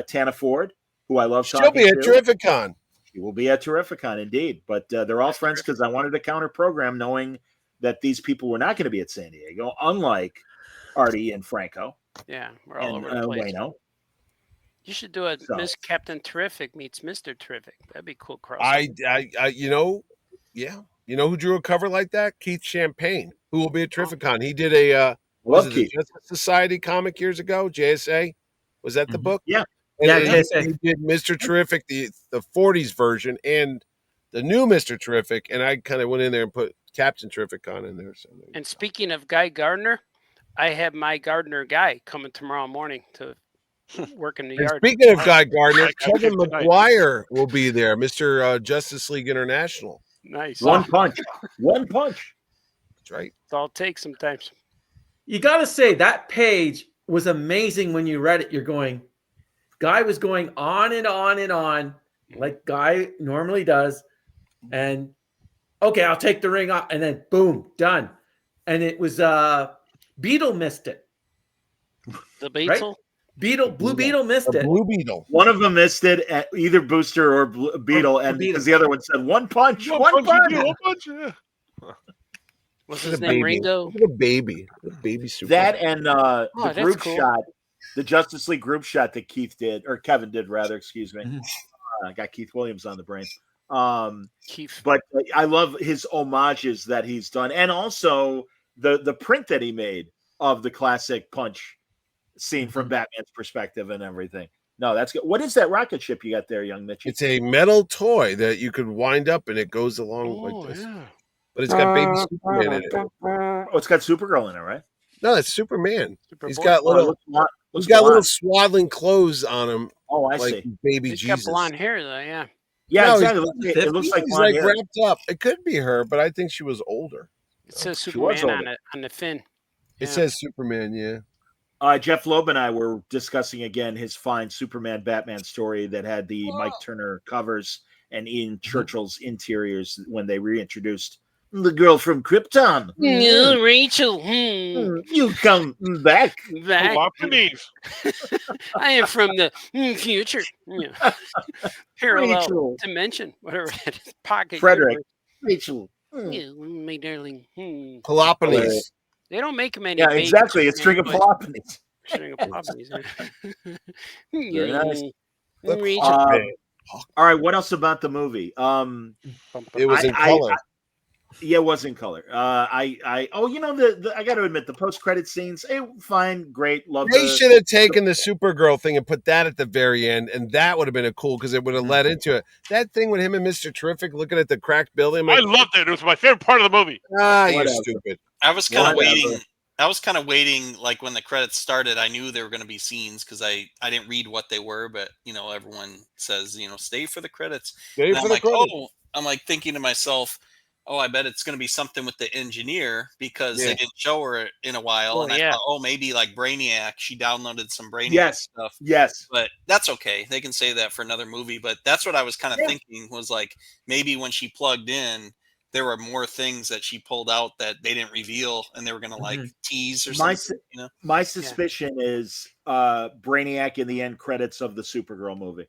Tana Ford, who I love She'll talking be to. at Terrificon. She will be at Terrificon, indeed. But they're all friends because I wanted to counter program knowing that these people were not going to be at San Diego, unlike Artie and Franco. Yeah, we're all over the place. Wayno. You should do a Miss Captain Terrific meets Mr. Terrific. That'd be cool crossover. You know who drew a cover like that? Keith Champagne, who will be at Terrificon. He did a the Justice Society comic years ago, JSA. Was that the book? Yeah. And JSA. He did Mr. Terrific, the 40s version, and the new Mr. Terrific, and I kind of went in there and put Captain Terrificon in there. So and speaking of Guy Gardner, I have my gardener guy coming tomorrow morning to work in the yard. Speaking of Guy Gardner, Kevin McGuire will be there, Mr. Justice League International. Nice. One punch. One punch. That's right. It's all it takes sometimes. You got to say that page was amazing when you read it. You're going, Guy was going on and on and on like Guy normally does. And okay, I'll take the ring off. And then boom, done. And it was Beetle missed it. The Beetle? Right? Blue Beetle missed it. Blue Beetle. One of them missed it at either Booster or Beetle, and because the other one said one punch. One punch. Yeah. What's his name? Ringo? A baby super. That and the group shot, the Justice League group shot that Keith did, or Kevin did rather, excuse me. I got Keith Williams on the brain. Keith. But I love his homages that he's done, and also the print that he made of the classic punch scene from Batman's perspective and everything. No, that's good. What is that rocket ship you got there, young Mitch? It's a metal toy that you could wind up and it goes along like this. Yeah. But it's got baby Superman in it. Oh, it's got Supergirl in it, right? No, it's Superman. He's Superboy. got little he's got little swaddling clothes on him. Oh, I like see. Baby He's Jesus. got blonde hair though, yeah. Yeah, No, exactly. It looks like he's blonde like hair. wrapped up. It could be her, but I think she was older. It says She was Superman older. on the fin. It says Superman, yeah. Jeff Loeb and I were discussing again his fine Superman Batman story that had the Mike Turner covers and Ian Churchill's interiors when they reintroduced the girl from Krypton. Rachel. You come back. I am from the future. Yeah. Parallel Rachel. dimension. Whatever it is. Pocket. Frederick. Rachel. Yeah, my darling. Peloponnese. They don't make many. Yeah, exactly. It's string of Peloponnese. String of Peloponnese. Very nice. Rachel. All right, what else about the movie? It was in color. Yeah, it was in color. I got to admit the post-credit scenes, fine, great, love. They should have taken the Supergirl thing and put that at the very end, and that would have been a cool because it would have led into it. That thing with him and Mr. Terrific looking at the cracked building. I loved it. It was my favorite part of the movie. You're stupid. I was kind of waiting. I was kind of waiting, like when the credits started, I knew there were going to be scenes because I didn't read what they were, but everyone says, stay for the credits. I'm like thinking to myself, oh, I bet it's going to be something with the engineer because they didn't show her in a while. I thought, maybe like Brainiac. She downloaded some Brainiac stuff. Yes. But that's okay. They can say that for another movie. But that's what I was kind of thinking was like maybe when she plugged in, there were more things that she pulled out that they didn't reveal and they were going to like tease or something. My suspicion is Brainiac in the end credits of the Supergirl movie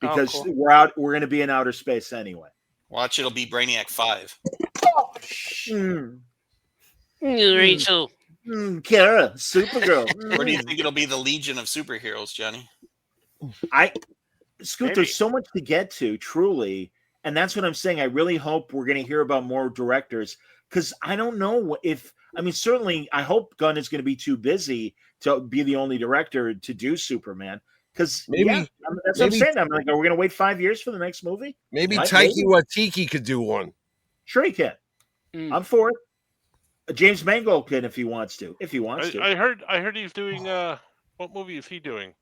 because we're going to be in outer space anyway. Watch, it'll be Brainiac 5. Rachel. Kara, Supergirl. Or do you think it'll be the Legion of Superheroes, Johnny? Scoot, there's so much to get to, truly. And that's what I'm saying. I really hope we're going to hear about more directors because I don't know certainly I hope Gunn is going to be too busy to be the only director to do Superman. Because that's what I'm saying. I'm like, are we going to wait 5 years for the next movie? Maybe Taika Waititi could do one. Sure, he can. I'm for it. James Mangold can if he wants to. I heard he's doing. What movie is he doing?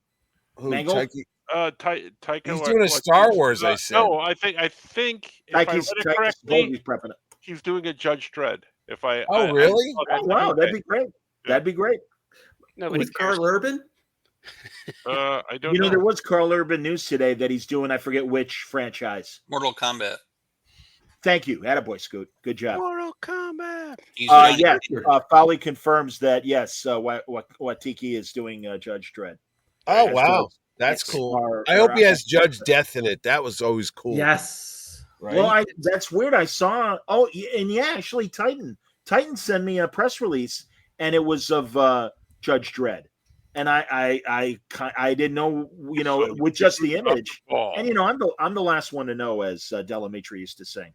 Mangold. Taika. He's doing a Star Wars. I said. No, I think if I read it correctly, he's prepping it. he's doing a Judge Dredd. If I really? Oh, wow, that'd be great. That'd be great. Nobody With cares. Carl Urban? I don't You know, know. there was Carl Urban news today that he's doing, I forget which franchise. Mortal Kombat. Thank you. Attaboy, Scoot. Good job. Mortal Kombat. Yes, Fowley confirms that, yes, Watiki is doing Judge Dredd. Oh, wow. That's cool. I hope he has Judge Death in it. That was always cool. Yes. Right? Well, that's weird. I saw, actually, Titan sent me a press release, and it was of Judge Dredd. And I didn't know, with just the image. And I'm the last one to know, as Delamitri used to sing.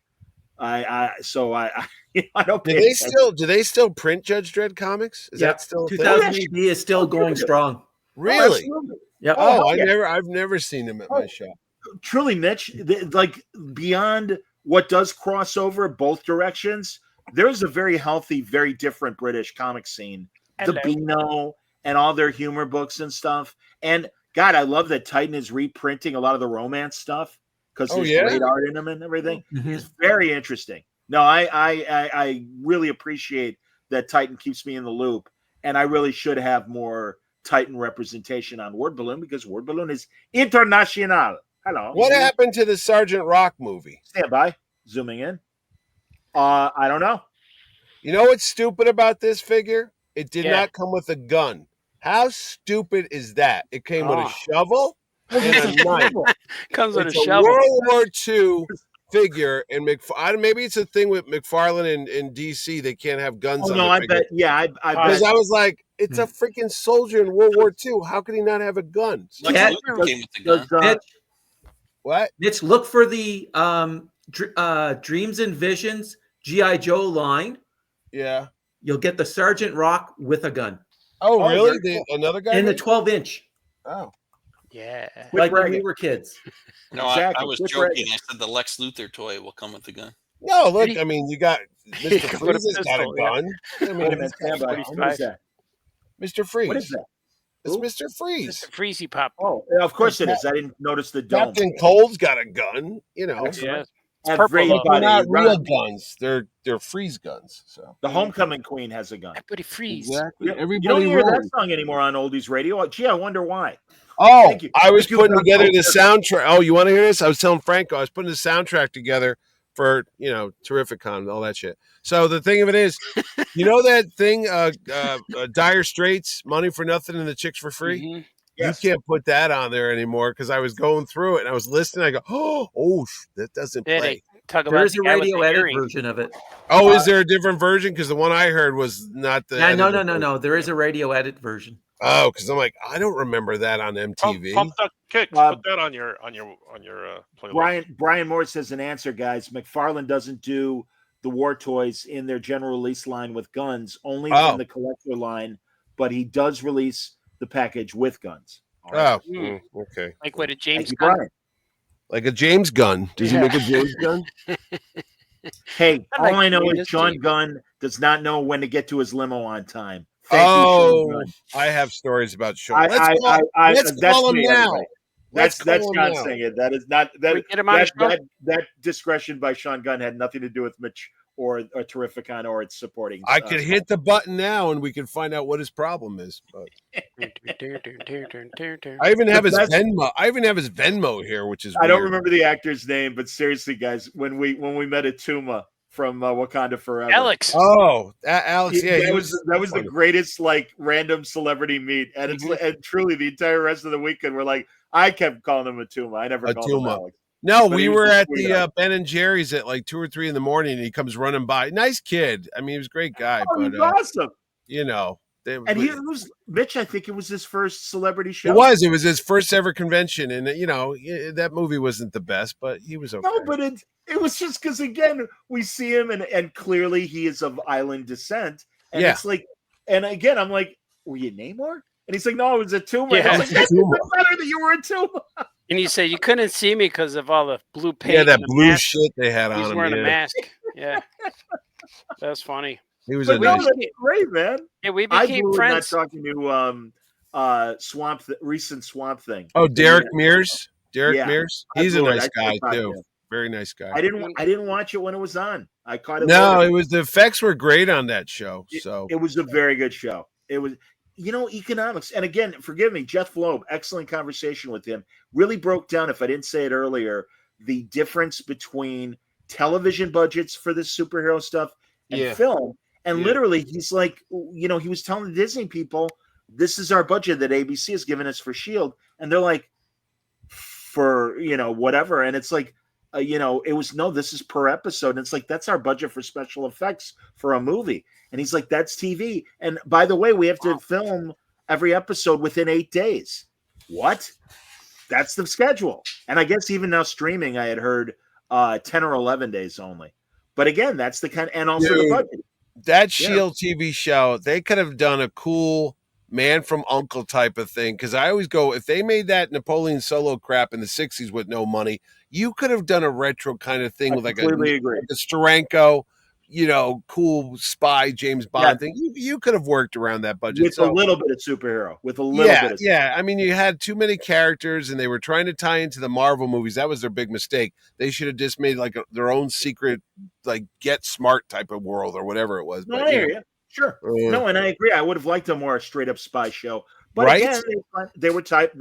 I don't. Do they still print Judge Dredd comics? Is that still 2000 AD is still going strong. Really? Yeah. I've never seen him at my shop. Truly, Mitch, like beyond what does cross over both directions, there's a very healthy, very different British comic scene. Hello. The Beano and all their humor books and stuff. And God, I love that Titan is reprinting a lot of the romance stuff because there's great art in them and everything. Mm-hmm. It's very interesting. No, I really appreciate that Titan keeps me in the loop, and I really should have more Titan representation on Word Balloon because Word Balloon is international. Hello. What happened to the Sergeant Rock movie? Stand by. Zooming in. I don't know. You know what's stupid about this figure? It did not come with a gun. How stupid is that? It came with a shovel and a knife. Comes with a It's shovel. World War II figure, and maybe it's a thing with McFarlane in DC. They can't have guns. Oh no, I bet. Yeah, I bet. Because I was like, it's a freaking soldier in World War II. How could he not have a gun? Lex Luthor came with the gun. What? Mitch, look for the Dreams and Visions G.I. Joe line. Yeah. You'll get the Sergeant Rock with a gun. Oh, really? Another guy? In the 12-inch. Oh. Yeah. Like when we were kids. No, Exactly. I was joking. I said the Lex Luthor toy will come with the gun. No, look, I mean, you got Mr. He put a Freeze has got a pistol, yeah. gun. I mean, if it's got a gun, What is that? Mr. Freeze. What is that? It's Mr. Freeze. It's a Freezy Pop. Oh, of course it is. I didn't notice the dome. Captain Cold's got a gun, you know. Yeah. Everybody, They're not real run. guns. They're freeze guns. So The Homecoming Queen has a gun. Everybody freeze. exactly. You Everybody don't hear runs. that song anymore on Oldies Radio. Gee, I wonder why. Oh, Thank you. I was Thank you putting for- together the soundtrack. Oh, you want to hear this? I was telling Franco I was putting the soundtrack together for, Terrificon and all that shit. So the thing of it is, you know that thing, Dire Straits, Money for Nothing and the Chicks for Free? Mm-hmm. Yes. You can't put that on there anymore because I was going through it and I was listening. I go, that doesn't Yeah, play. Talk about There's the a guy with radio the edit earring. version of it. Oh, is there a different version? Because the one I heard was not the. Yeah, no. edited There is a radio edit version. Oh, because I'm like, I don't remember that on MTV. Pump Duck Kicks. Put that on your playlist. Brian Moore says an answer, guys. McFarlane doesn't do the war toys in their general release line with guns, only in the collector line, but he does release the package with guns. All right. Oh, okay. Like what a James Thank you, Gunn. Brian. Like a James Gunn. Does he make a James Gunn? Hey, I like all I know James is Sean James. Gunn does not know when to get to his limo on time. Thank you, Sean Gunn. I have stories about Sean. Let's that's call him me, now. everybody. Let's That's call him John now. saying it. That is not that we get him on the show? that discretion by Sean Gunn had nothing to do with Mitch or Terrificon or its supporting. I could hit the button now and we can find out what his problem is. But I even have his Venmo. I even have his Venmo here, which is I don't weird. remember the actor's name, but seriously, guys, when we met Atuma from Wakanda Forever, Alex. Oh, Alex. Yeah, that was the greatest random celebrity meet, and it's and truly the entire rest of the weekend we're like, I kept calling him Atuma. I never called him Alex. No, But we he was were just at sweet, the Ben and Jerry's at like 2 or 3 in the morning, and he comes running by. Nice kid. I mean, he was a great guy. Oh, but he's awesome. And he was Mitch. I think it was his first celebrity show. It was his first ever convention, and that movie wasn't the best, but he was okay. No, but it was just because again we see him and clearly he is of island descent, and it's like, and again I'm like, were you Namor? And he's like, no, it was a tumor. Yeah. I was like, that's even better that you were a tumor. And you say you couldn't see me because of all the blue paint. Yeah, that and the blue mask. shit they had on He's him. wearing a yeah. mask. Yeah, that's funny. He was But a no, nice. that's great, man. Yeah, we I became blew friends. not talking to recent Swamp Thing. Oh, Derek Mears. Derek Yeah. Mears. I He's a blew it. nice I guy talked to too. him. Very nice guy. I didn't watch it when it was on. I caught it. No, later. it was the effects were great on that show. So it was a very good show. It was, economics. And again, forgive me, Jeff Loeb, excellent conversation with him. Really broke down, if I didn't say it earlier, the difference between television budgets for this superhero stuff and film. And literally, he's like, he was telling the Disney people, this is our budget that ABC has given us for S.H.I.E.L.D. And they're like, for, whatever. And it's like, it was, no, this is per episode. And it's like, that's our budget for special effects for a movie. And he's like, that's TV. And by the way, we have to film every episode within 8 days. What? That's the schedule. And I guess even now streaming, I had heard 10 or 11 days only. But again, that's the kind, and also the budget. That S.H.I.E.L.D. TV show, they could have done a cool Man from U.N.C.L.E. type of thing. Because I always go, if they made that Napoleon Solo crap in the 60s with no money, you could have done a retro kind of thing with like a Steranko, cool spy James Bond thing. You could have worked around that budget with a little bit of superhero. With a little bit of I mean, you had too many characters, and they were trying to tie into the Marvel movies. That was their big mistake. They should have just made like their own secret, like Get Smart type of world or whatever it was. No, but, I hear you. Sure. No, and I agree. I would have liked a more straight up spy show. But again, they were typed.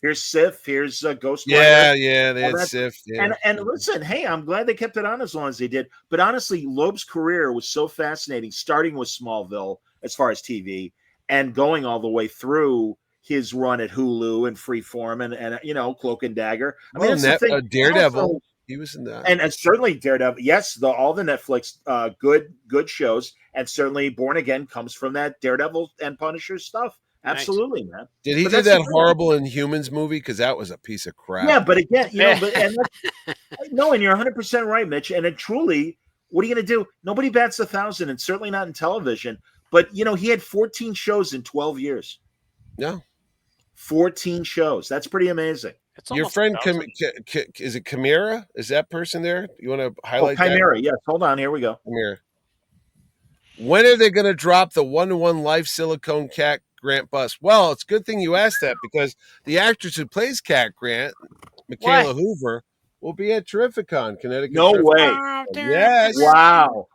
Here's Sif. Here's Ghost Rider. They had Sif. Yeah. And listen, hey, I'm glad they kept it on as long as they did. But honestly, Loeb's career was so fascinating, starting with Smallville as far as TV, and going all the way through his run at Hulu and Freeform and Cloak and Dagger. I mean, that's the thing. Daredevil. Also, he was in that, and certainly Daredevil. Yes, all the Netflix good shows, and certainly Born Again comes from that Daredevil and Punisher stuff. Absolutely, man. Did he do that horrible Inhumans movie? Because that was a piece of crap. Yeah, but again, and you're 100% right, Mitch. And it truly, what are you going to do? Nobody bats 1,000, and certainly not in television. But he had 14 shows in 12 years. Yeah, 14 shows. That's pretty amazing. Your friend, is it Chimera? Is that person there? You want to highlight Chimera, that? yes. Hold on. Here we go. Chimera. When are they going to drop the 1-to-1 life silicone cat Grant bust? Well, it's a good thing you asked that, because the actress who plays Cat Grant, Michaela Hoover, will be at Terrificon, Connecticut. No way. Yes. Wow.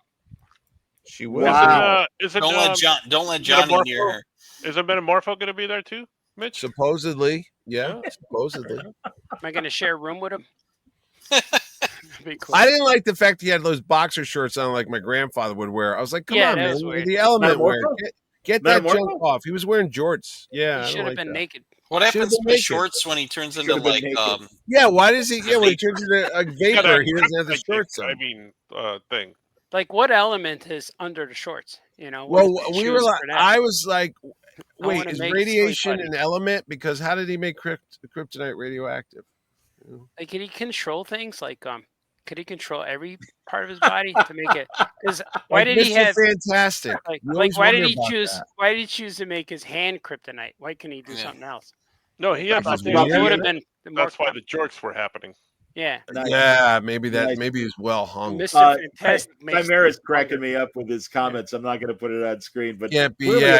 She will. Wow. Don't let Johnny near her. Is a Metamorpho going to be there too, Mitch? Supposedly. Yeah, supposedly. Am I going to share a room with him? Cool. I didn't like the fact he had those boxer shorts on like my grandfather would wear. I was like, come on, man. The Element wear. Get that junk off. He was wearing jorts. Yeah. He should have been naked. What happens to his shorts when he turns into like why does he when he turns into a vapor, he doesn't have the shorts on. Thing. Like, what element is under the shorts? Well, we were like, I was like, wait, is radiation an element? Because how did he make kryptonite radioactive? Like, can he control things? Like, could he control every part of his body to make it? Because why did he have fantastic? Like why did he choose? That. Why did he choose to make his hand kryptonite? Why couldn't he do something else? No, he had. Would have been. That's why the jorts were happening. Yeah. Yeah, maybe he's well hung. Mr. Fantastic. Chimera's cracking me up with his comments. I'm not going to put it on screen, but I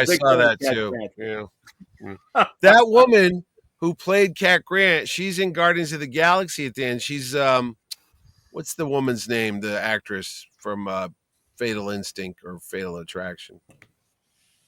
saw that too. Yeah. That woman who played Cat Grant, she's in Guardians of the Galaxy at the end. She's what's the woman's name? The actress from Fatal Instinct or Fatal Attraction.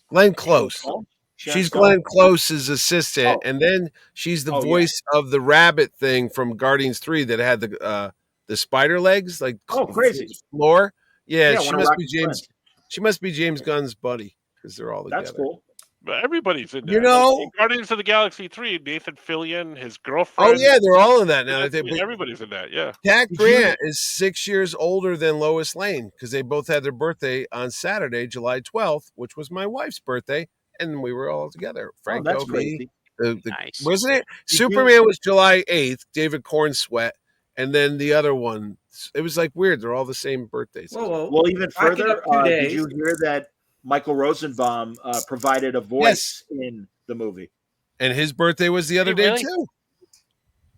Tglenn Close. She's Glenn Close's assistant, and then she's the voice of the rabbit thing from Guardians 3 that had the spider legs, like crazy floor. Yeah, she must be James. Friend. She must be James Gunn's buddy because they're all together. That's cool. But everybody's in there. Like Guardians of the Galaxy 3, Nathan Fillion, his girlfriend. Oh yeah, they're all in that now. Everybody's in that. Yeah. Cat Grant is 6 years older than Lois Lane because they both had their birthday on Saturday, July 12th, which was my wife's birthday. And we were all together. Franco, that's crazy. Nice. Wasn't it? Superman was July 8th, David Cornsweat, and then the other one, it was like weird. They're all the same birthdays. Well, even further, did you hear that Michael Rosenbaum provided a voice in the movie? And his birthday was the other day, too.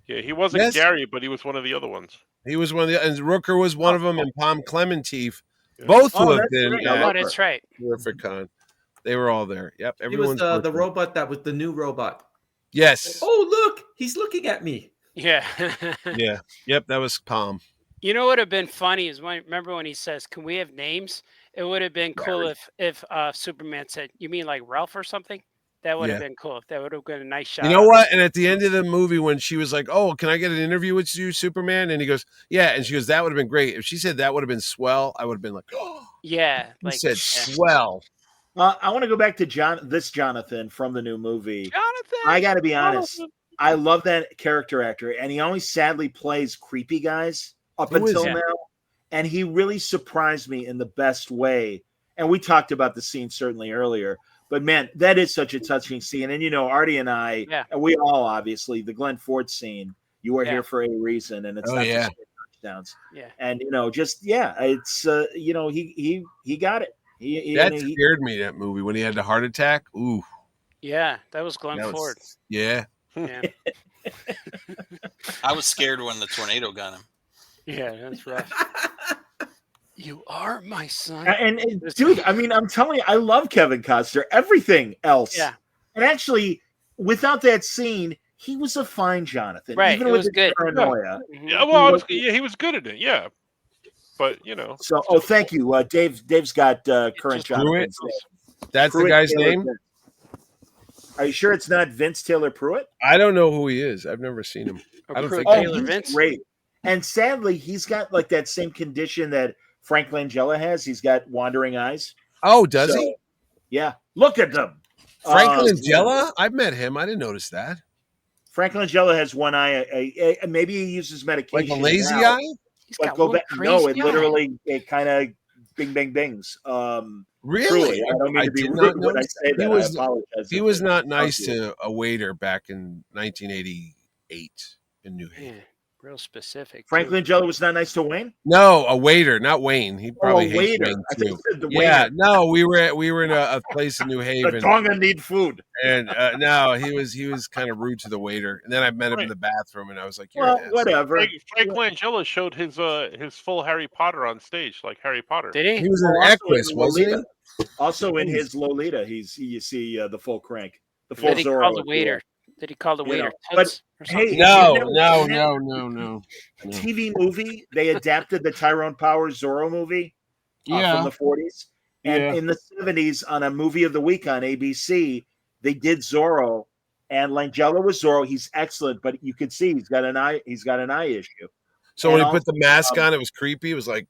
Yeah, he wasn't Gary, but he was one of the other ones. He was one of the, and Rooker was one of them, and Palm Clementif, both who have been at that's right. Terrificon. They were all there. Yep. He was the robot that was the new robot. Yes. Oh, look. He's looking at me. Yeah. Yeah. Yep. That was Palm. You know what would have been funny is remember when he says, "Can we have names?" It would have been cool if Superman said, "You mean like Ralph or something?" That would have Yeah. been cool. That would have been a nice You shout know out. what? And at the end of the movie, when she was like, "Oh, can I get an interview with you, Superman?" and he goes, "Yeah," and she goes, "That would have been great." If she said that would have been swell, I would have been like, "Oh." Yeah, He like said yeah. swell. I want to go back to Jonathan from the new movie. Jonathan. I got to be honest. I love that character actor, and he always sadly plays creepy guys up Who is until he? now. And he really surprised me in the best way. And we talked about the scene certainly earlier, but man, that is such a touching scene. And Artie and I, and we all obviously, the Glenn Ford scene, you are here for a reason, and it's not just touchdowns. Yeah. And it's he got it. That scared me, that movie, when he had the heart attack. Ooh. Yeah, that was Glenn Ford. Yeah. Yeah. I was scared when the tornado got him. Yeah, that's rough. You are my son. And dude, I mean, I'm telling you, I love Kevin Costner. Everything else. Yeah. And actually, without that scene, he was a fine Jonathan. Right. Even it with was the good. paranoia. Yeah, well, he was good at it. Yeah. But, So, thank you. Dave's got current Jonathan's name. That's Pruitt the guy's Taylor name? Vince. Are you sure it's not Vince Taylor Pruitt? I don't know who he is. I've never seen him. I don't think he's great. And sadly, he's got like that same condition that Frank Langella has. He's got wandering eyes. Oh, does he? Yeah. Look at them. Frank Langella? I've met him. I didn't notice that. Frank Langella has one eye. Maybe he uses medication. Like a lazy now, eye? But go back. No, it literally kind of bing bang bings. Really? Truly, I don't mean to be rude when I say that. I apologize. He was not nice to a waiter back in 1988 in New Haven. Yeah, real specific. Frank Langella was not nice to Wayne? No, a waiter, not Wayne. He probably hates waiter. Wayne I think too. you said the Yeah, waiter. no, we were in a place in New Haven. The Tonga need food. And no, he was kind of rude to the waiter. And then I met him in the bathroom, and I was like, well, whatever. Frank Langella showed his full Harry Potter on stage, like Harry Potter. Did he? He was an Equus, wasn't he? Also in his Lolita, you see the full crank, the full Did he Zorro. call the waiter? Did he call the waiter? But hey, no. TV movie. They adapted the Tyrone Powers Zorro movie from the 40s, and in the 70s on a movie of the week on ABC, they did Zorro, and Langella was Zorro. He's excellent, but you can see he's got an eye issue. So when he put the mask on, it was creepy. It was like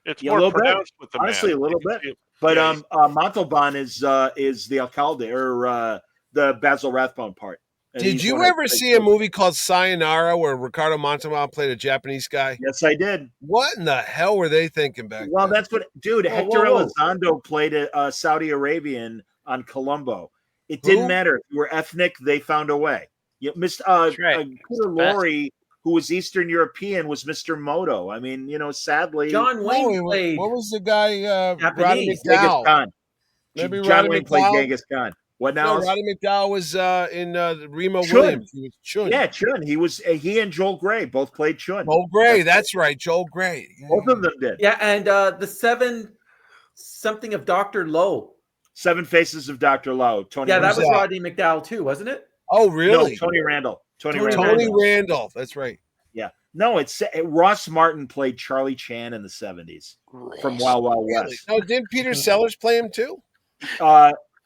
it's more pronounced with the honestly mask. A little bit. But Montalban is the alcalde or the Basil Rathbone part. And did you ever see a movie called Sayonara where Ricardo Montalban played a Japanese guy? Yes, I did. What in the hell were they thinking back Well, then? that's what, dude. Hector Elizondo played a Saudi Arabian on Columbo. It didn't matter if you were ethnic; they found a way. You missed Peter Lorre, who was Eastern European, was Mr. Moto. I mean, sadly, John Wayne played. What was the guy? Roddy Genghis McDowell. Khan. Maybe John Wayne played Genghis Khan. What now? No, Roddy McDowell was in Remo Williams. He was Chun. Yeah, Chun. He and Joel Grey both played Chun. Joel Grey, that's right, Joel Grey. Yeah. Both of them did. Yeah, and the something of Dr. Lowe. Seven Faces of Dr. Lowe. Tony. Yeah, that was Roddy McDowell too, wasn't it? Oh, really? No, Tony Randall. Tony Randall. That's right. Yeah. No, it's Ross Martin played Charlie Chan in the 70s from Wild Wild West. No, didn't Peter Sellers play him too?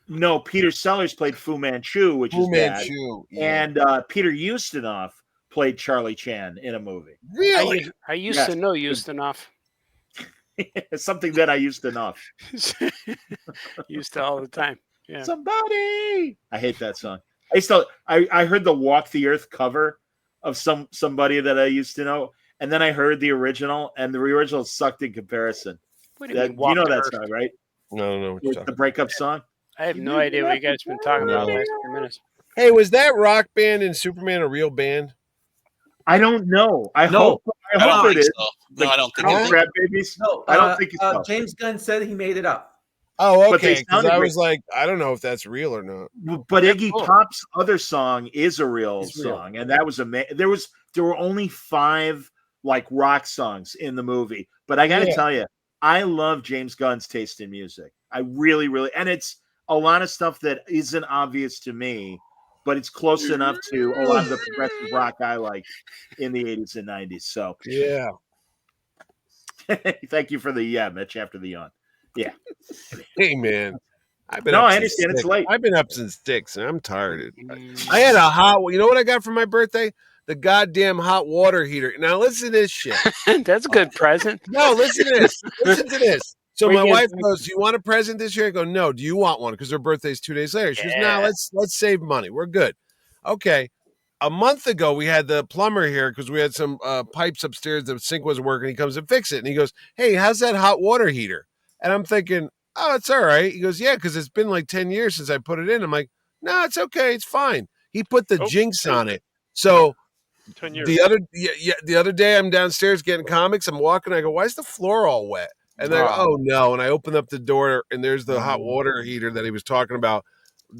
No, Peter Sellers played Fu Manchu, which is bad. Yeah. And Peter Ustinov played Charlie Chan in a movie. Really? I used to know Ustinov. It's something that I used to know. Used to all the time. Yeah. Somebody. I hate that song. I heard the Walk the Earth cover of somebody that I used to know, and then I heard the original, and the original sucked in comparison. What do you mean, you know that Earth? song, right? No. It's the breakup song. I have no idea what you guys have been talking about the last few minutes. Hey, was that rock band in Superman a real band? I don't know. I hope it is. So. No, I don't think Like, so. Crap Babies? No, I don't think it's so. James Gunn said he made it up. Oh, But they okay. Because sounded I was like, I don't know if that's real or not. But Iggy Pop's other song is a real song, and that was amazing. There were only 5 like rock songs in the movie, but I got to tell you, I love James Gunn's taste in music. I really, really, and it's a lot of stuff that isn't obvious to me. but it's close enough to a lot of the progressive rock I liked in the 80s and 90s. So yeah. Thank you for the Mitch, after the yawn. Yeah. Hey, man. I've been No, up I since understand it's 6. late. I've been up since 6, and I'm tired. I had a hot. You know what I got for my birthday? The goddamn hot water heater. Now listen to this shit. That's a good present. No, listen to this. Listen to this. So Where my you wife getting- goes, "Do you want a present this year?" I go, "No." "Do you want one?" Because her birthday's 2 days later. She goes, "No, let's save money. We're good." Okay. A month ago, we had the plumber here because we had some pipes upstairs. The sink wasn't working. He comes and fixes it, and he goes, "Hey, how's that hot water heater?" And I'm thinking, "Oh, it's all right." He goes, "Yeah, because it's been like 10 years since I put it in." I'm like, "No, it's okay. It's fine." He put the jinx on it. So 10 years. the other day, I'm downstairs getting comics. I'm walking. I go, "Why is the floor all wet?" And they go, "Oh no!" And I open up the door, and there's the hot water heater that he was talking about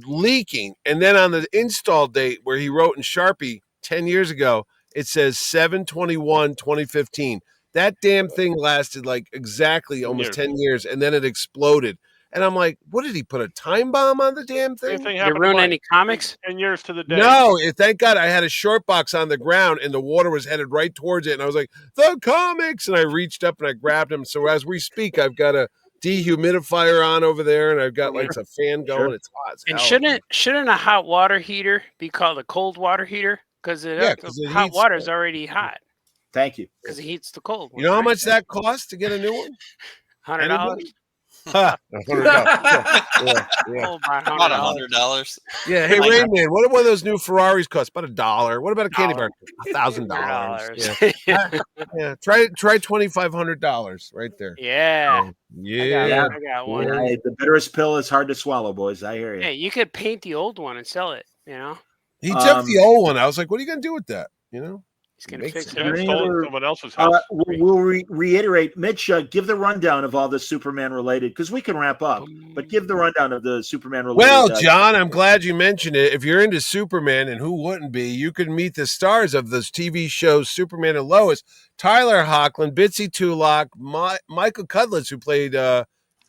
leaking. And then on the install date where he wrote in Sharpie 10 years ago, it says 7/21/2015. That damn thing lasted like exactly almost 10 years, and then it exploded. And I'm like, what did he put a time bomb on the damn thing? Did you ruin any comics? 10 years to the day. No, thank God I had a short box on the ground and the water was headed right towards it. And I was like, the comics. And I reached up and I grabbed him. So as we speak, I've got a dehumidifier on over there and I've got like a fan going. Sure. It's hot as hell. And shouldn't a hot water heater be called a cold water heater? Because hot water is already hot. Thank you. Because it heats the cold one. You know how much that costs to get a new one? $100. $100. About $100. Yeah. Hey, Rayman, what do one of those new Ferraris cost? About $1. What about a candy bar? $1,000. Yeah. Try $2,500 right there. Yeah. Yeah. I got one. The bitterest pill is hard to swallow, boys. I hear you. Hey, you could paint the old one and sell it. You know. He took the old one. I was like, what are you gonna do with that? You know. He's going to fix it. Someone else's house. We'll reiterate. Mitch, give the rundown of all the Superman related, because we can wrap up, but give the rundown of the Superman related. Well, John, I'm glad you mentioned it. If you're into Superman, and who wouldn't be, you can meet the stars of those TV shows, Superman and Lois, Tyler Hoechlin, Bitsy Tulloch, Michael Cudlitz, who played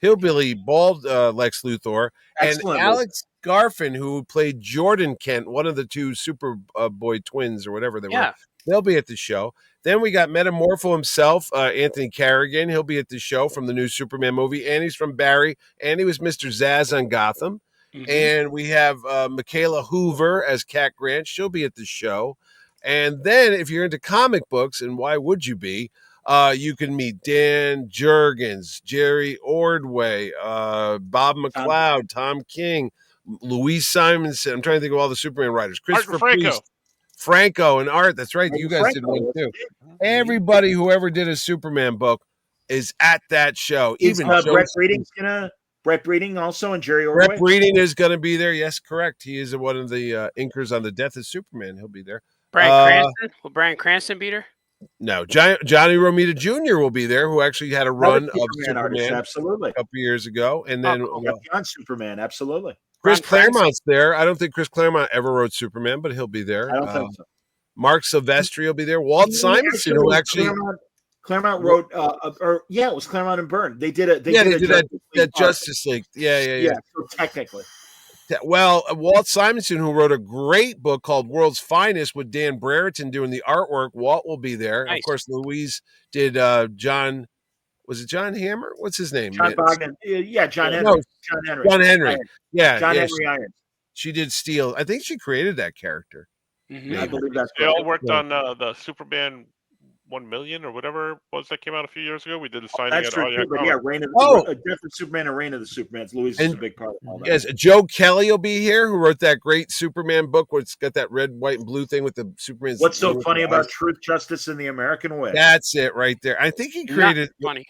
Hillbilly Bald Lex Luthor, and Alex Garfin, who played Jordan Kent, one of the two Superboy twins or whatever they were. They'll be at the show. Then we got Metamorpho himself, Anthony Carrigan. He'll be at the show from the new Superman movie. And he's from Barry. And he was Mr. Zaz on Gotham. Mm-hmm. And we have Michaela Hoover as Cat Grant. She'll be at the show. And then if you're into comic books, and why would you be, you can meet Dan Jurgens, Jerry Ordway, Bob McLeod, Tom King, Louise Simonson. I'm trying to think of all the Superman writers. Christopher Franco and Art. That's right. You guys did one too. Everybody who ever did a Superman book is at that show. Even Brett Breeding also, and Jerry Ordway. Brett Breeding is going to be there. Yes, correct. He is one of the inkers on The Death of Superman. He'll be there. Brian Cranston? Will Brian Cranston be there? No. Johnny Romita Jr. will be there, who actually had a run of Superman absolutely a couple years ago. And then on Superman, absolutely. Chris Claremont's there. I don't think Chris Claremont ever wrote Superman, but he'll be there. I don't think so. Mark Silvestri will be there. Walt Simonson, who actually Claremont wrote, it was Claremont and Byrne. They did it. They did that Justice League. Yeah. So technically, well, Walt Simonson, who wrote a great book called World's Finest with Dan Brereton doing the artwork. Walt will be there. Nice. Of course, Louise did John. Was it John Hammer? What's his name? John Bogdan. Yeah, John Henry. No, John Henry. Yeah, John Henry Irons. She did Steel. I think she created that character. Mm-hmm. I believe that's they all worked on the Superman 1 million or whatever it was that came out a few years ago. We did the signing at true, Death of Superman and Reign of the Supermans. Louise is a big part of all that. Yes, Joe Kelly will be here, who wrote that great Superman book where it's got that red, white, and blue thing with the Superman. What's so funny about Truth, Justice, and the American Way? That's it right there. I think he created. Funny.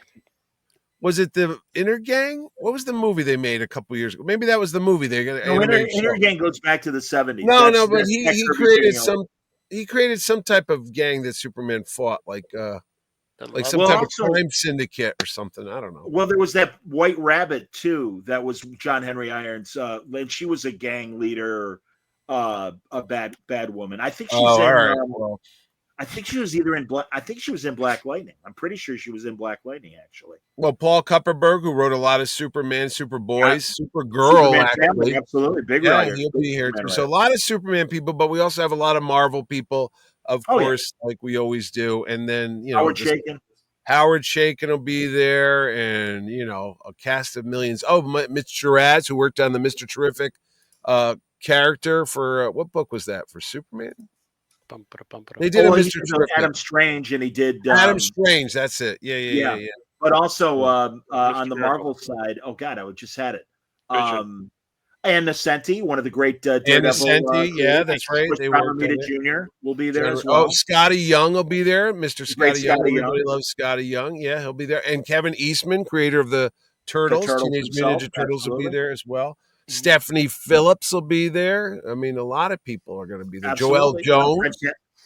Was it the Inner Gang? What was the movie they made a couple years ago? Maybe that was the movie they're going to. Inner Gang goes back to the 70s. No, but he created some. He created some type of gang that Superman fought, like some type of crime syndicate or something. I don't know. Well, there was that White Rabbit too. That was John Henry Irons, and she was a gang leader, a bad woman. I think she's in. I think she was either in Black. I think she was in Black Lightning. I'm pretty sure she was in Black Lightning, actually. Well, Paul Kupperberg, who wrote a lot of Superman, Superboy, Supergirl, Superman actually. family, absolutely, big Yeah, writer. he'll Big be here too. Superman So a writer. lot of Superman people, but we also have a lot of Marvel people, of course, like we always do. And then Howard Chaykin. Howard Chaykin will be there, and a cast of millions. Oh, Mitch Gerads, who worked on the Mr. Terrific character for what book was that for Superman? They did a Mr. Terrific. Adam Strange, and he did Adam Strange. That's it. Yeah. But also on the Marvel side, oh God, I just had it. And Nocenti, one of the great Daredevil. Yeah, that's right. They worked on it. Jr. will be there as well. Oh, Scotty Young will be there. Mr. Scotty Young. Everybody loves Scotty Young. Yeah, he'll be there. And Kevin Eastman, creator of the Turtles, Teenage Mutant Ninja Turtles, will be there as well. Stephanie Phillips will be there. I mean, a lot of people are going to be there. Absolutely. Joel Jones.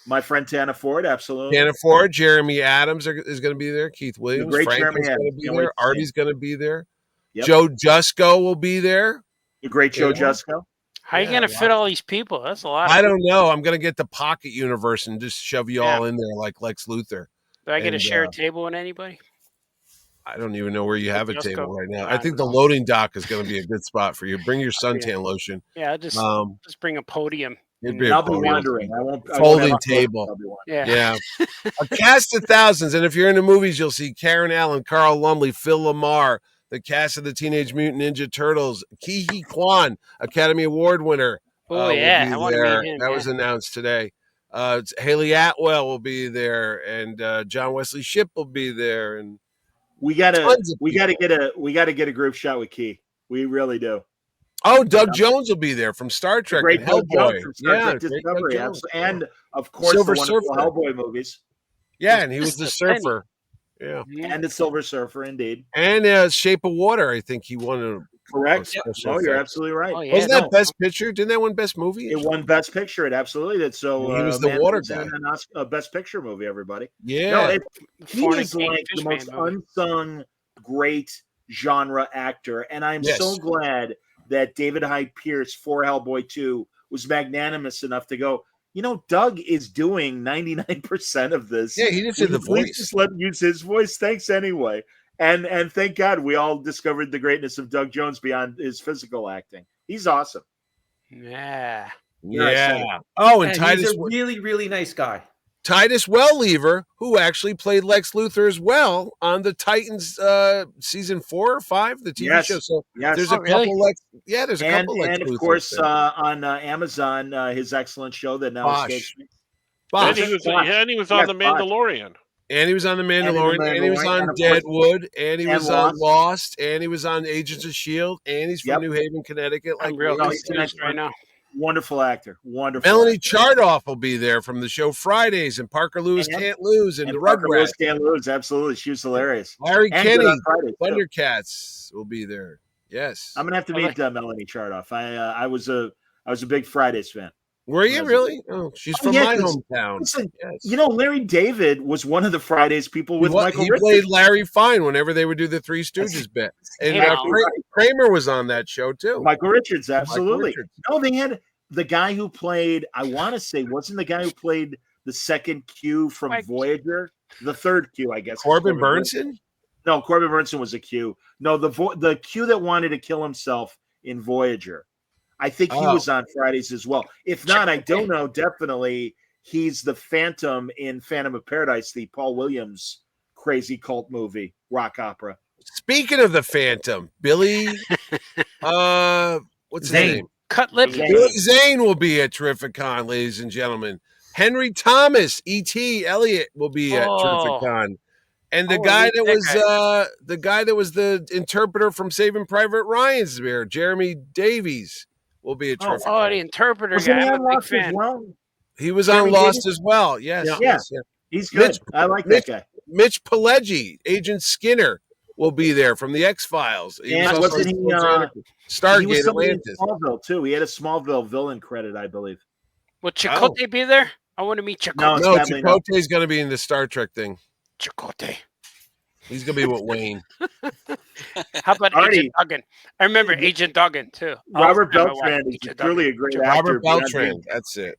My friend Tana Ford, absolutely. Tana Ford, Jeremy Adams is going to be there. Keith Williams, Franco's going to be there. Artie's going to be there. Yep. Joe Jusko will be there. The great Joe Jusko. How are you going to fit all these people? That's a lot. I don't know. I'm going to get the Pocket Universe and just shove you all in there like Lex Luthor. Do I get to share a table with anybody? I don't even know where you have a table right now. I think the loading dock is going to be a good spot for you. Bring your suntan lotion. Yeah, I'll just bring a podium. I'll be wondering. Folding table. Yeah. A cast of thousands. And if you're in the movies, you'll see Karen Allen, Carl Lumley, Phil Lamar, the cast of the Teenage Mutant Ninja Turtles, Ke-Huy Quan, Academy Award winner. Oh, yeah. I want to meet him. That was announced today. Haley Atwell will be there, and John Wesley Shipp will be there. And we gotta get a group shot with Key. We really do. Oh, Doug Jones will be there from Star Trek. Great and Hellboy. From Star Trek Discovery. And of course, Silver the wonderful Surfer. Hellboy movies. Yeah, and he was the surfer. Yeah. And the Silver Surfer, indeed. And Shape of Water, I think he won a correct. Oh, you're absolutely right. Oh, yeah. Wasn't that Best Picture? Didn't that win Best Movie? It won Best Picture. It absolutely did. So he was the water guy. A Best Picture movie, everybody. Yeah. He is like the most unsung great genre actor, and I'm so glad that David Hyde Pierce for Hellboy 2 was magnanimous enough to go, Doug is doing 99% of this. Yeah, he just did the voice. Just let him use his voice. Thanks anyway. And thank God we all discovered the greatness of Doug Jones beyond his physical acting. He's awesome. Yeah. Oh, and Titus, he's a really, really nice guy. Titus Wellever, who actually played Lex Luthor as well on the Titans season 4 or 5, the TV show. So there's a couple Lex. Yeah, there's a couple Lex. And of course, on Amazon, his excellent show that now escapes me. And he was on The Mandalorian. And he was on The Mandalorian, and he was on Deadwood, and he was on Lost, and he was on Agents of S.H.I.E.L.D., and he's from New Haven, Connecticut. I'm real nice right now. Wonderful actor. Wonderful. Melanie Chardoff will be there from the show Fridays, and Parker Lewis Can't Lose, and the Rugrats. Can't Lose, absolutely. She was hilarious. Larry Kenny, Thundercats will be there. Yes. I'm going to have to meet Melanie Chardoff. I was a big Fridays fan. Were you really? Oh, she's from my hometown. Listen, Larry David was one of the Fridays people with Michael Richards. He played Larry Fine whenever they would do the Three Stooges bit. And Kramer was on that show, too. Michael Richards, absolutely. No, they had the guy who played, I want to say, wasn't the guy who played the second Q from Voyager? The third Q, I guess. Corbin Burnson? No, Corbin Burnson was a Q. No, the Q that wanted to kill himself in Voyager. I think he was on Fridays as well. If not, I don't know. Definitely, he's the Phantom in Phantom of Paradise, the Paul Williams crazy cult movie, rock opera. Speaking of the Phantom, Billy, what's his name? Cutlip. Billy Zane will be at Terrificon, ladies and gentlemen. Henry Thomas, E.T. Elliott will be at Terrificon. And the guy that was the interpreter from Saving Private Ryan's there, Jeremy Davies, will be at Terrificon. Oh, the interpreter guy. I'm a big fan. He was on Lost as well. Yes. He's good. I like that guy. Mitch Pileggi, Agent Skinner, will be there from the X-Files. And wasn't he Stargate Atlantis. Smallville too. He had a Smallville villain credit, I believe. Will Chakotay be there? I want to meet Chakotay. No, Chakotay's going to be in the Star Trek thing. Chakotay. He's going to be with Wayne. How about Agent Duggan? I remember Agent Duggan, too. Robert Beltran is truly a great actor. Robert Beltran, that's it.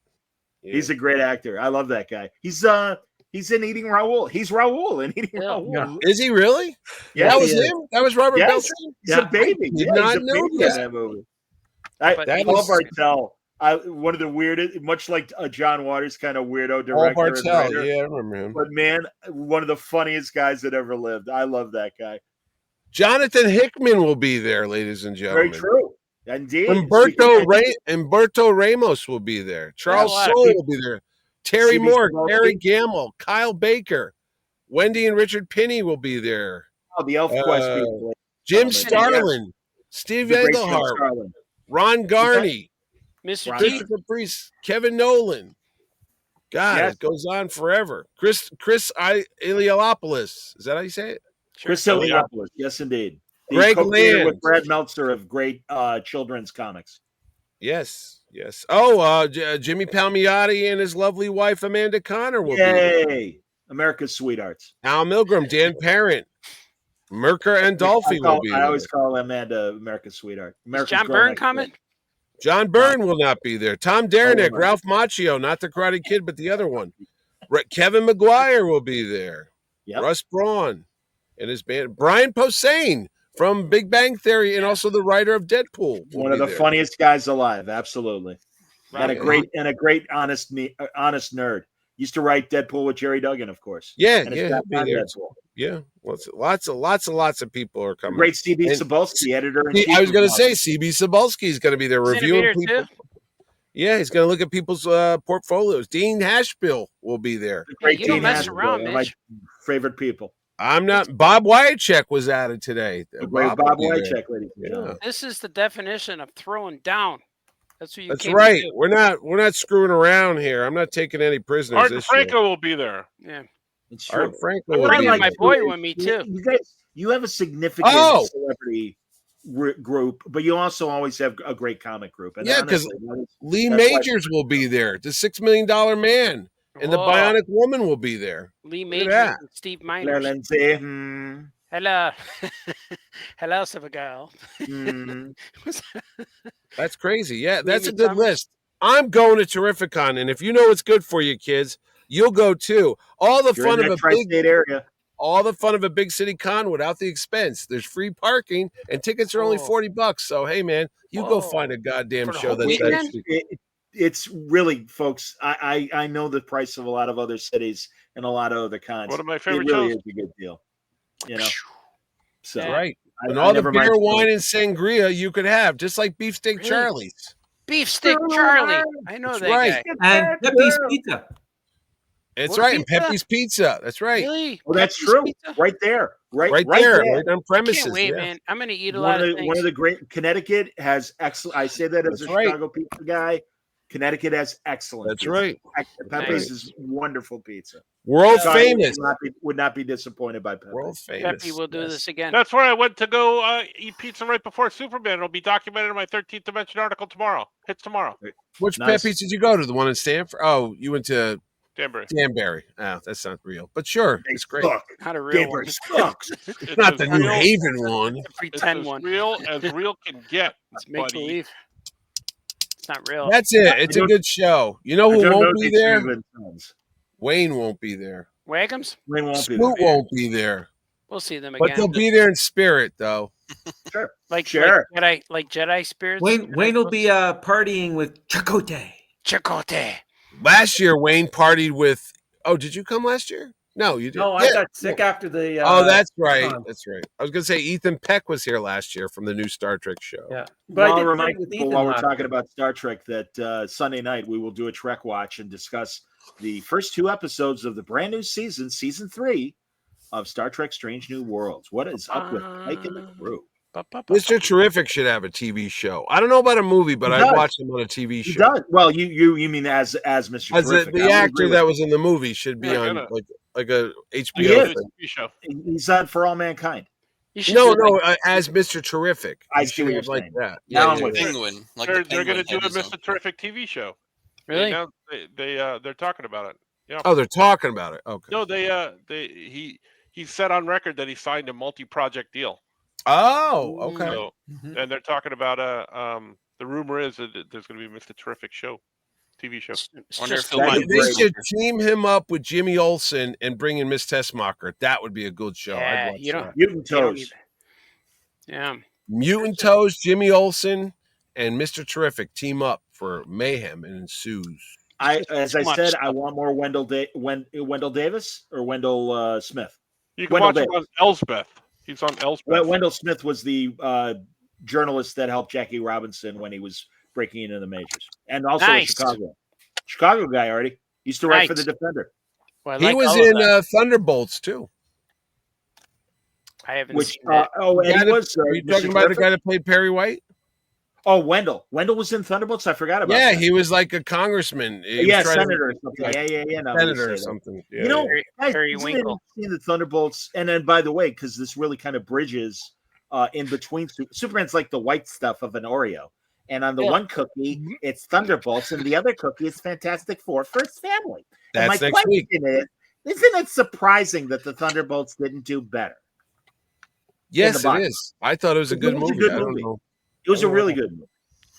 He's a great actor. I love that guy. He's in Eating Raoul. He's Raoul in Eating Raoul. Yeah. Is he really? Yeah, that was him. That was Robert Beltran. He's a baby. Did He's not a know baby that. in that movie. Paul Bartel. One of the weirdest, much like a John Waters kind of weirdo director. Paul Bartel. And writer. Yeah, I remember him. But man, one of the funniest guys that ever lived. I love that guy. Jonathan Hickman will be there, ladies and gentlemen. Very true. Indeed. Humberto Ramos will be there. Charles Soule will be there. Terry Moore, Gary Gamble, Kyle Baker, Wendy and Richard Pinney will be there. Oh, the Elf Quest people. Jim Starlin, Steve Englehart, Ron Garney, Mr. Christopher Priest, Kevin Nolan. God, it goes on forever. Chris Iliopoulos. Is that how you say it? Chris Iliopoulos. Yes, indeed. Greg Land with Brad Meltzer of great children's comics. Yes. Oh, Jimmy Palmiotti and his lovely wife Amanda Connor will be there. America's Sweethearts. Al Milgram, Dan Parent, Merker and Dolphy will be there. I always call Amanda America's Sweetheart. Is John Byrne coming? John Byrne will not be there. Tom Derenick, Ralph Macchio, not the Karate Kid, but the other one. Kevin McGuire will be there. Yep. Russ Braun and his band. Brian Posehn from Big Bang Theory and also the writer of Deadpool. One of the funniest guys alive, absolutely. And a great honest nerd. Used to write Deadpool with Jerry Duggan, of course. Yeah. Yeah, lots of people are coming. Great CB Cebulski, editor. I was going to say CB Cebulski is going to be there reviewing people. Too? Yeah, he's going to look at people's portfolios. Dean Hashbill will be there. You don't mess around, Mitch. My favorite people. I'm not. Bob Wycheck was added today. Bob Wycheck, ladies and gentlemen. This is the definition of throwing down. That's what you. That's right. We're not screwing around here. I'm not taking any prisoners. Art Franco will be there. Yeah. Art Franco. I'm bringing my boy with me too. You guys, you have a significant celebrity group, but you also always have a great comic group. And because Lee Majors will be there. The $6 Million Man and the Bionic Woman will be there. Lee Majors and Steve Miner. Hello. Hello, Silvergirl. That's crazy. Yeah, that's a good list. I'm going to Terrificon, and if you know what's good for you, kids, you'll go too. All the fun of a big area. All the fun of a big city con without the expense. There's free parking, and tickets are only $40. So hey, man, you go find a goddamn show that's it's really, folks. I know the price of a lot of other cities and a lot of other cons. One of my favorite shows. It really shows. is a good deal. You know. So right. And all the beer, wine, and sangria you could have, just like Beefsteak Charlie's. Beefsteak Charlie. I know that guy. And Pepe's Pizza. That's right. And Pepe's Pizza. That's right. Really? Well, that's true. Right there. Right there. Right on premises. Can't wait, man. I'm going to eat a lot of things. One of the great, Connecticut has excellent. I say that as a Chicago pizza guy. Connecticut has excellent. That's pizza. right. Pepe's is wonderful pizza. World famous. Would not be disappointed by Pepe. World famous. Pepe will do this again. That's where I went to go eat pizza right before Superman. It'll be documented in my 13th Dimension article tomorrow. Hits tomorrow. Which Pepe's did you go to? The one in Stanford? Oh, you went to Danbury. Oh, that's not real. But sure, it's great. Not a real one. Not the New Haven one. Pretend one. Real as real can get. It's make believe. It's not real. That's it. It's a good show. You know who won't be there? Wayne won't be there. Wagums? Wayne won't Smoot be there. won't be there. We'll see them again. But they'll be there in spirit, though. Sure. Like Jedi spirits. Wayne will be partying with Chakotay. Last year, Wayne partied with. Oh, did you come last year? No, you didn't. No, I got sick after the. Oh, that's right. That's right. I was going to say Ethan Peck was here last year from the new Star Trek show. Yeah. But I'll remind people while we're talking about Star Trek that Sunday night we will do a Trek watch and discuss the first 2 episodes of the brand new season 3 of Star Trek Strange New Worlds. What is up with Pike and the crew? Mr. Terrific should have a TV show. I don't know about a movie, but I'd watch him on a TV show. He does. Well, you mean as Mr. Terrific? The actor that was in the movie should be on like a HBO show. He's on For All Mankind. No, as Mr. Terrific. I see what you're like saying. That. Yeah, Penguin. Like they're going to do a Mr. Terrific TV show. Really? They're talking about it. Yeah. Oh, they're talking about it. Okay. No, he said on record that he signed a multi-project deal. Oh, okay. So, and they're talking about the rumor is that there's going to be a Mr. Terrific show. TV show. Wonder if they should team him up with Jimmy Olsen and bring in Miss Tessmacher. That would be a good show. Yeah, I'd watch that. Mutant Toes. Yeah. Mutant Toes, Jimmy Olsen, and Mr. Terrific team up for mayhem and ensues. As I said, I want more Wendell Davis or Wendell Smith. You can watch him on Elsbeth. He's on Elsbeth. Wendell Smith was the journalist that helped Jackie Robinson when he was breaking into the majors, and also a Chicago guy already. Used to write for the Defender. Well, he was in Thunderbolts too. I haven't seen that. And he was. Are you talking about the guy that played Perry White? Oh, Wendell. Wendell was in Thunderbolts. I forgot about. Yeah, that. he was like a congressman. Senator or something. Yeah. No, senator or something. Yeah, you know, Harry Winkle. Seen the Thunderbolts, and then by the way, because this really kind of bridges in between. Superman's like the white stuff of an Oreo, and on the one cookie it's Thunderbolts, and the other cookie is Fantastic Four: First Family. That's and my next week. Isn't it surprising that the Thunderbolts didn't do better? Yes, it is. I thought it was a good movie. I don't know. It was a really good movie.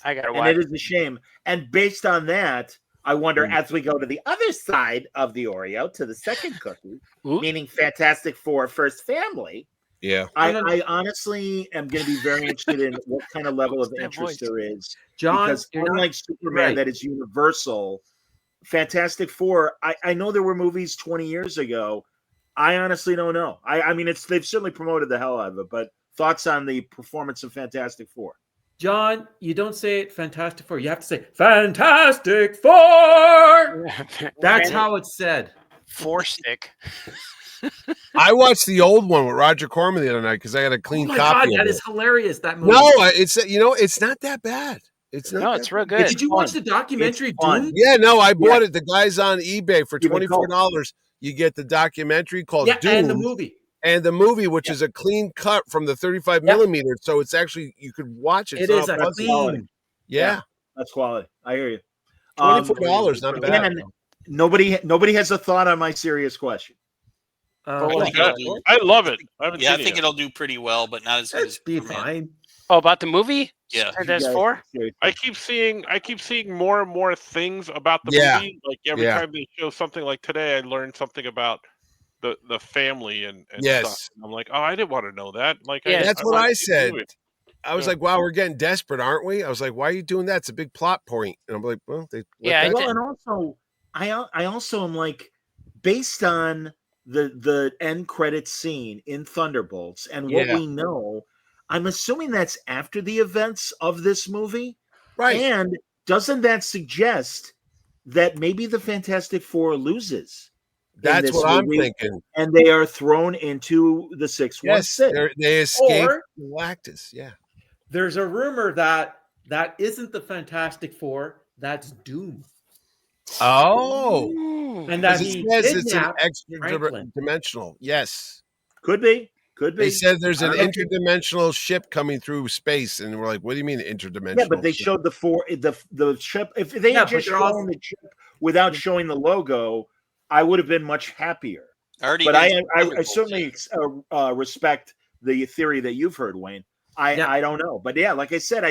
I gotta watch. And it is a shame. And based on that, I wonder as we go to the other side of the Oreo to the second cookie, meaning Fantastic Four: First Family. Yeah, I honestly am going to be very interested in what kind of level of interest there is, John. Because unlike Superman, that is universal. Fantastic Four. I know there were movies 20 years ago. I honestly don't know. I mean, they've certainly promoted the hell out of it, but thoughts on the performance of Fantastic Four? John, you don't say it Fantastic Four. You have to say Fantastic Four. That's how it's said. Four stick. I watched the old one with Roger Corman the other night because I got a clean copy. God, that is hilarious. That movie. No, it's not that bad. It's not. It's real good. Did you watch the documentary Doom? Yeah, no, I bought it. The guy's on eBay for $24. You get the documentary called Doom and the movie. And the movie, which is a clean cut from the 35 millimeter, so it's actually you could watch it. It is a clean. Yeah, that's quality. I hear you. $24, not bad. And nobody has a thought on my serious question. I love it. I think it'll do pretty well, but not as good as be fine. Oh, about the movie? Yeah, Fantastic Four. I keep seeing more and more things about the movie. Like every time they show something, like today, I learned something about the family and stuff. And I'm like, oh, I didn't want to know that. Like, that's what I said. I was like, wow, we're getting desperate, aren't we? I was like, why are you doing that? It's a big plot point. And I'm like, well, and also, I also am like, based on the end credits scene in Thunderbolts and what we know, I'm assuming that's after the events of this movie, right? And doesn't that suggest that maybe the Fantastic Four loses? That's what I'm thinking. And they are thrown into the 616. Yes, they escape Galactus. Yeah. There's a rumor that isn't the Fantastic Four. That's Doom. Oh. And that it's an extra dimensional. Yes. Could be. They said there's an interdimensional ship coming through space, and we're like, "What do you mean interdimensional?" Yeah, but they showed the ship. If they had just shown the ship without showing the logo, I would have been much happier. But I certainly respect the theory that you've heard, Wayne. I don't know, but yeah, like I said,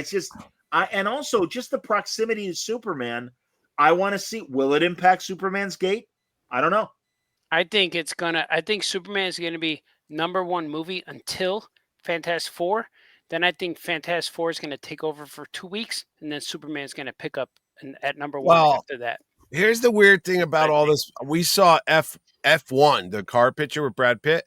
and also just the proximity to Superman. I want to see, will it impact Superman's gate? I don't know. I think Superman is gonna be #1 movie until Fantastic Four. Then I think Fantastic Four is going to take over for 2 weeks, and then Superman is going to pick up at #1 after that. Here's the weird thing about all this. We saw F1, the car picture with Brad Pitt.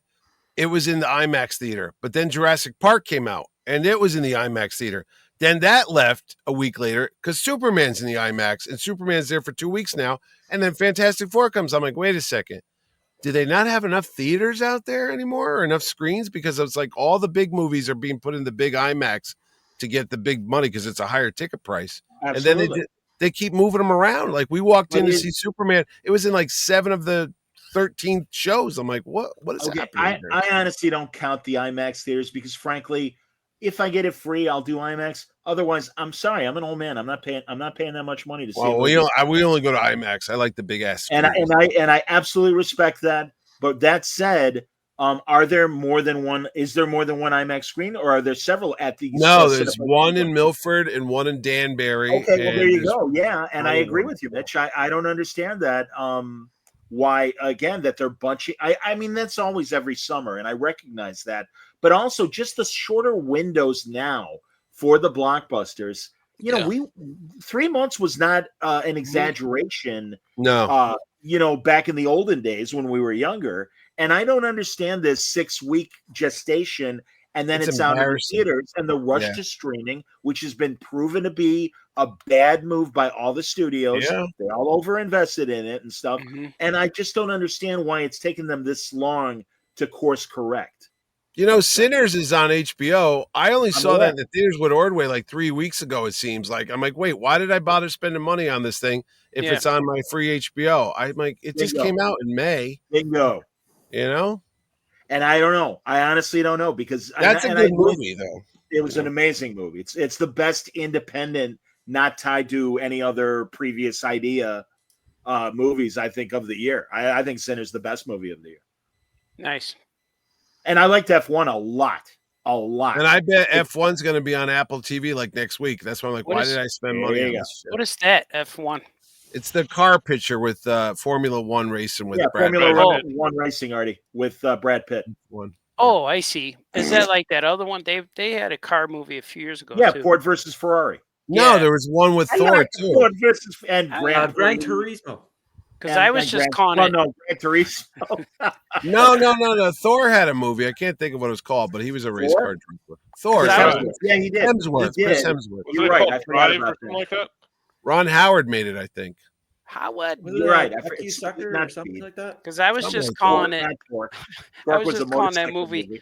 It was in the IMAX theater, but then Jurassic Park came out, and it was in the IMAX theater. Then that left a week later because Superman's in the IMAX, and Superman's there for 2 weeks now. And then Fantastic Four comes. I'm like, wait a second. Do they not have enough theaters out there anymore or enough screens? Because it's like all the big movies are being put in the big IMAX to get the big money because it's a higher ticket price. Absolutely. And then they keep moving them around. Like we walked in to see Superman. It was in like 7 of the 13 shows. I'm like, what is happening? I honestly don't count the IMAX theaters because frankly, if I get it free, I'll do IMAX. Otherwise, I'm sorry, I'm an old man. I'm not paying that much money to see. Well, we only go to IMAX. I like the big ass. And I absolutely respect that. But that said, Are there more than one? Is there more than one IMAX screen, or are there several at these? No, there's one in Milford and one in Danbury. Okay, well, there you go. Yeah, and I agree one. with you, Mitch. I don't understand that. Why, again, that they're bunching. I mean, that's always every summer, and I recognize that. But also just the shorter windows now for the blockbusters. You know, 3 months was not an exaggeration. No. Back in the olden days when we were younger. And I don't understand this 6-week gestation, and then it's out in the theaters, and the rush to streaming, which has been proven to be a bad move by all the studios. Yeah. They all over-invested in it and stuff. And I just don't understand why it's taken them this long to course correct. Sinners is on HBO. I only saw that in the theaters with Ordway like 3 weeks ago, it seems like. I'm like, wait, why did I bother spending money on this thing if it's on my free HBO? I'm like, it just came out in May. Bingo. And I don't know. I honestly don't know, because that's a good movie, though. It was an amazing movie. It's the best independent, not tied to any other previous idea movies, I think, of the year. I think Sinner's the best movie of the year. Nice. And I liked F1 a lot. A lot. And I bet F1's going to be on Apple TV like next week. That's why I'm like, why did I spend money on this shit? What is that, F1? It's the car picture with Formula One racing with Brad Formula Pitt. One racing, Artie, with Brad Pitt. Oh, I see. Is that like that other one? They had a car movie a few years ago. Yeah, too. Ford versus Ferrari. No, there was one with Thor too. Ford versus and Gran Turismo. Because I was just calling it. No, Gran Turismo. No. Thor had a movie. I can't think of what it was called, but he was a race car driver. Thor. Yeah, he did. Hemsworth. Chris Hemsworth. You're right. I forgot about that. Like that. Ron Howard made it, I think. Howard. You're right. Sucker or something like that. Because I was just calling it. I was just calling that movie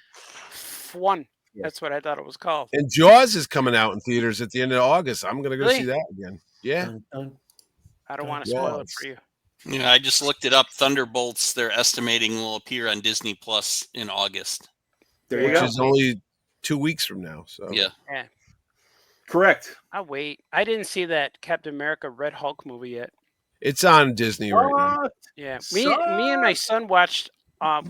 F1. Yeah. That's what I thought it was called. And Jaws is coming out in theaters at the end of August. I'm going to go see that again. Yeah. I don't want to spoil it for you. Yeah, I just looked it up. Thunderbolts, they're estimating, will appear on Disney Plus in August. There you go. Which is only 2 weeks from now. So yeah. Correct. I'll wait. I didn't see that Captain America Red Hulk movie yet. It's on Disney right now. Yeah. Me and my son watched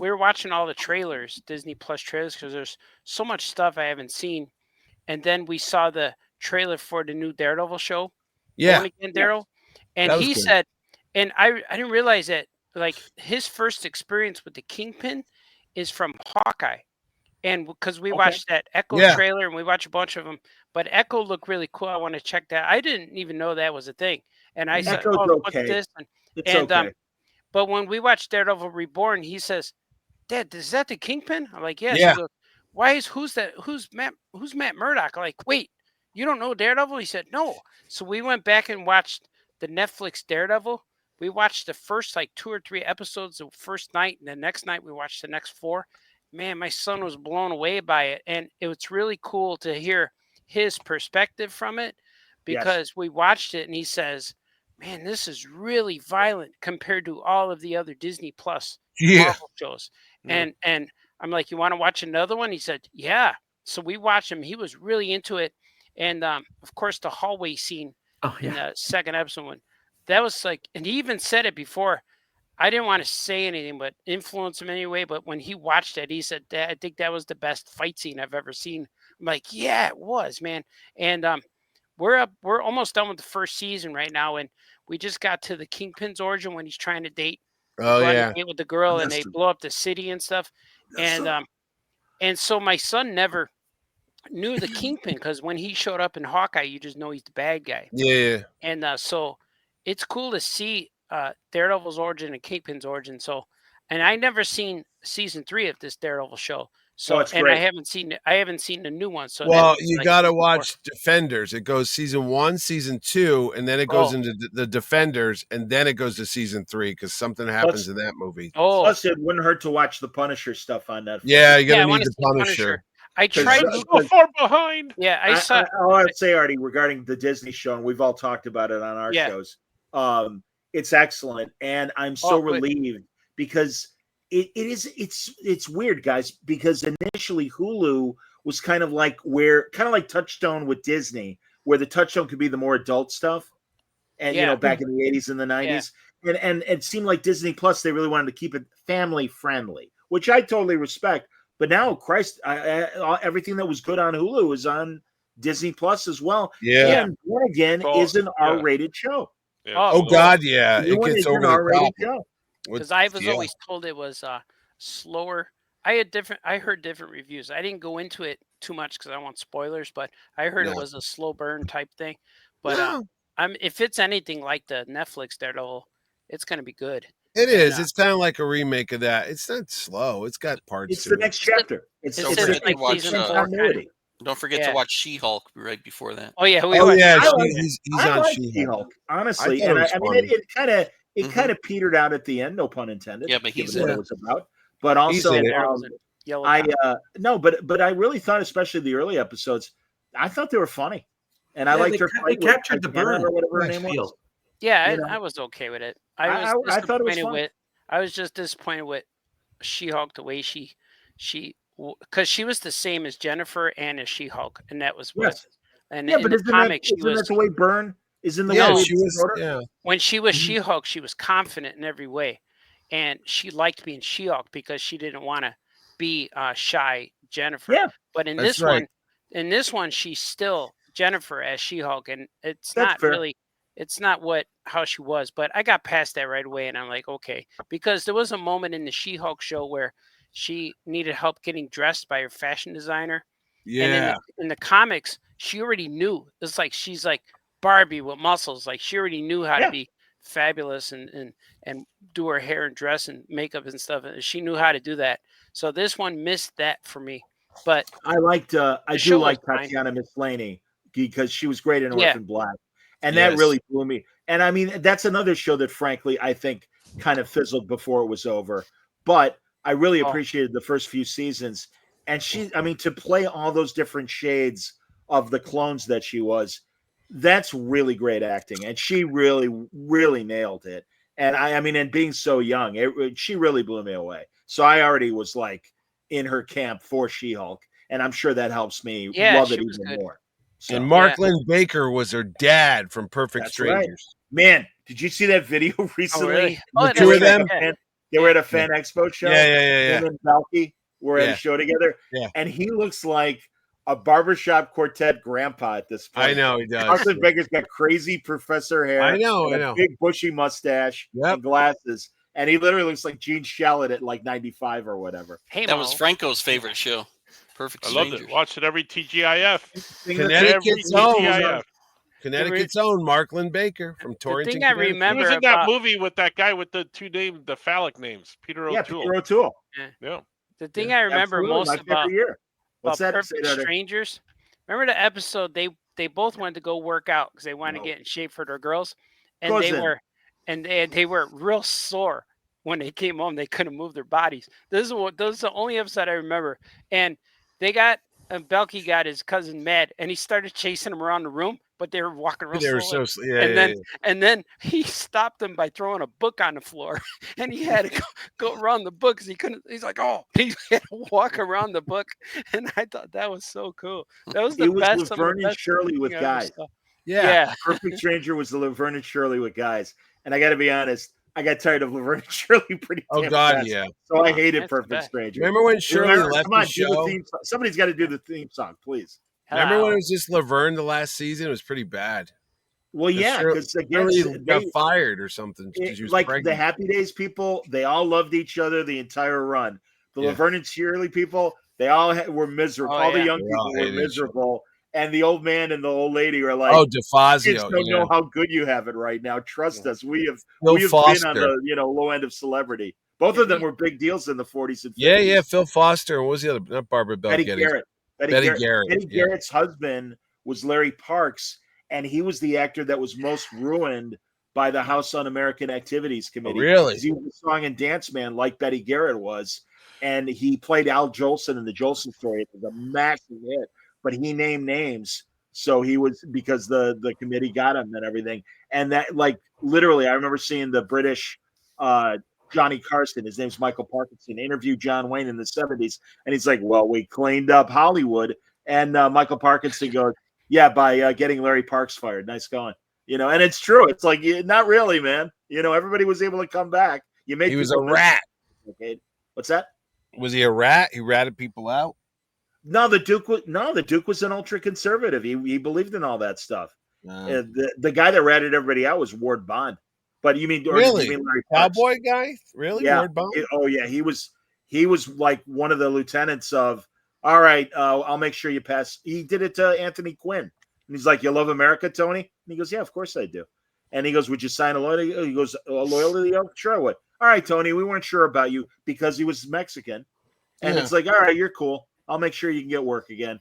we were watching all the trailers, Disney Plus trailers, because there's so much stuff I haven't seen. And then we saw the trailer for the new Daredevil show. Yeah. Daryl. And he said, and I didn't realize that, like, his first experience with the Kingpin is from Hawkeye. And because we watched that Echo trailer and we watched a bunch of them, but Echo looked really cool. I want to check that. I didn't even know that was a thing. And I said, what's this? But when we watched Daredevil Reborn, he says, Dad, is that the Kingpin? I'm like, yes. Yeah. He goes, who's that? Who's Matt Murdock? I'm like, wait, you don't know Daredevil? He said, no. So we went back and watched the Netflix Daredevil. We watched the first 2 or 3 episodes the first night, and the next night we watched the next 4. Man, my son was blown away by it, and it was really cool to hear his perspective from it, because we watched it and he says, man, this is really violent compared to all of the other Disney Plus Marvel shows. And I'm like, you want to watch another one? He said, yeah. So we watched him. He was really into it. And of course, the hallway scene in the second episode, that was and he even said it before. I didn't want to say anything, but influence him anyway. But when he watched it, he said, Dad, I think that was the best fight scene I've ever seen. I'm like, yeah, it was, man. And we're almost done with the first season right now. And we just got to the Kingpin's origin when he's trying to date. Date with the girl, and they blow up the city and stuff. And so my son never knew the Kingpin, because when he showed up in Hawkeye, you just know he's the bad guy. Yeah. And so it's cool to see Daredevil's origin and Kingpin's origin. So, and I never seen season 3 of this Daredevil show. So, I haven't seen the new one. So, you got to watch Defenders. It goes season 1, season 2, and then it goes into the Defenders, and then it goes to season 3 because something happens in that movie. Plus, it wouldn't hurt to watch the Punisher stuff on Netflix. Yeah, you're gonna need the Punisher. I tried to go far behind. Yeah, I saw. All I would say, Artie, regarding the Disney show, and we've all talked about it on our shows. It's excellent, and I'm so relieved because it's weird, guys. Because initially Hulu was kind of like Touchstone with Disney, where the Touchstone could be the more adult stuff, and back in the 80s and the 90s, and it seemed like Disney Plus, they really wanted to keep it family friendly, which I totally respect. But now, Christ, everything that was good on Hulu is on Disney Plus as well. Yeah. And Born Again is an R-rated show. Yeah. Oh God, yeah, It gets is over an the R-rated top. show. Because I was always told it was slower. I heard different reviews. I didn't go into it too much because I don't want spoilers, but I heard it was a slow burn type thing. But if it's anything like the Netflix Daredevil, it's going to be good. It is. It's kind of like a remake of that. It's not slow. It's got parts. It's the next chapter. Don't forget to watch. Don't forget to watch She-Hulk right before that. Oh yeah, he's on She-Hulk. Honestly, and I mean, it kind of petered out at the end. No pun intended. Yeah, but he's what it was about. But also, but I really thought, especially the early episodes, I thought they were funny, and I liked her. They captured the burn or whatever her name was. Yeah, I was okay with it. I thought it was fun. I was just disappointed with She-Hulk, the way she because she was the same as Jennifer and as She-Hulk, and that was what. And but in the comics, isn't that the way Byrne is in the way she was? Yeah. When she was She-Hulk, she was confident in every way, and she liked being She-Hulk because she didn't want to be shy Jennifer. Yeah, but in this one, she's still Jennifer as She-Hulk, and it's not really. It's not how she was, but I got past that right away, and I'm like, okay, because there was a moment in the She-Hulk show where she needed help getting dressed by her fashion designer. Yeah. And in the comics, she already knew. It's like she's like Barbie with muscles. Like she already knew how to be fabulous and do her hair and dress and makeup and stuff. She knew how to do that. So this one missed that for me. But I do like Tatiana Maslany because she was great in Orphan Black. And that really blew me. And I mean, that's another show that, frankly, I think kind of fizzled before it was over. But I really appreciated the first few seasons. And to play all those different shades of the clones that she was, that's really great acting. And she really, really nailed it. And and being so young, she really blew me away. So I already was like in her camp for She-Hulk. And I'm sure that helps me love it even more. So, and Marklin Baker was her dad from Perfect Strangers. Right. Man, did you see that video recently? Oh, really? The two of them? They were at a fan expo show. Yeah. Him and Valky were at a show together. Yeah. And he looks like a barbershop quartet grandpa at this point. I know he does. Marklin Baker's got crazy professor hair. I know. A big bushy mustache and glasses. And he literally looks like Gene Shalit at like 95 or whatever. Hey, that was Franco's favorite show. Perfect Strangers. I loved it. Watched it every TGIF. Connecticut's own Marklin Baker from Torrington. The thing I remember he was in that movie with that guy with the two names, the phallic names, Peter O'Toole. Peter O'Toole. Yeah. The thing I remember most about Perfect Strangers. Remember the episode they both wanted to go work out because they wanted to get in shape for their girls, and they were real sore when they came home. They couldn't move their bodies. This is the only episode I remember, and Belky got his cousin mad, and he started chasing him around the room, but they were walking real slowly. And then he stopped them by throwing a book on the floor, and he had to go around the book because he couldn't. He's like, he had to walk around the book, and I thought that was so cool. That was the best. It was Laverne and Shirley with guys. Yeah. Perfect Stranger was the Laverne and Shirley with guys, and I got to be honest. I got tired of Laverne and Shirley pretty fast. So I hated Perfect Stranger. Remember when Shirley left the show? Somebody's got to do the theme song, please. Remember when it was just Laverne the last season? It was pretty bad. Well, yeah, because Shirley got fired or something. Like the Happy Days people, they all loved each other the entire run. The Laverne and Shirley people, they all were miserable. All the young people were miserable. And the old man and the old lady are like, DeFazio. Kids don't know how good you have it right now. Trust us. We have been on the low end of celebrity. Both of them were big deals in the 40s and 50s. Yeah. Phil Foster. What was the other? Not Barbara Bell. Betty Garrett. Betty Garrett's husband was Larry Parks, and he was the actor that was most ruined by the House Un-American Activities Committee. Oh, really? He was a song and dance man like Betty Garrett was, and he played Al Jolson in the Jolson Story. It was a massive hit. But he named names, so he was because the committee got him and everything. And that, like, literally, I remember seeing the British Johnny Carson, his name's Michael Parkinson, interview John Wayne in the 70s, and he's like, "Well, we cleaned up Hollywood," and Michael Parkinson goes, "Yeah, by getting Larry Parks fired. Nice going." And it's true. It's like, not really, man. Everybody was able to come back. He was a rat. Okay, what's that? Was he a rat? He ratted people out? No, the Duke was an ultra conservative. He believed in all that stuff. The guy that ratted everybody out was Ward Bond. But you mean really? You mean Larry Parks? Cowboy guy? Really? Yeah. Ward Bond? He was like one of the lieutenants of. All right, I'll make sure you pass. He did it to Anthony Quinn, and he's like, "You love America, Tony?" And he goes, "Yeah, of course I do." And he goes, "Would you sign a loyalty?" He goes, "A loyalty oath? Sure, I would." All right, Tony, we weren't sure about you because he was Mexican, and it's like, all right, you're cool. I'll make sure you can get work again.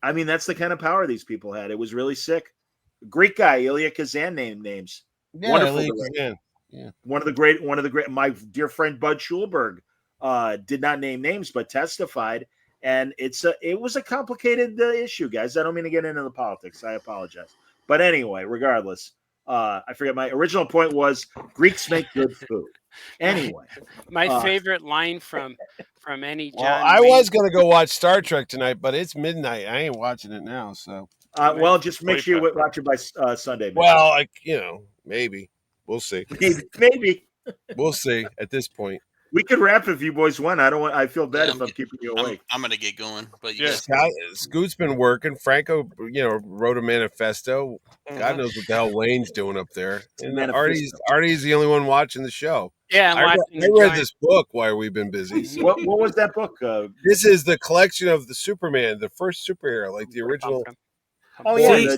I mean, that's the kind of power these people had. It was really sick. Greek guy, Ilya Kazan names. Yeah, wonderful. Yeah. One of the great. My dear friend Bud Schulberg did not name names, but testified. And it was a complicated issue, guys. I don't mean to get into the politics. I apologize. But anyway, regardless, I forget my original point was Greeks make good food. Anyway, my favorite line from any John. Well, I was going to go watch Star Trek tonight, but it's midnight. I ain't watching it now. So, well, just make sure you watch it by Sunday. Well, maybe we'll see. Maybe we'll see. At this point, we could wrap if you boys went. I feel bad if I'm keeping you awake. I'm gonna get going, but Scoot's been working. Franco, wrote a manifesto. God knows what the hell Wayne's doing up there. And Artie's the only one watching the show. Yeah, I read this book while we've been busy. So. What was that book? This is the collection of the Superman, the first superhero, like the original. Oh yeah,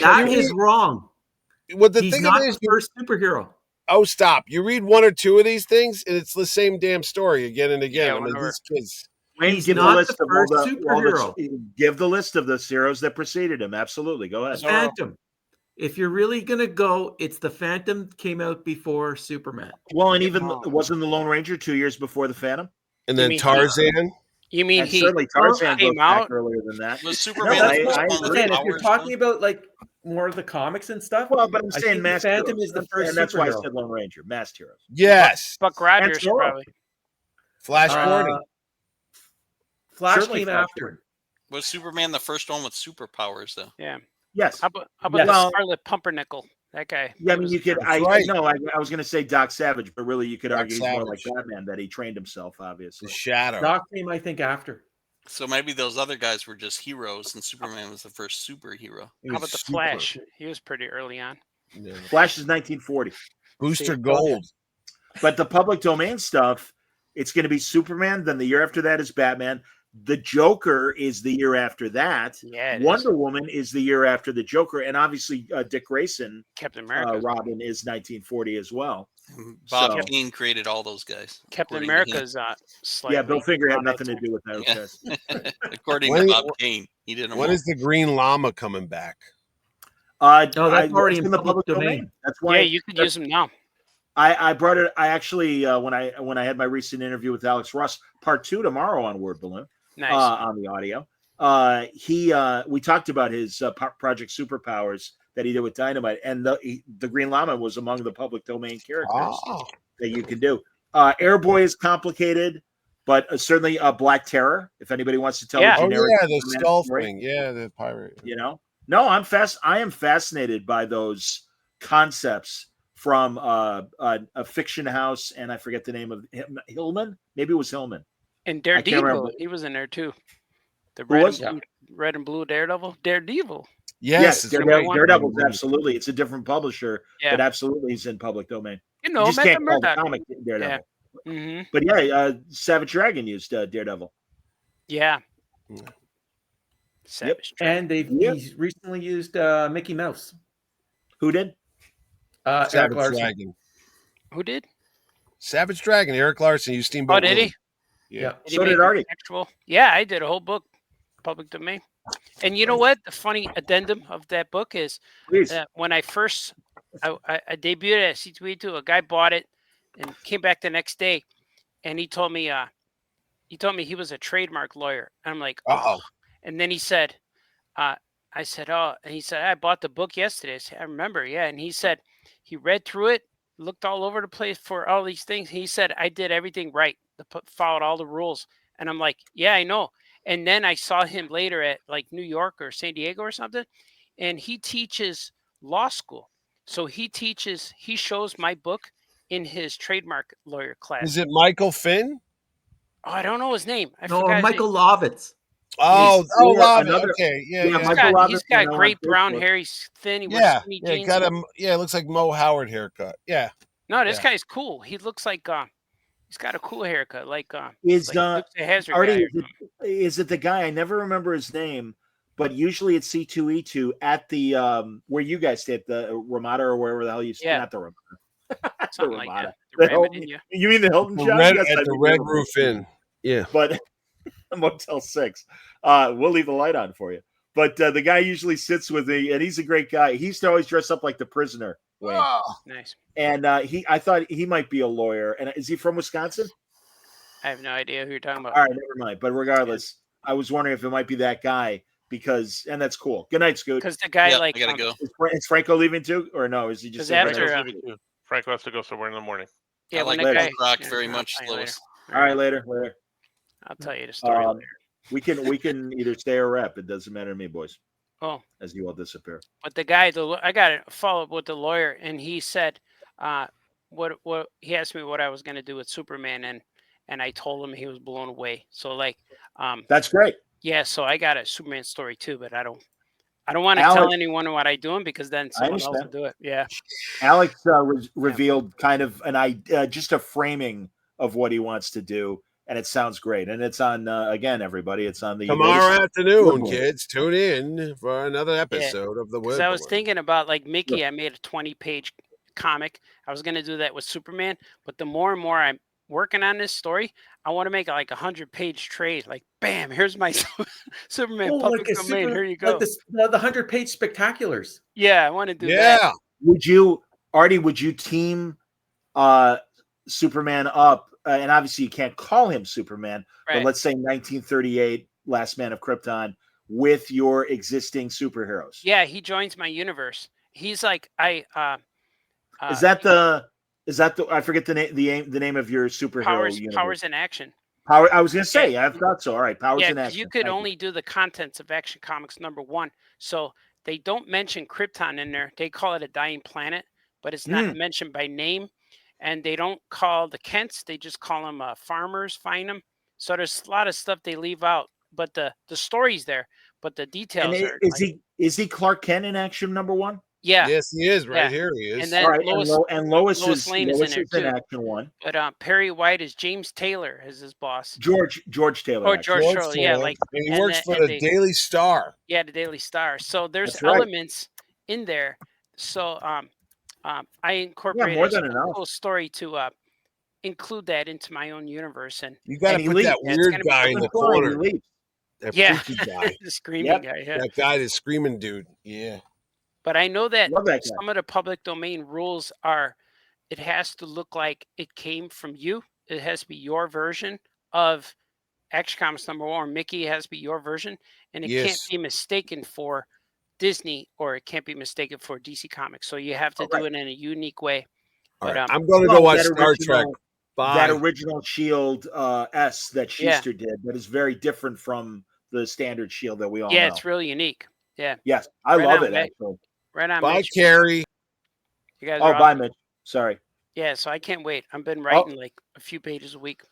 that is wrong. What the He's thing not is, the first superhero. Oh, stop! You read one or two of these things, and it's the same damn story again and again. I mean, these kids. Wayne, give the list of give the list of the heroes that preceded him. Absolutely, go ahead. Phantom. If you're really gonna go, it's the Phantom came out before Superman. Well, and even wasn't the Lone Ranger 2 years before the Phantom? And then Tarzan. You mean he certainly Tarzan came out earlier than that? Was Superman? If you're talking about like more of the comics and stuff, well, but I'm saying the Phantom is the first, and that's why I said Lone Ranger, masked heroes. Yes, Buck Rogers probably. Flash Gordon. Flash came after. Was Superman the first one with superpowers, though? Yeah. Yes. How about the Scarlet Pumpernickel? That guy. Yeah, I mean, you could. I was going to say Doc Savage, but really, you could argue he's more like Batman, that he trained himself, obviously. The Shadow. Doc came, I think, after. So maybe those other guys were just heroes, and Superman was the first superhero. How about the Flash? He was pretty early on. Yeah. Flash is 1940. Booster Gold. But the public domain stuff, it's going to be Superman. Then the year after that is Batman. The Joker is the year after that. Yeah, Wonder Woman is the year after the Joker, and obviously Dick Grayson, Captain America, Robin is 1940 as well. Bob Kane created all those guys. Captain America's Bill Finger had nothing to do with those guys. According to Bob Kane, he didn't. When is the Green Llama coming back? That's already in the public domain. That's why. Yeah, you can use them now. I brought it. I actually when I had my recent interview with Alex Ross, part 2 tomorrow on Word Balloon. Nice. On the audio. We talked about his Project Superpowers that he did with Dynamite, and the Green Llama was among the public domain characters that you can do. Airboy is complicated, but certainly Black Terror. If anybody wants to tell, the skull thing, the pirate. No, I am fascinated by those concepts from a fiction house, and I forget the name of Hillman. Maybe it was Hillman. And Daredevil, he was in there too. The red and blue Daredevil. Yes, Daredevil's absolutely. It's a different publisher, but absolutely he's in public domain. You just can't call the comic Daredevil. Yeah. Mm-hmm. But Savage Dragon used Daredevil. Yeah. Savage Dragon. And he's recently used Mickey Mouse. Who did? Savage Dragon. Who did? Savage Dragon. Eric Larson used Steamboat. Oh, did he? Yeah. So did Artie. Yeah, I did a whole book, public domain. And you know what? The funny addendum of that book is that when I first I debuted at C2E2, a guy bought it and came back the next day, and he told me he was a trademark lawyer. And I'm like, oh. And then he said, I said, oh, and he said, I bought the book yesterday. I said, I remember, yeah. And he said he read through it, looked all over the place for all these things. He said, I did everything right. Followed all the rules. And I'm like, yeah, I know. And then I saw him later at like New York or San Diego or something, and he teaches law school. So he shows my book in his trademark lawyer class. Is it Michael Finn? Oh, I don't know his name. I No, forgot his Michael name. Lovitz. Love it. another- Okay, yeah. He's got great brown hair. He's thin. He wears skinny jeans. Got him. Yeah, it looks like Mo Howard haircut. Yeah. No, this guy's cool. He looks like he's got a cool haircut. Like is like Dukes of Hazzard Artie, guy. is it the guy? I never remember his name, but usually it's C2E2 at the where you guys stay at the Ramada or wherever the hell you stay. Not the Ramada. Something like that. The Hilton. You mean the Hilton? The John? Red, Yes, at the Red Roof Inn. Yeah. But Motel 6. We'll leave the light on for you. But the guy usually sits with me, and he's a great guy. He used to always dress up like the prisoner. Oh. Nice. And I thought he might be a lawyer. And is he from Wisconsin? I have no idea who you're talking about. All right, never mind. But regardless, I was wondering if it might be that guy and that's cool. Good night, Scoot. Because the guy I gotta go. Is Franco leaving too, or no? Is he just Franco has to go somewhere in the morning. Yeah, I like the guy Rock very much, Lois. All right, later. I'll tell you the story later. We can either stay or rep. It doesn't matter to me, boys. Oh, as you all disappear. But the guy, I got a follow up with the lawyer, and he said, what he asked me what I was going to do with Superman, and I told him. He was blown away. So that's great. Yeah, so I got a Superman story too, but I don't want to tell anyone what I'm doing because then someone else will do it. Yeah. Alex revealed kind of an idea, just a framing of what he wants to do. And it sounds great. And it's on, again, everybody, it's on the tomorrow afternoon, kids. Tune in for another episode of the Word. I was thinking about Mickey. I made a 20-page comic. I was going to do that with Superman. But the more and more I'm working on this story, I want to make a 100-page trade. Bam, here's my Superman public domain. Here you go. Like the 100-page spectaculars. Yeah, I want to do that. Would you team Superman up? And obviously you can't call him Superman, but let's say 1938, Last Man of Krypton, with your existing superheroes. Yeah, he joins my universe. He's like is that the I forget the name of your superhero universe. Powers in Action. I was gonna say, I thought so. All right, Powers in Action. You could only do the contents of Action Comics #1. So they don't mention Krypton in there. They call it a dying planet, but it's not mentioned by name. And they don't call the Kents; they just call them farmers. Find them. So there's a lot of stuff they leave out, but the story's there, but the details are. Is he Clark Kent in Action #1? Yeah. Yes, he is. Right here, he is. And then Lois Lane is in there too. Action 1. But Perry White is James Taylor as his boss. George Taylor. Or George Taylor. Yeah, and he works for the Daily Star. Yeah, the Daily Star. So there's elements in there. So I incorporated a cool story to include that into my own universe. And you got to put that weird guy in the corner. That freaky guy. The screaming guy. Yeah. That guy, the screaming dude. Yeah. But I know that some of the public domain rules are, it has to look like it came from you. It has to be your version of Action Comics #1. Mickey has to be your version. And it can't be mistaken for Disney, or it can't be mistaken for DC Comics. So you have to do it in a unique way. But I'm going to go watch Star Trek. That original Shield S that Schuster did, that is very different from the standard Shield that we all know. Yeah, it's really unique. Yeah. Yes, I love it, actually. Right on. Bye, Mitch. Carrie. You guys bye, Mitch. Sorry. Yeah, so I can't wait. I've been writing a few pages a week.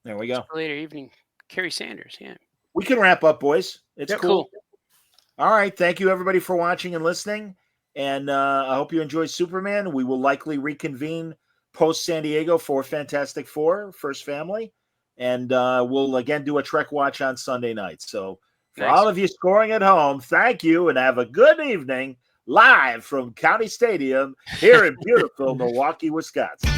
There we go. Later evening. Carrie Sanders, yeah. We can wrap up, boys. It's cool. All right. Thank you, everybody, for watching and listening. And I hope you enjoy Superman. We will likely reconvene post San Diego for Fantastic Four, First Family. And we'll, again, do a Trek watch on Sunday night. So for all of you scoring at home, thank you and have a good evening live from County Stadium here in beautiful Milwaukee, Wisconsin.